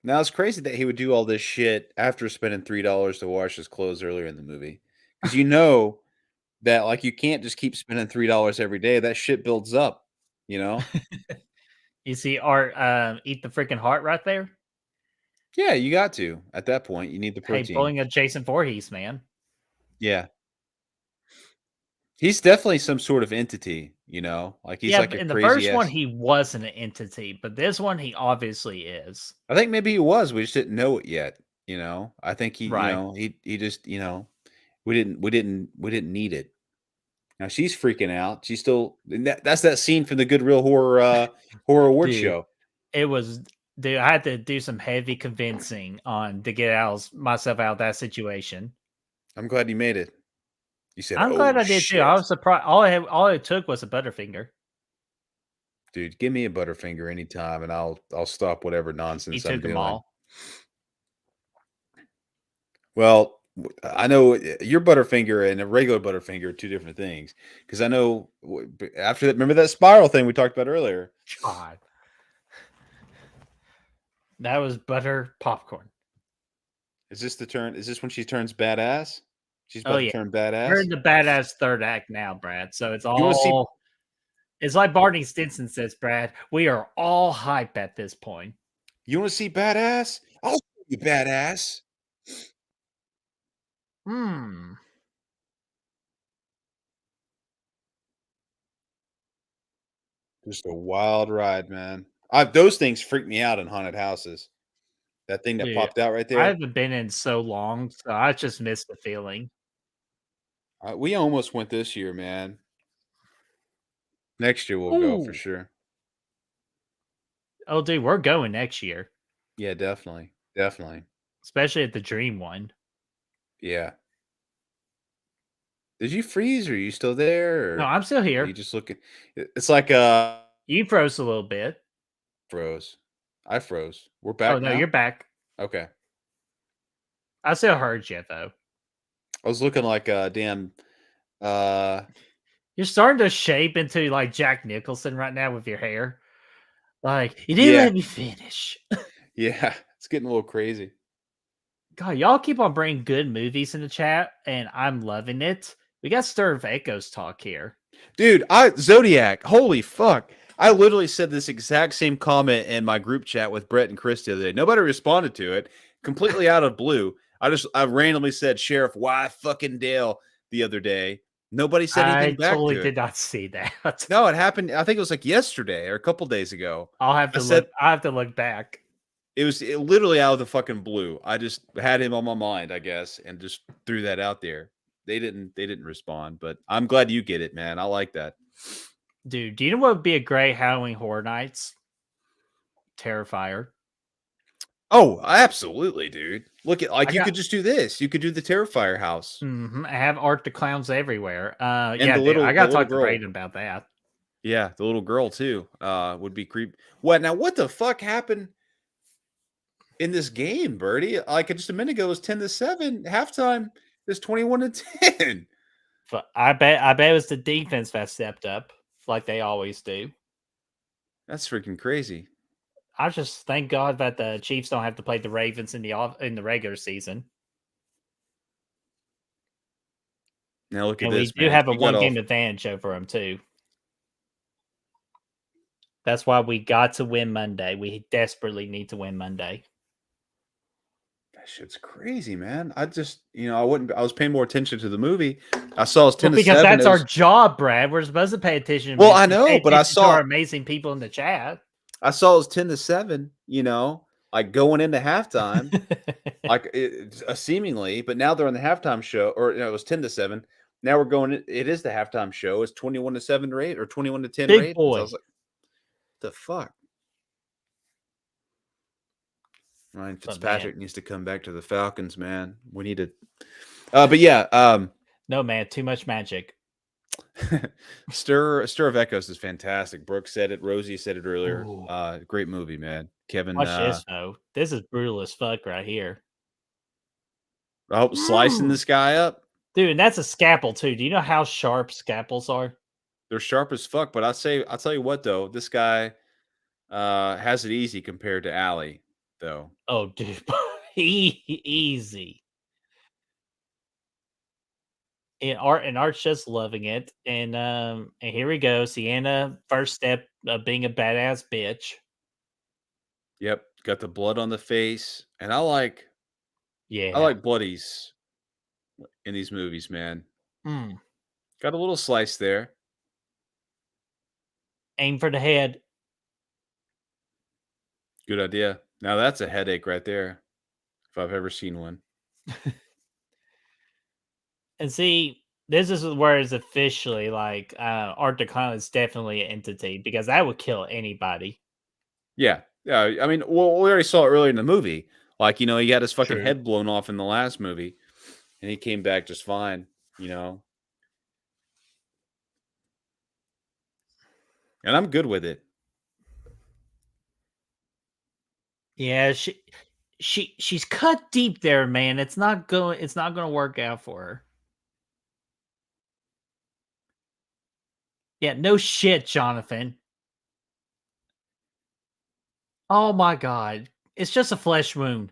Now, it's crazy that he would do all this shit after spending $3 to wash his clothes earlier in the movie. Because you know that, like, you can't just keep spending $3 every day. That shit builds up, you know? You see Art eat the freaking heart right there? Yeah, you got to. At that point, you need the Hey, protein. pulling a Jason Voorhees, man. Yeah. He's definitely some sort of entity, you know? Like he's like a in the crazy first one, ass. he wasn't an entity, but this one, he obviously is. I think maybe he was. We just didn't know it yet, you know? I think he, Right. you know, he just, you know, we didn't need it. Now she's freaking out. She's still that's that scene from the Good Real Horror Award Dude. show. It was, dude, I had to do some heavy convincing to get myself out of that situation. I'm glad you made it. You said, I'm glad I did too. I was surprised. All it took was a Butterfinger. Dude, give me a Butterfinger anytime, and I'll stop whatever nonsense He I'm took them doing. all. Well, I know your Butterfinger and a regular Butterfinger are two different things. Because I know after that, remember that spiral thing we talked about earlier? God, that was butter popcorn. Is this the turn? Is this when she turns badass? She's about to turn badass. We're in the badass third act now, Brad. So it's wanna see- all. It's like Barney Stinson says, Brad. We are all hype at this point. You want to see badass? I'll show you badass. Just a wild ride, man. Those things freak me out in haunted houses. That thing that Dude, popped out right there. I haven't been in so long, so I just missed the feeling. We almost went this year, man. Next year we'll go for sure. Oh, dude, we're going next year. Yeah, definitely. Definitely. Especially at the Dream one. Yeah. Did you freeze or are you still there? Or No, I'm still are here. you just looking? It's like You froze a little bit. froze. I froze. We're back. Oh no, now? you're back. Okay. I still heard you though. I was looking like a damn You're starting to shape into like Jack Nicholson right now with your hair. Like, you didn't let me finish. yeah, it's getting a little crazy. God, y'all keep on bringing good movies in the chat, and I'm loving it. We got Stir of Echoes talk here. Dude, Zodiac, holy fuck. I literally said this exact same comment in my group chat with Brett and Chris the other day. Nobody responded to it. Completely out of blue. I randomly said Sheriff why fucking Dale the other day. Nobody said anything I back totally to it. did not see that. No, it happened. I think it was like yesterday or a couple days ago. I'll have to look. I have to look back. It was literally out of the fucking blue. I just had him on my mind, I guess, and just threw that out there. They didn't respond, but I'm glad you get it, man. I like that. Dude, do you know what would be a great Halloween Horror Nights? Terrifier. Oh, absolutely, dude. Look at you got- could just do this. You could do the Terrifier house. Mm-hmm. I have Art the Clowns everywhere. And yeah, the little- dude, I gotta the little talk to girl. Braden about that. Yeah, the little girl too. Would be creep. What now? What the fuck happened in this game, Birdie? Like just a minute ago, it was 10-7. Halftime is 21-10. But I bet it was the defense that stepped up like they always do. That's freaking crazy. I just thank God that the Chiefs don't have to play the Ravens in the regular season. Now look at And this. we do man. have a You got one-game advantage over them too. That's why we got to win Monday. We desperately need to win Monday. That shit's crazy, man. I just, I was paying more attention to the movie. I saw it was 10-7. Because that's our job, Brad. We're supposed to pay attention. Well, I know, but I saw to our amazing people in the chat. I saw it was 10-7. Like going into halftime, like seemingly. But now they're on the halftime show, or it was 10-7. Now we're going. It is the halftime show. It's 21-7 rate or 21-10 Big rate. boy. So I was like, the fuck. Ryan Fitzpatrick needs to come back to the Falcons, man. We need to. But yeah. No, man, too much magic. Stir of Echoes is fantastic. Brooke said it. Rosie said it earlier. Ooh. Great movie, man. Kevin. Watch this though. This is brutal as fuck right here. Oh, slicing this guy up, dude. And that's a scalpel too. Do you know how sharp scalpels are? They're sharp as fuck. But I'll tell you what though. This guy has it easy compared to Allie, though. Oh, dude, easy. And Art's just loving it. And here we go. Sienna, first step of being a badass bitch. Yep, got the blood on the face, and I like bloodies in these movies, man. Got a little slice there. Aim for the head. Good idea. Now that's a headache right there, if I've ever seen one. And see, this is where it's officially like Art the Clown is definitely an entity because that would kill anybody. Yeah. I mean, well, we already saw it earlier in the movie. Like, he had his fucking True. head blown off in the last movie, and he came back just fine, And I'm good with it. Yeah, she's cut deep there, man. It's not going to work out for her. Yeah, no shit, Jonathan. Oh my god. It's just a flesh wound.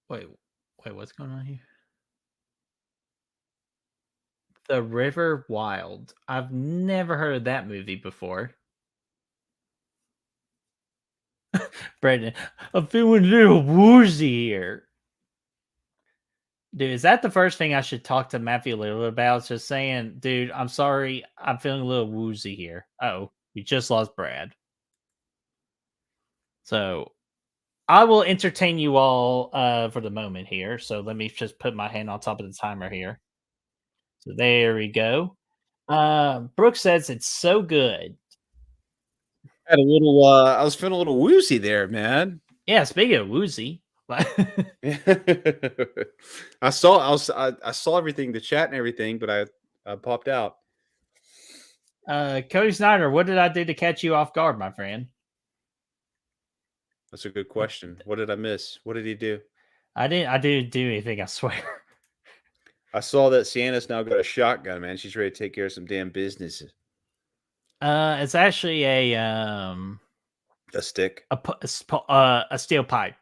Wait, what's going on here? The River Wild. I've never heard of that movie before. Brendan, I'm feeling a little woozy here. Dude, is that the first thing I should talk to Matthew Little about? Just saying, dude, I'm sorry. I'm feeling a little woozy here. Oh, we just lost Brad. So I will entertain you all for the moment here. So let me just put my hand on top of the timer here. So there we go. Brooke says it's so good. I was feeling a little woozy there, man. Yeah, speaking of woozy. I saw everything, the chat and everything, but I popped out. Cody Snyder, what did I do to catch you off guard, my friend? That's a good question. What did I miss? What did he do? I didn't do anything, I swear. I saw that Sienna's now got a shotgun, man. She's ready to take care of some damn business. It's actually A stick. a steel pipe.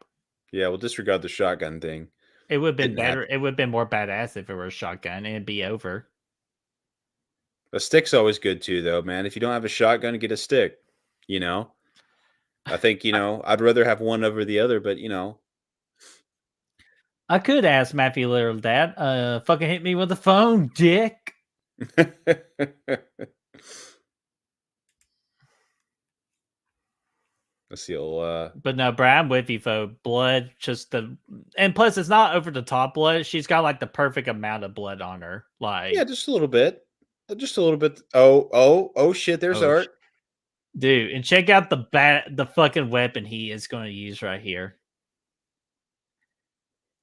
Yeah, we'll disregard the shotgun thing. It would have been Didn't better. happen. It would have been more badass if it were a shotgun and it'd be over. A stick's always good too, though, man. If you don't have a shotgun, get a stick. You know, I think I'd rather have one over the other, but I could ask Matthew Little Dad, fucking hit me with the phone, dick. Let's see. Well, But no, Brad, I'm with you, though. Blood, and plus it's not over the top blood. She's got like the perfect amount of blood on her. Like, yeah, just a little bit. Just a little bit. Oh, shit. There's Oh, Art. dude, and check out the fucking weapon he is going to use right here.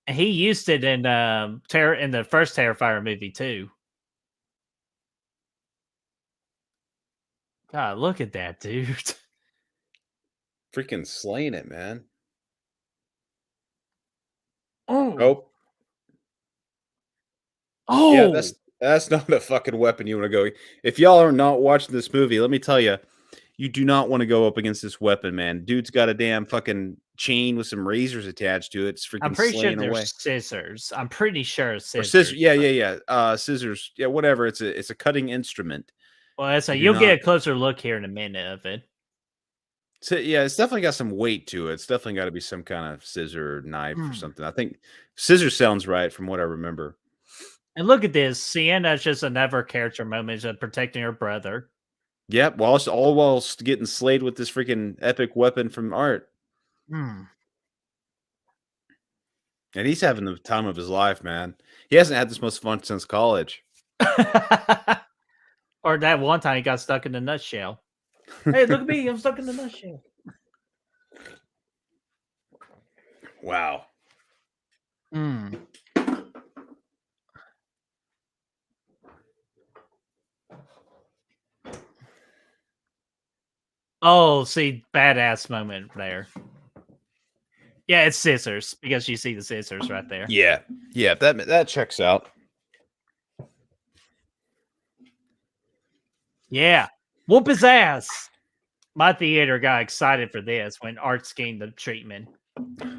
And he used it in in the first Terrifier movie too. God, look at that, dude. Freaking slaying it, man. Oh, Yeah, oh, that's not a fucking weapon you want to go. If y'all are not watching this movie, let me tell you, you do not want to go up against this weapon, man. Dude's got a damn fucking chain with some razors attached to it. It's I'm freaking pretty sure slaying they're away. scissors. I'm pretty sure Or scissors. scissors. Yeah. Scissors. Yeah, whatever. It's a cutting instrument. Well, so You do you'll get not- a closer look here in a minute of it. So, yeah, it's definitely got some weight to it. It's definitely got to be some kind of scissor or knife or Hmm. something. I think scissors sounds right from what I remember. And look at this. Sienna's just another character moment of protecting her brother. Yep, all whilst getting slayed with this freaking epic weapon from Art. Hmm. And he's having the time of his life, man. He hasn't had this much fun since college. Or that one time he got stuck in the nutshell. Hey, look at me. I'm stuck in the nutshell. Wow. Hmm. Oh, see, badass moment there. Yeah, it's scissors because you see the scissors right there. Yeah, that checks out. Yeah, whoop his ass. My theater got excited for this when Art's gained the treatment.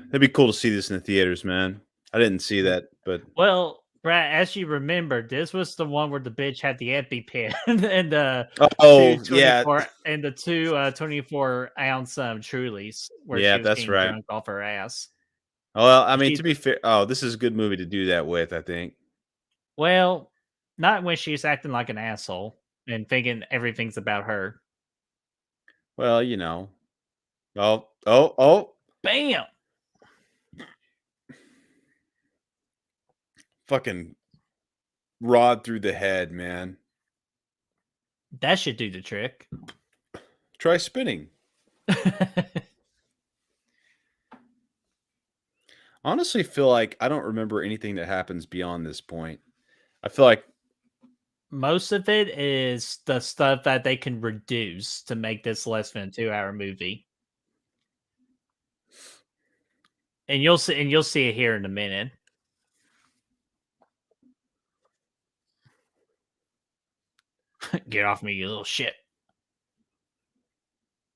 It'd be cool to see this in the theaters, man. I didn't see that, but Well, Brad, as you remember, this was the one where the bitch had the EpiPen and the yeah, 24-ounce Trulies, where Yeah, she was that's getting right. drunk off her ass. well, I mean, She- to be fair, this is a good movie to do that with, I think. Well, not when she's acting like an asshole and thinking everything's about her. Well, oh, Bam! fucking rod through the head, man. That should do the trick. Try spinning. Honestly, feel like I don't remember anything that happens beyond this point. I feel like Most of it is the stuff that they can reduce to make this less than a 2-hour movie. And you'll see it here in a minute. Get off me, you little shit.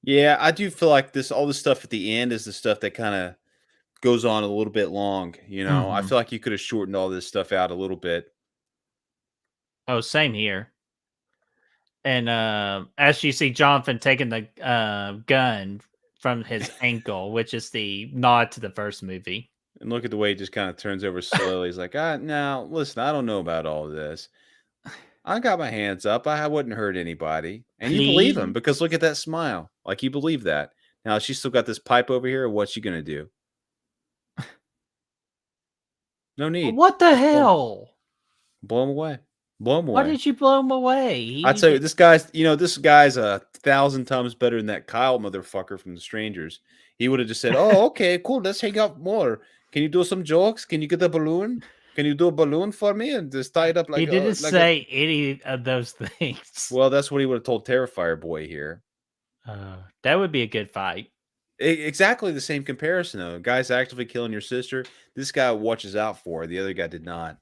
yeah, I do feel like all this stuff at the end is the stuff that kind of goes on a little bit long. I Mhm. feel like you could have shortened all this stuff out a little bit. Oh, same here. And as you see Jonathan taking the gun from his ankle, which is the nod to the first movie. And look at the way he just kind of turns over slowly. He's like, now listen, I don't know about all this. I got my hands up. I wouldn't hurt anybody. And you believe him Please? because look at that smile. Like you believe that. Now she's still got this pipe over here. What's she gonna do? No need. What the hell? Blow him away. Blow him Why away. did you blow him away? I tell you, this guy's 1,000 times better than that Kyle motherfucker from The Strangers. He would have just said, "Oh, okay, cool. Let's hang out more. Can you do some jokes? Can you get a balloon? Can you do a balloon for me and just tie it up like?" He didn't like say any of those things. well, that's what he would have told Terrifier Boy here. That would be a good fight. Exactly the same comparison, though. Guy's actively killing your sister. This guy watches out for her. The other guy did not.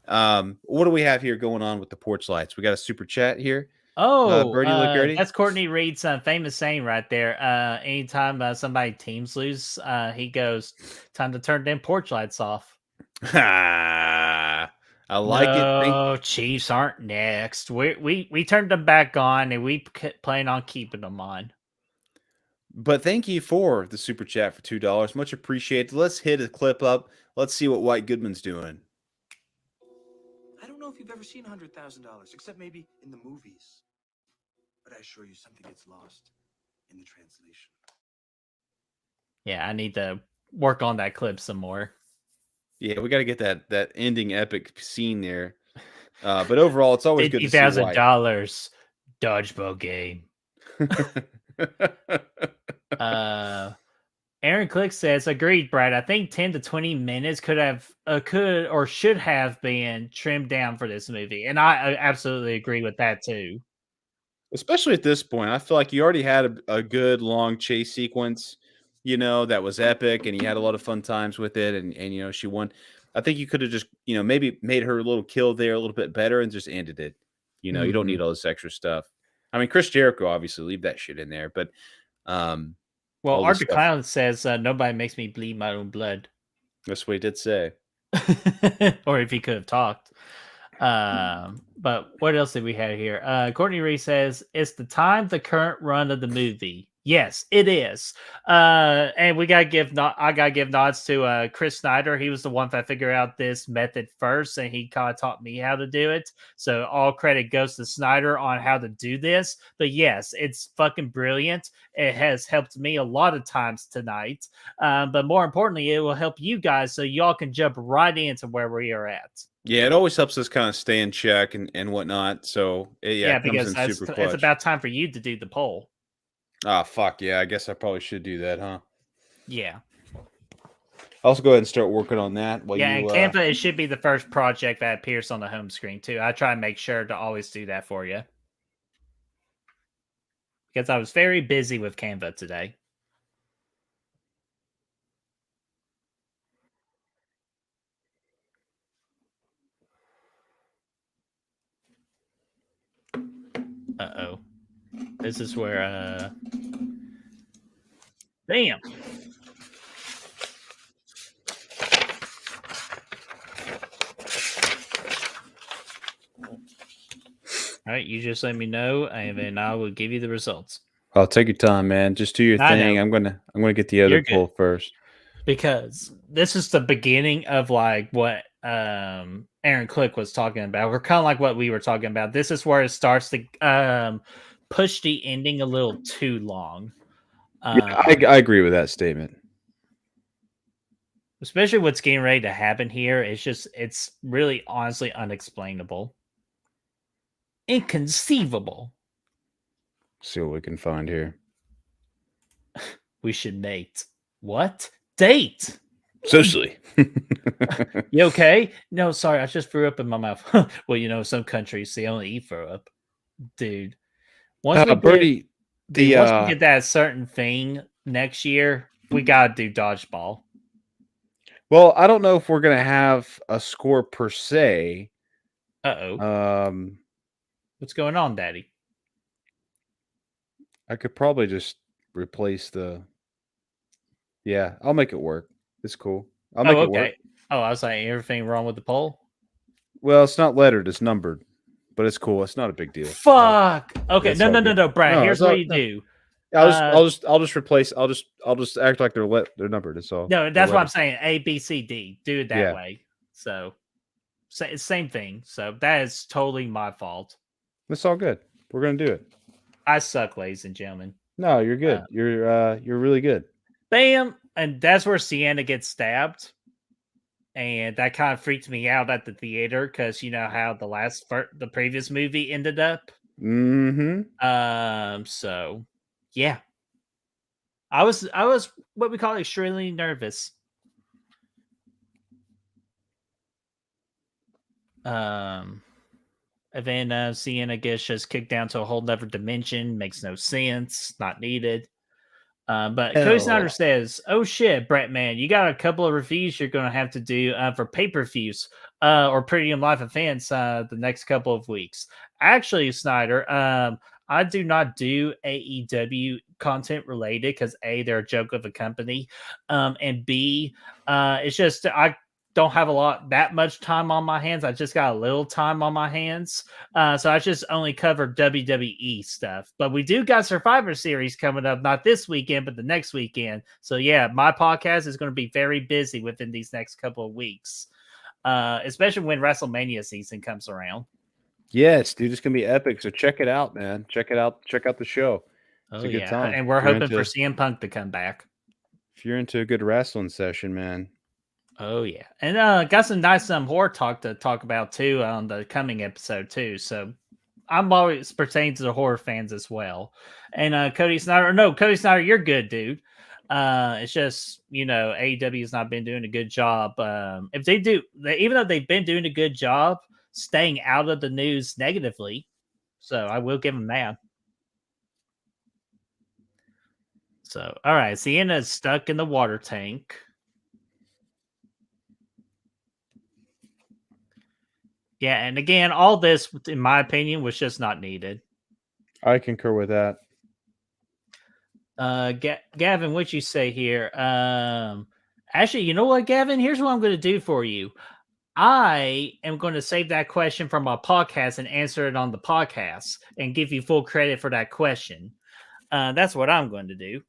What do we have here going on with the porch lights? We got a super chat here. Oh, Birdie McGurdy? that's Courtney Reed's famous saying right there. Anytime somebody teams lose, he goes, "Time to turn them porch lights off." I like it. No, Chiefs aren't next. We turned them back on, and we plan on keeping them on. But thank you for the super chat for $2. Much appreciated. Let's hit a clip up. Let's see what White Goodman's doing. I don't know if you've ever seen $100,000, except maybe in the movies. But I assure you, something gets lost in the translation. Yeah, I need to work on that clip some more. Yeah, we got to get that ending epic scene there. But overall, it's always good to see White. $50,000 dodgeball game. Aaron Click says, agreed, Brad. I think 10 to 20 minutes could or should have been trimmed down for this movie. And I absolutely agree with that too. Especially at this point, I feel like you already had a good long chase sequence, that was epic, and you had a lot of fun times with it, and she won. I think you could have just, maybe made her little kill there a little bit better and just ended it. You don't need all this extra stuff. I mean, Chris Jericho, obviously, leave that shit in there, but well, all this Art the stuff. Clown says nobody makes me bleed my own blood. That's what he did say. Or if he could have talked. But what else did we have here? Courtney Reed says, it's the current run of the movie. Yes, it is. And I gotta give nods to Chris Snyder. He was the one that figured out this method first, and he kind of taught me how to do it. So all credit goes to Snyder on how to do this. But yes, it's fucking brilliant. It has helped me a lot of times tonight. But more importantly, it will help you guys so y'all can jump right into where we are at. Yeah, it always helps us kind of stay in check and whatnot. So it because comes in super clutch. It's about time for you to do the poll. Ah, fuck yeah. I guess I probably should do that, huh? Yeah. I'll also go ahead and start working on that. And Canva, it should be the first project that appears on the home screen, too. I try and make sure to always do that for you. Because I was very busy with Canva today. Uh-oh. This is where, Damn! All right, you just let me know, and then I will give you the results. I'll take your time, man. Just do your thing. I'm gonna get the other poll first. Because this is the beginning of like what Aaron Click was talking about. We're kind of like what we were talking about. This is where it starts to push the ending a little too long. Yeah, I agree with that statement. Especially what's getting ready to happen here. It's really honestly unexplainable. Inconceivable. See what we can find here. We should mate. What? Date? Socially. You okay? No, sorry, I just threw up in my mouth. Well, some countries they only eat throw up. Dude. Once we get that certain thing next year, we gotta do dodgeball. Well, I don't know if we're gonna have a score per se. Uh-oh. What's going on, Daddy? I could probably just replace the. Yeah, I'll make it work. It's cool. I'll make it work. Oh, I was like, everything wrong with the poll? Well, it's not lettered; it's numbered, but it's cool. It's not a big deal. Fuck. Okay, no, Brad. Here's what you do. I'll just replace. I'll just act like they're numbered. It's all. No, that's what I'm saying. A, B, C, D. Do it that way. So, it's same thing. So that is totally my fault. It's all good. We're gonna do it. I suck, ladies and gentlemen. No, you're good. You're really good. Bam, and that's where Sienna gets stabbed, and that kind of freaked me out at the theater because you know how the previous movie ended up. Mm-hmm. So, yeah, I was what we call extremely nervous. And then Sienna gets just kicked down to a whole nother dimension. Makes no sense. Not needed. But Cody Snyder Hell. says, "Oh shit, Brett, man, you got a couple of reviews you're going to have to do for pay-per-views or Premium Live events the next couple of weeks." Actually, Snyder, I do not do AEW content related because A, they're a joke of a company, and B, it's just I don't have that much time on my hands. I just got a little time on my hands. So I just only covered WWE stuff. But we do got Survivor Series coming up, not this weekend, but the next weekend. So yeah, my podcast is going to be very busy within these next couple of weeks, especially when WrestleMania season comes around. Yes, dude, it's gonna be epic. So check it out, man. Check it out. Check out the show. It's a good time. And we're If you're hoping for into- CM Punk to come back. If you're into a good wrestling session, man. Oh yeah, and got some nice horror talk to talk about too on the coming episode too. So I'm always pertaining to the horror fans as well. And Cody Snyder, you're good, dude. It's just AEW has not been doing a good job. If they do, even though they've been doing a good job staying out of the news negatively, so I will give them that. So all right, Sienna is stuck in the water tank. Yeah, and again, all this, in my opinion, was just not needed. I concur with that. Gavin, what you say here? Actually, you know what, Gavin? Here's what I'm going to do for you. I am going to save that question from my podcast and answer it on the podcast and give you full credit for that question. That's what I'm going to do.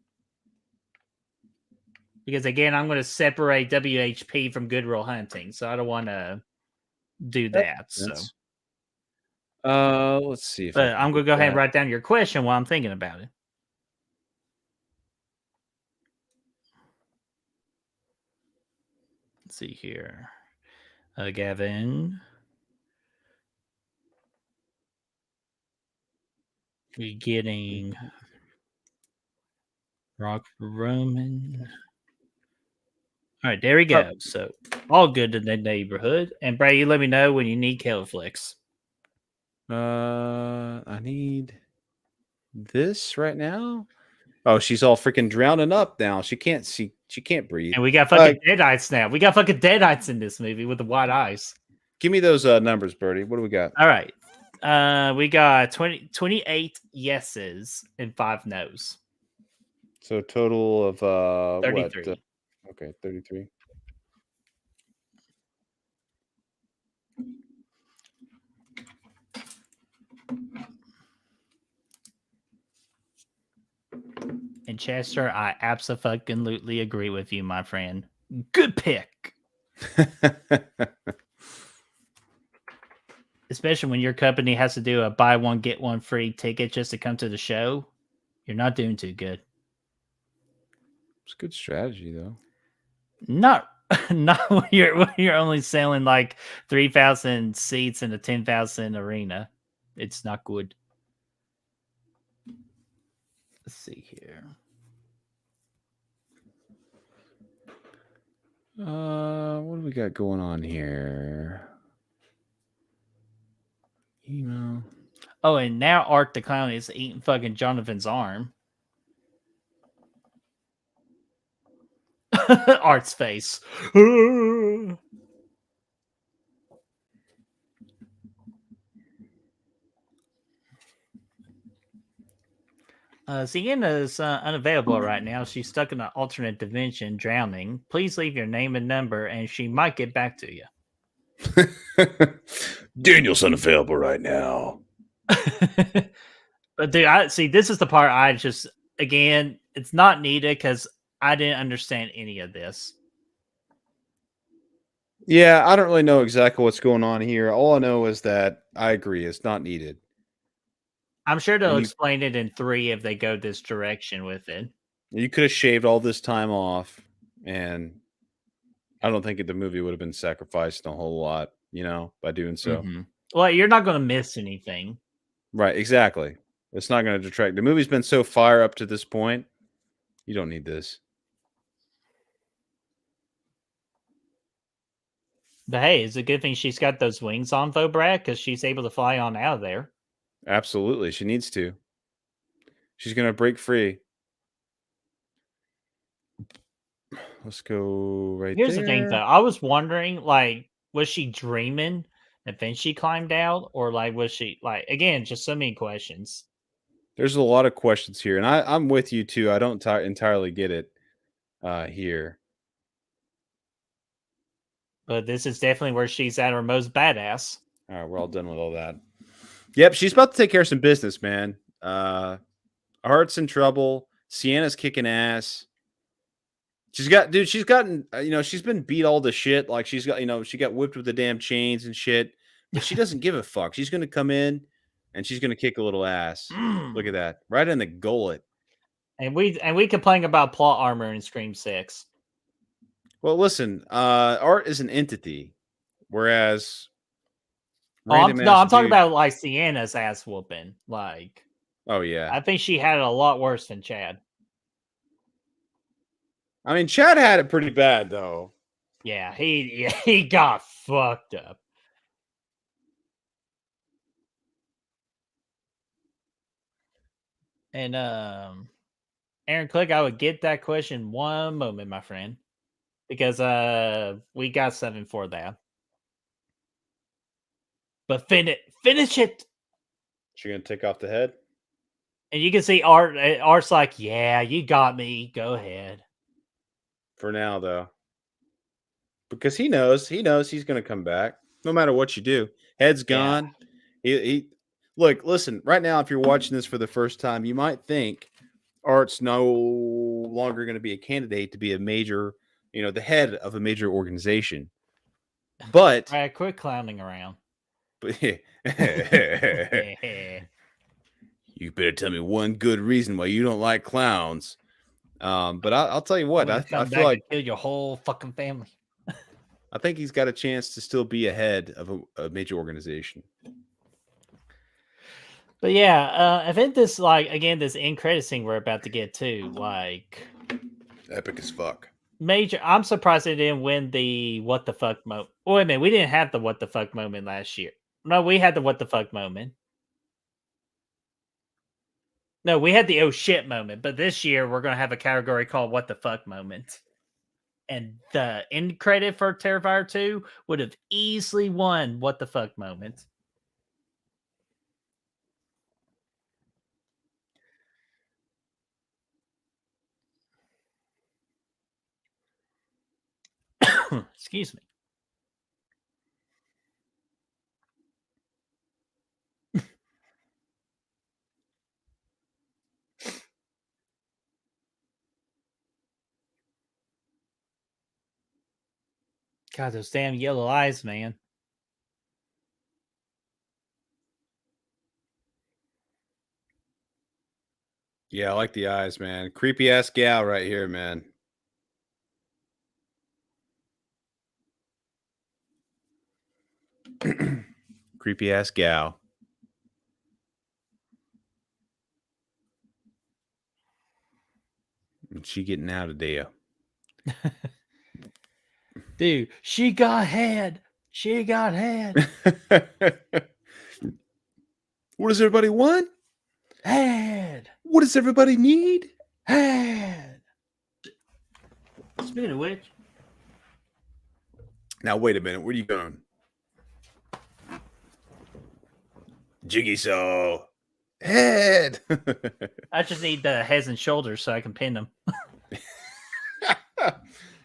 Because again, I'm going to separate WHP from Good Real Hunting, so I don't want to do that. So, let's see. but I'm going to go ahead and write down your question while I'm thinking about it. Let's see here. Gavin. We're getting Rock Roman. All right, there we go. So all good in the neighborhood. And Brady, let me know when you need Califlix. I need this right now. Oh, she's all freaking drowning up now. She can't see. She can't breathe. And we got fucking Deadites now. We got fucking Deadites in this movie with the white eyes. Give me those numbers, Birdie. What do we got? All right. We got 28 yeses and 5 nos. So total of 33. What? Okay, 33. And Chester, I absolutely agree with you, my friend. Good pick. Especially when your company has to do a buy one, get one free ticket just to come to the show. You're not doing too good. It's a good strategy, though. Not when you're only selling like 3,000 seats in a 10,000 arena. It's not good. Let's see here. What do we got going on here? Email. Oh, and now Art the Clown is eating fucking Jonathan's arm. Art's face. Sienna is unavailable right now. She's stuck in an alternate dimension, drowning. Please leave your name and number, and she might get back to you. Daniel's unavailable right now. But dude, this is the part I just, again, it's not needed because I didn't understand any of this. Yeah, I don't really know exactly what's going on here. All I know is that I agree. It's not needed. I'm sure they'll explain it in 3 if they go this direction with it. You could have shaved all this time off, and I don't think the movie would have been sacrificed a whole lot, by doing so. Mm-hmm. Well, you're not going to miss anything. Right, exactly. It's not going to detract. The movie's been so fire up to this point. You don't need this. But hey, it's a good thing she's got those wings on, though, Brad, because she's able to fly on out of there. Absolutely. She needs to. She's going to break free. Let's go right Here's there. the thing, though. I was wondering, like, was she dreaming and then she climbed out, or like, was she like again? Just so many questions. There's a lot of questions here, and I'm with you too. I don't entirely get it here. But this is definitely where she's at her most badass. All right, we're all done with all that. Yep, she's about to take care of some business, man. Art's in trouble. Sienna's kicking ass. She's gotten, she's been beat all to shit. Like she's got, she got whipped with the damn chains and shit, but she doesn't give a fuck. She's going to come in and she's going to kick a little ass. Look at that. Right in the gullet. And we complain about plot armor in Scream 6. Well, listen, Art is an entity, whereas I'm talking about like Sienna's ass whooping. Like, oh yeah, I think she had it a lot worse than Chad. I mean, Chad had it pretty bad though. Yeah, he got fucked up. And Aaron Click, I would get that question one moment, my friend, because we got something for that. But finish it. She gonna take off the head, and you can see Art's like, yeah, you got me. Go ahead. For now, though, because he knows he's gonna come back no matter what you do. Head's gone. Yeah. He look. Listen, right now, if you're watching this for the first time, you might think Art's no longer going to be a candidate to be a major, the head of a major organization. But all right, quit clowning around. But you better tell me one good reason why you don't like clowns. But I'll tell you what, I feel like kill your whole fucking family. I think he's got a chance to still be ahead of a major organization. But yeah, I think this this end credit scene we're about to get to, like epic as fuck. Major. I'm surprised they didn't win the what the fuck moment. Wait a minute, we didn't have the what the fuck moment last year. No, we had the what the fuck moment. No, we had the oh shit moment, but this year we're gonna have a category called what the fuck moment. And the end credit for Terrifier 2 would have easily won what the fuck moment. Excuse me. God, those damn yellow eyes, man. Yeah, I like the eyes, man. Creepy ass gal right here, man. Creepy ass gal. And she getting out of there. Dude, she got head. She got head. What does everybody want? Head. What does everybody need? Head. Speaking of which. Now, wait a minute. Where are you going? Jigsaw. Head. I just need the heads and shoulders so I can pin them.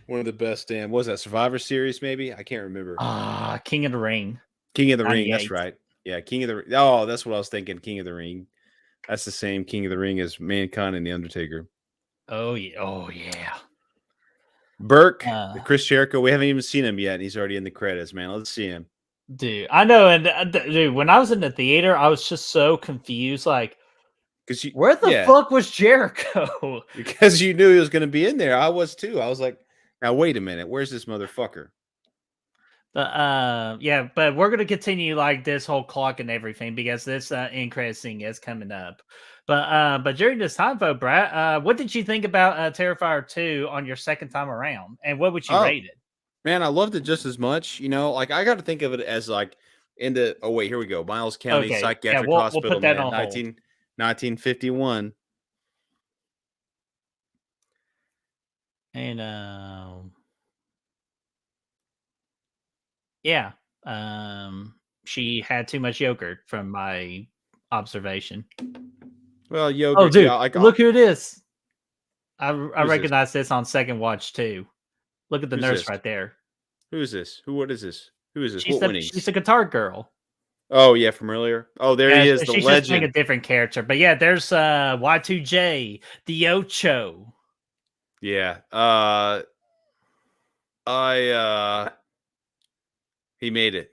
One of the best damn. What was that, Survivor Series, maybe? I can't remember. King of the Ring. King of the Ring, that's right. Yeah, King of the Ring. Oh, that's what I was thinking. King of the Ring. That's the same King of the Ring as Mankind and The Undertaker. Oh, yeah. Oh, yeah. Burke, Chris Jericho. We haven't even seen him yet, and he's already in the credits, man. Let's see him. Dude, I know. And dude, when I was in the theater, I was just so confused. Like, where the fuck was Jericho? Because you knew he was going to be in there. I was too. I was like, now wait a minute. Where's this motherfucker? But yeah, but we're gonna continue like this whole clock and everything because this end credit scene is coming up. But during this time, though, Brad, what did you think about Terrifier 2 on your second time around, and what would you rate it? Man, I loved it just as much. Like I got to think of it as like in the here we go, Miles County Psychiatric Hospital, we'll put that man, on 1951. And Yeah. She had too much yogurt from my observation. Well, Oh, yogurt. dude, Yeah, like look who it is. I Who's this? recognize this on second watch too. Look at the Who's nurse this? right there. Who is this? What is this? Who is this? She's What the winnings? guitar girl. Oh yeah, from earlier. Oh, there he Yeah, is, the she's just playing a legend. different character. But yeah, there's Y2J, the Ocho. Yeah. He made it.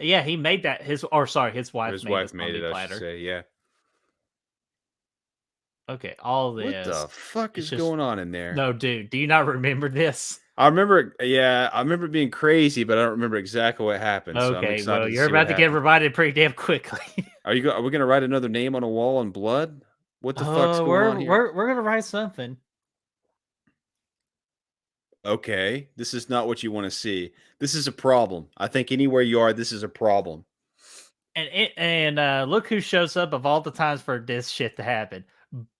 Yeah, he made that. His wife His made wife the made zombie it, I should platter. say. Yeah. Okay, all What this. the fuck it's is just- going on in there? No, dude, do you not remember this? I remember. Yeah, I remember it being crazy, but I don't remember exactly what happened. So I'm Okay, excited well, to you're see about what to get happens. reminded pretty damn quickly. Are we gonna write another name on a wall in blood? What the fuck's going on here? we're gonna write something. Okay, this is not what you want to see. This is a problem. I think anywhere you are, this is a problem. And look who shows up of all the times for this shit to happen.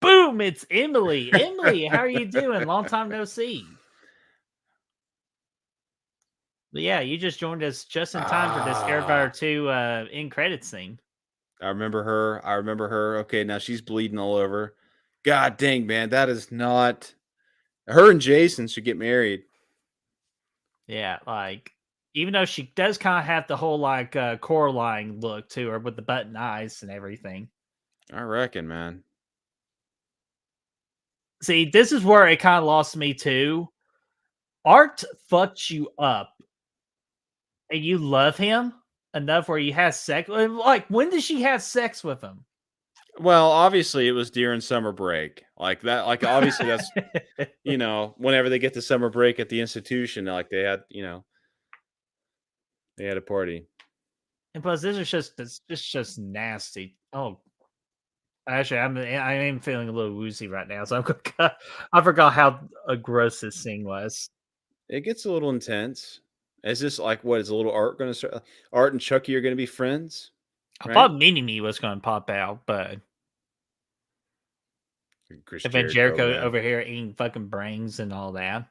Boom! It's Emily. Emily, how are you doing? Long time no see. But yeah, you just joined us just in time for this Terrifier 2 end credit scene. I remember her. Okay, now she's bleeding all over. God dang, man, that is not. Her and Jason should get married. Yeah, like even though she does kind of have the whole like Coraline look to her with the button eyes and everything. I reckon, man. See, this is where it kind of lost me too. Art fucks you up, and you love him enough where you have sex. Like, when did she have sex with him? Well, obviously it was during summer break. Like that, like obviously that's whenever they get to summer break at the institution, like they had, they had a party. And plus, it's just nasty. Oh, actually, I am feeling a little woozy right now, so I forgot how gross this scene was. It gets a little intense. Is this like what is a little Art going to start? Art and Chucky are going to be friends. I thought Mini Me was going to pop out, but Chris and then Jericho man. over here eating fucking brains and all that.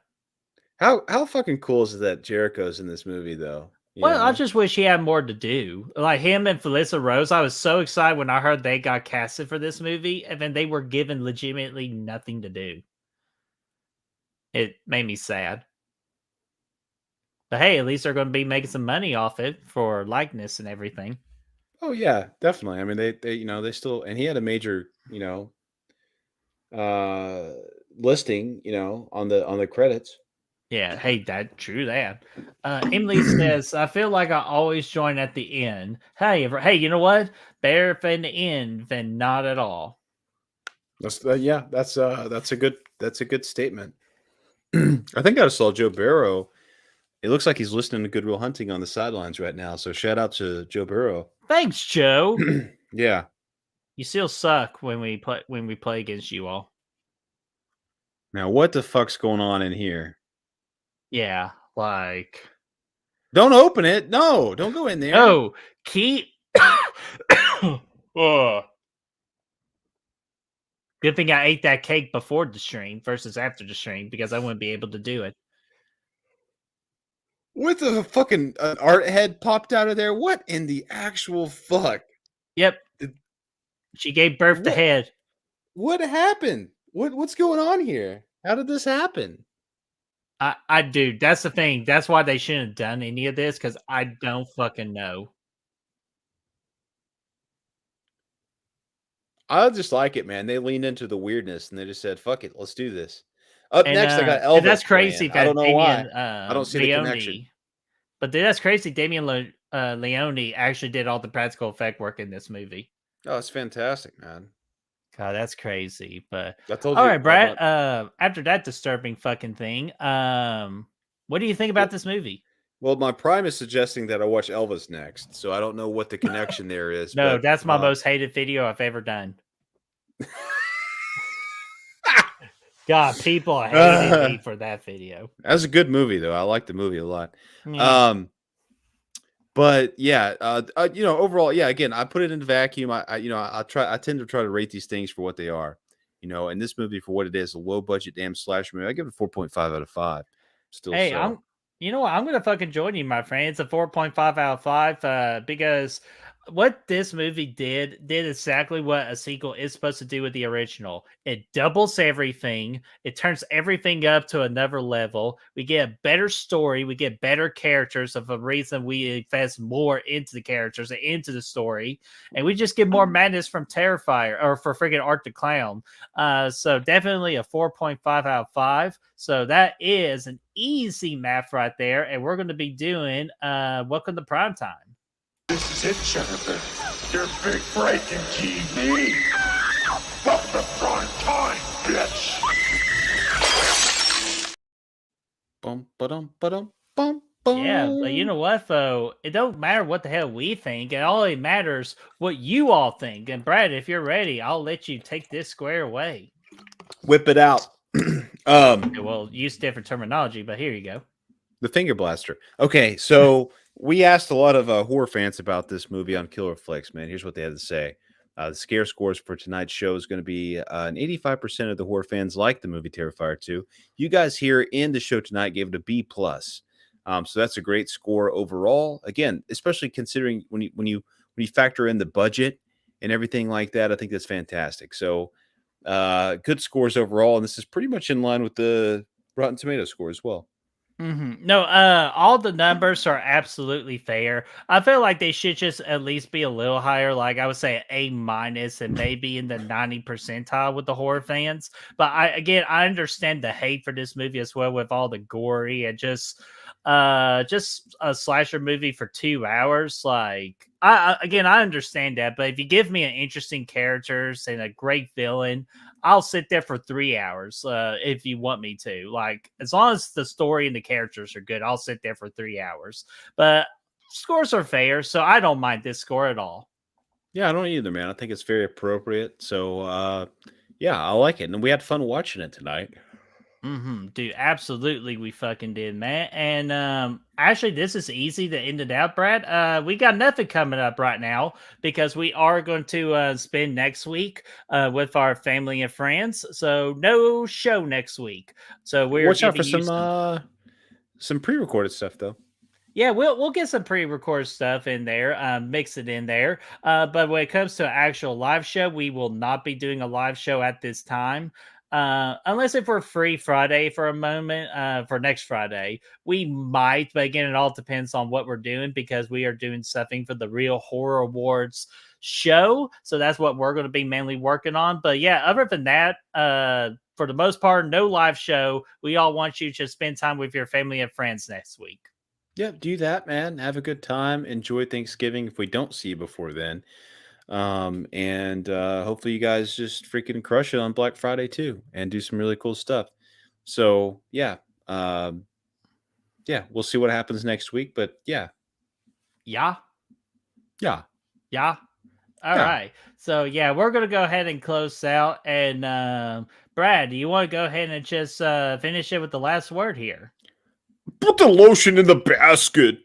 How fucking cool is it that Jericho's in this movie though? Well, I just wish he had more to do. Like him and Felissa Rose, I was so excited when I heard they got casted for this movie, and then they were given legitimately nothing to do. It made me sad. But hey, at least they're going to be making some money off it for likeness and everything. Oh yeah, definitely. I mean, they still, and he had a major, listing, on the credits. Yeah, hey, true that. Emily says, "I feel like I always join at the end. Hey, you know what? Better in the end than not at all." That's a good statement. I think I saw Joe Barrow. It looks like he's listening to Good Will Hunting on the sidelines right now. So shout out to Joe Barrow. Thanks, Joe. Yeah. You still suck when we play against you all. Now, what the fuck's going on in here? Yeah, like don't open it. No, don't go in there. Oh, keep. Oh. Good thing I ate that cake before the stream versus after the stream because I wouldn't be able to do it. What the fucking art head popped out of there? What in the actual fuck? Yep. She gave birth to Head. What happened? What's going on here? How did this happen? Dude, that's the thing. That's why they shouldn't have done any of this because I don't fucking know. I just like it, man. They leaned into the weirdness and they just said, "Fuck it, let's do this." Up next, I got Elvis. That's crazy. I don't know Damien, why. I don't see the connection. But that's crazy. Damien Leone actually did all the practical effect work in this movie. Oh, it's fantastic, man. God, that's crazy. But I told you. All right, Brad. After that disturbing fucking thing, what do you think about this movie? Well, my prime is suggesting that I watch Elvis next, so I don't know what the connection there is. No, but, that's my most hated video I've ever done. God, people hated me for that video. That's a good movie, though. I like the movie a lot. Yeah. But yeah, overall, yeah. Again, I put it in the vacuum. I tend to try to rate these things for what they are, and this movie for what it is, a low budget damn slasher movie. I give it a 4.5 out of 5. Still, hey, so. You know what? I'm gonna fucking join you, my friend. It's a 4.5 out of 5. Because what this movie did exactly what a sequel is supposed to do with the original. It doubles everything. It turns everything up to another level. We get a better story. We get better characters of a reason we invest more into the characters and into the story, and we just get more madness from Terrifier or for freaking Art the Clown. So definitely a 4.5 out of 5. So that is an easy math right there. And we're going to be doing Welcome to Prime Time. This is it, Jennifer. Your big break in TV. Welcome to prime time, bitch. Bum, ba-dum, ba-dum, bum, bum. Yeah, but you know what, though? It don't matter what the hell we think. It only matters what you all think. And Brad, if you're ready, I'll let you take this square away. Whip it out. Okay, well, use different terminology, but here you go. The finger blaster. Okay, so we asked a lot of horror fans about this movie on Killer Flicks, man. Here's what they had to say. The scare scores for tonight's show is going to be an 85% of the horror fans like the movie Terrifier 2. You guys here in the show tonight gave it a B+. So that's a great score overall. Again, especially considering when you factor in the budget and everything like that, I think that's fantastic. So good scores overall, and this is pretty much in line with the Rotten Tomato score as well. No, all the numbers are absolutely fair. I feel like they should just at least be a little higher. Like I would say A- and maybe in the 90 percentile with the horror fans. But I understand the hate for this movie as well with all the gory and just a slasher movie for 2 hours. Like I understand that, but if you give me an interesting characters and a great villain, I'll sit there for 3 hours if you want me to. Like, as long as the story and the characters are good, I'll sit there for 3 hours. But scores are fair, so I don't mind this score at all. Yeah, I don't either, man. I think it's very appropriate. So, yeah, I like it. And we had fun watching it tonight. Dude, absolutely, we fucking did, man. And actually, this is easy to end it out, Brad. We got nothing coming up right now because we are going to spend next week with our family and friends. So no show next week. So we're Watch out for giving you some pre-recorded stuff, though. Yeah, we'll get some pre-recorded stuff in there, mix it in there. But when it comes to an actual live show, we will not be doing a live show at this time. Unless if we're free Friday for a moment, for next Friday, we might. But again, it all depends on what we're doing because we are doing something for the Real Horror Awards show. So that's what we're going to be mainly working on. But yeah, other than that, for the most part, no live show. We all want you to spend time with your family and friends next week. Yeah, do that, man. Have a good time. Enjoy Thanksgiving if we don't see you before then. And hopefully you guys just freaking crush it on Black Friday too and do some really cool stuff. So yeah, yeah, we'll see what happens next week. But yeah. Yeah. Yeah. Yeah. All Yeah. right. So yeah, we're gonna go ahead and close out. And Brad, do you want to go ahead and just finish it with the last word here? Put the lotion in the basket.